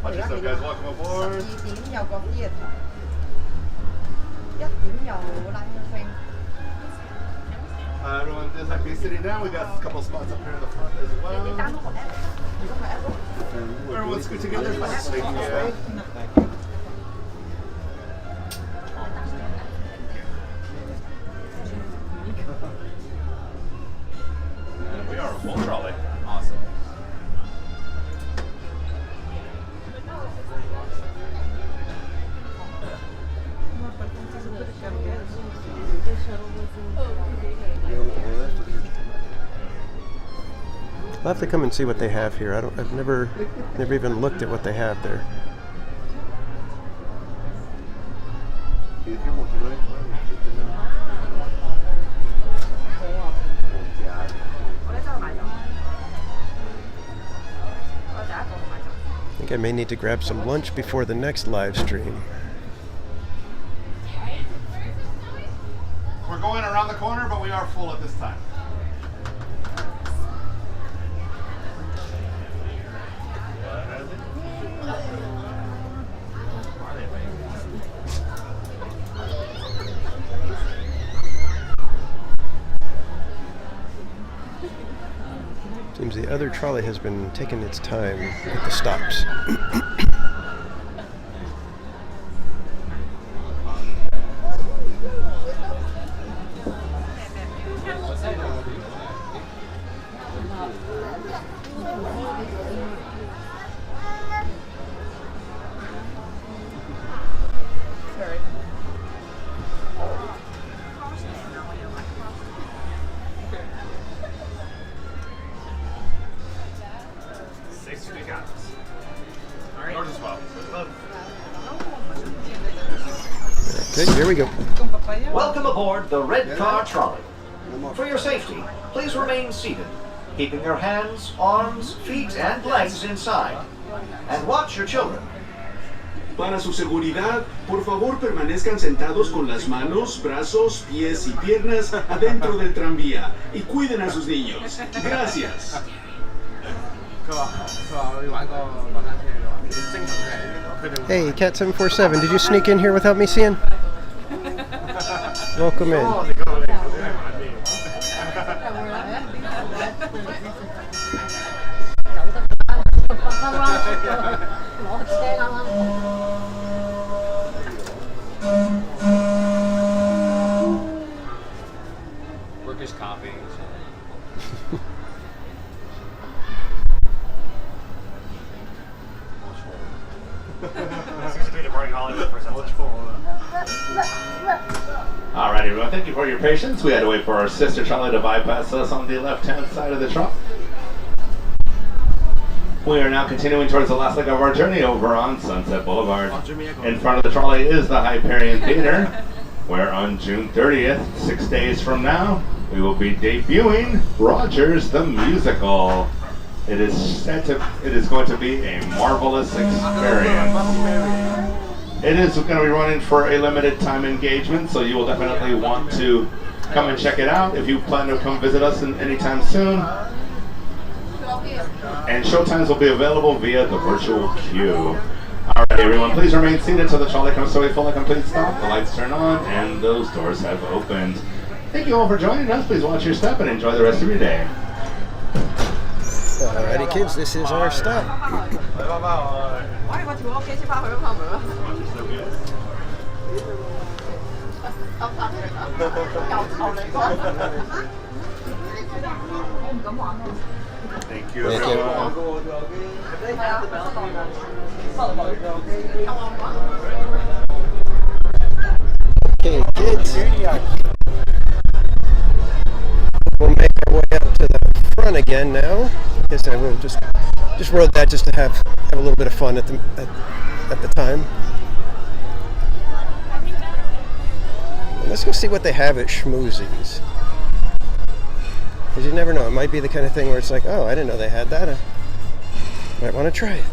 Speaker 16: Watch yourself, guys. Welcome aboard. Everyone is happy sitting down. We got a couple spots up here in the front as well. Everyone's good together. Thank you. And we are a full trolley. Awesome.
Speaker 1: I'll have to come and see what they have here. I've never even looked at what they have there. I think I may need to grab some lunch before the next live stream.
Speaker 16: We're going around the corner, but we are full at this time.
Speaker 1: Seems the other trolley has been taking its time at the stops.
Speaker 21: Sorry.
Speaker 8: Yours as well.
Speaker 1: Okay, here we go.
Speaker 22: Welcome aboard the Red Car Trolley. For your safety, please remain seated, keeping your hands, arms, feet, and legs inside. And watch your children.
Speaker 23: Para su seguridad, por favor permanezcan sentados con las manos, brazos, pies y piernas adentro del tranvía y cuiden a sus niños. Gracias.
Speaker 1: Hey, Cat 747, did you sneak in here without me seeing? Welcome in.
Speaker 8: Workers' copy.
Speaker 16: Alrighty, everyone, thank you for your patience. We had to wait for our sister trolley to bypass us on the left-hand side of the truck. We are now continuing towards the last leg of our journey over on Sunset Boulevard. In front of the trolley is the Hyperion Theater, where on June 30th, 6 days from now, we will be debuting Rogers the Musical. It is going to be a marvelous experience. It is going to be running for a limited time engagement, so you will definitely want to come and check it out if you plan to come visit us anytime soon. And showtimes will be available via the virtual queue. Alright, everyone, please remain seated until the trolley comes to a full and complete stop. The lights turn on and those doors have opened. Thank you all for joining us. Please watch your step and enjoy the rest of your day.
Speaker 1: Alrighty, kids, this is our stop.
Speaker 8: Thank you.
Speaker 1: Thank you. Okay, kids. We'll make our way up to the front again now. I guess I will just rode that just to have a little bit of fun at the time. And let's go see what they have at Schmoozies. Because you never know, it might be the kind of thing where it's like, oh, I didn't know they had that. I might want to try it.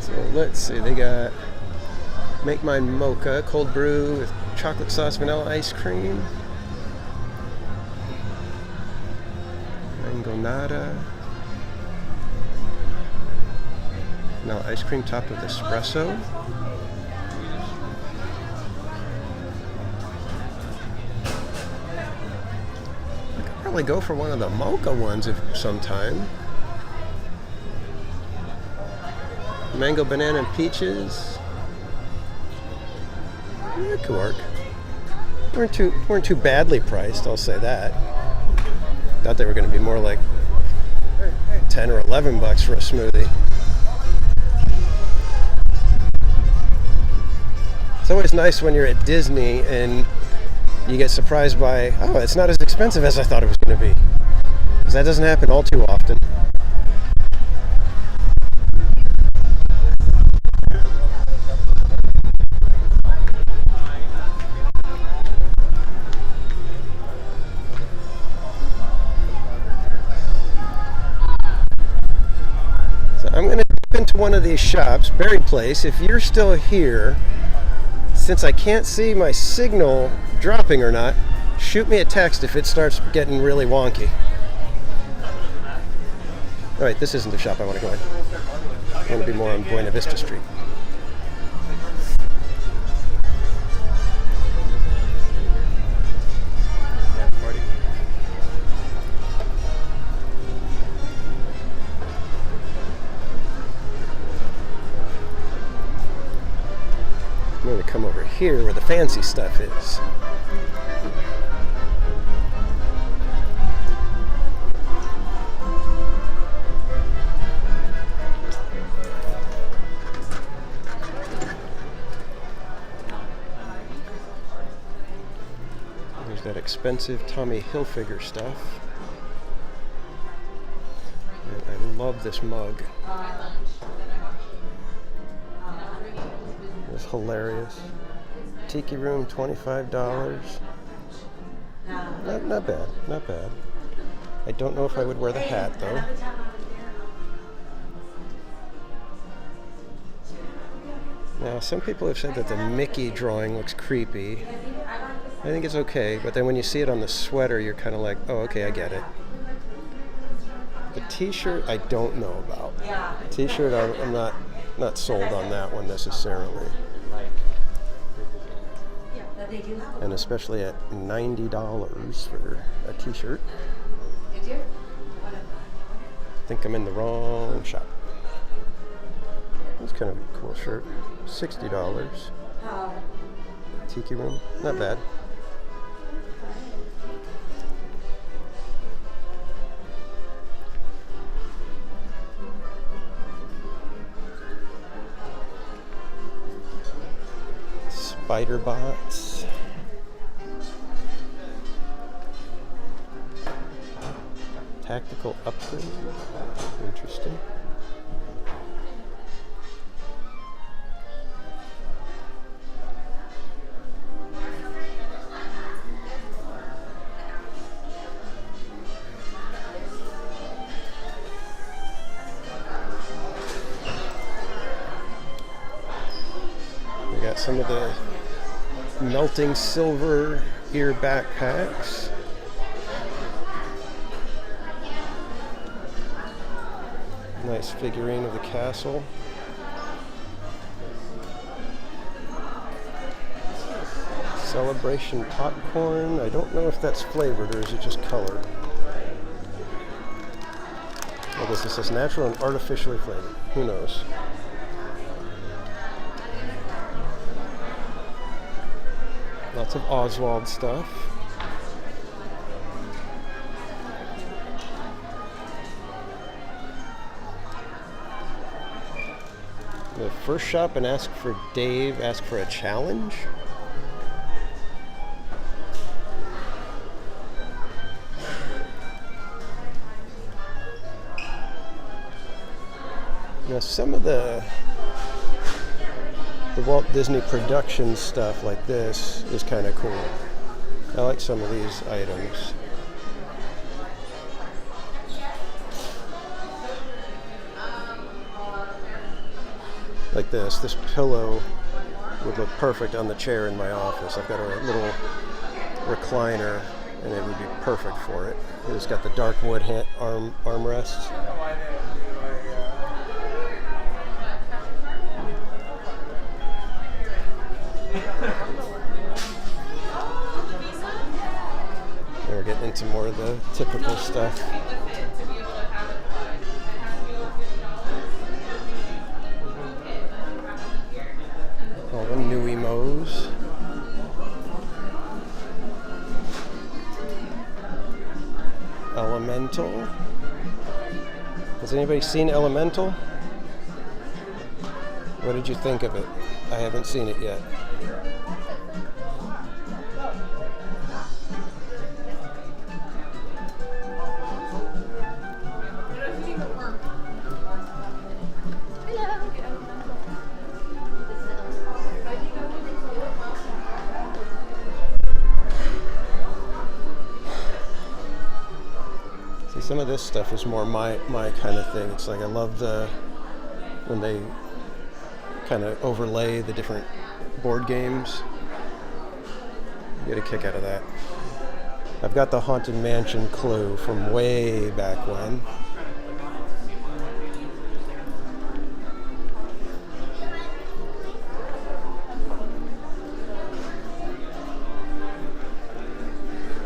Speaker 1: So let's see, they got Make Mine Mocha, cold brew with chocolate sauce, vanilla ice cream. Mangonada. Now ice cream topped with espresso. I could probably go for one of the mocha ones if sometime. Mango, banana, and peaches. That could work. Weren't too badly priced, I'll say that. Thought they were going to be more like 10 or 11 bucks for a smoothie. It's always nice when you're at Disney and you get surprised by, oh, it's not as expensive as I thought it was going to be. Because that doesn't happen all too often. I'm going to dip into one of these shops, Berry Place. If you're still here, since I can't see my signal dropping or not, shoot me a text if it starts getting really wonky. Alright, this isn't the shop I want to go in. I want to be more on Buena Vista Street. here where the fancy stuff is. There's that expensive Tommy Hilfiger stuff. And I love this mug. It's hilarious. Tiki Room, $25. Not bad, not bad. I don't know if I would wear the hat though. Now, some people have said that the Mickey drawing looks creepy. I think it's okay, but then when you see it on the sweater, you're kind of like, oh, okay, I get it. The t-shirt, I don't know about. T-shirt, I'm not sold on that one necessarily. And especially at $90 for a t-shirt. I think I'm in the wrong shop. That's kind of a cool shirt. $60. Tiki Room, not bad. Spider bots. Tactical upgrade. Interesting. We got some of the melting silver ear backpacks. Nice figurine of the castle. Celebration popcorn. I don't know if that's flavored or is it just colored. I guess it says natural and artificially flavored. Who knows? Lots of Oswald stuff. The first shop and ask for Dave, ask for a challenge. Now some of the Walt Disney production stuff like this is kind of cool. I like some of these items. Like this pillow would look perfect on the chair in my office. I've got a little recliner and it would be perfect for it. It's got the dark wood armrests. We're getting into more of the typical stuff. All the Nuimos. Elemental. Has anybody seen Elemental? What did you think of it? I haven't seen it yet. Some of this stuff is more my kind of thing. It's like I love when they kind of overlay the different board games. You get a kick out of that. I've got the Haunted Mansion Clue from way back when.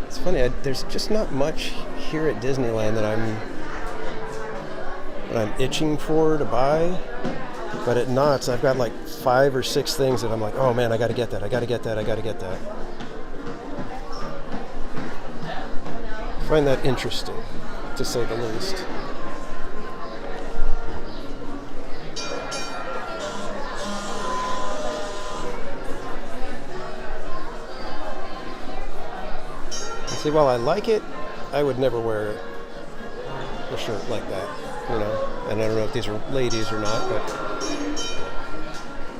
Speaker 1: It's funny, there's just not much here at Disneyland that I'm itching for to buy, but at Knott's I've got like 5 or 6 things that I'm like, oh man, I got to get that. I got to get that. I got to get that. I find that interesting, to say the least. See, while I like it, I would never wear a shirt like that, you know. And I don't know if these are ladies or not, but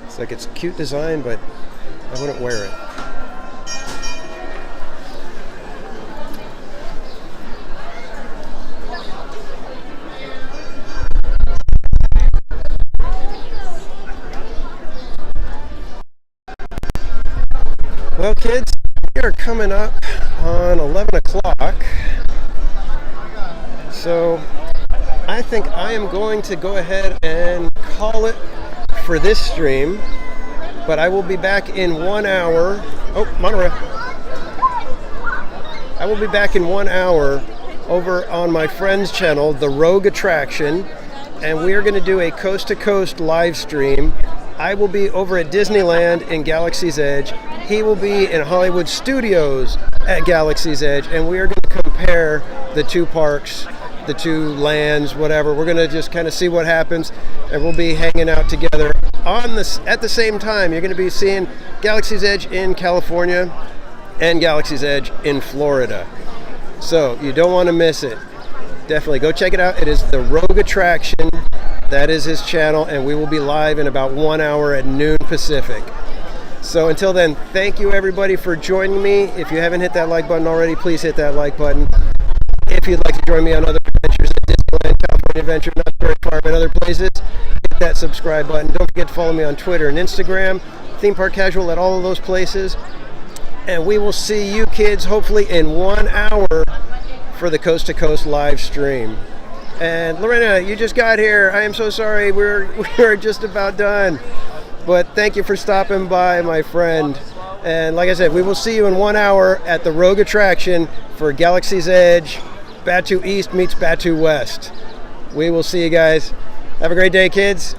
Speaker 1: it's like it's a cute design, but I wouldn't wear it. Well, kids, we are coming up on 11 o'clock, so I think I am going to go ahead and call it for this stream, but I will be back in 1 hour. Oh, monorail. I will be back in 1 hour over on my friend's channel, The Rogue Attraction, and we are going to do a coast-to-coast live stream. I will be over at Disneyland in Galaxy's Edge. He will be in Hollywood Studios at Galaxy's Edge, and we are going to compare the two parks, the two lands, whatever. We're going to just kind of see what happens, and we'll be hanging out together on this at the same time. You're going to be seeing Galaxy's Edge in California and Galaxy's Edge in Florida. So you don't want to miss it. Definitely go check it out. It is The Rogue Attraction. That is his channel, and we will be live in about 1 hour at noon Pacific. So until then, thank you everybody for joining me. If you haven't hit that like button already, please hit that like button. If you'd like to join me on other adventures at Disneyland, California Adventure, Not Very Farm, and other places, hit that subscribe button. Don't forget to follow me on Twitter and Instagram, Theme Park Casual at all of those places. And we will see you kids hopefully in 1 hour for the Coast to Coast live stream. And Lorena, you just got here. I am so sorry. We're just about done. But thank you for stopping by, my friend. And like I said, we will see you in 1 hour at the Rogue Attraction for Galaxy's Edge. Batu East meets Batu West. We will see you guys. Have a great day, kids.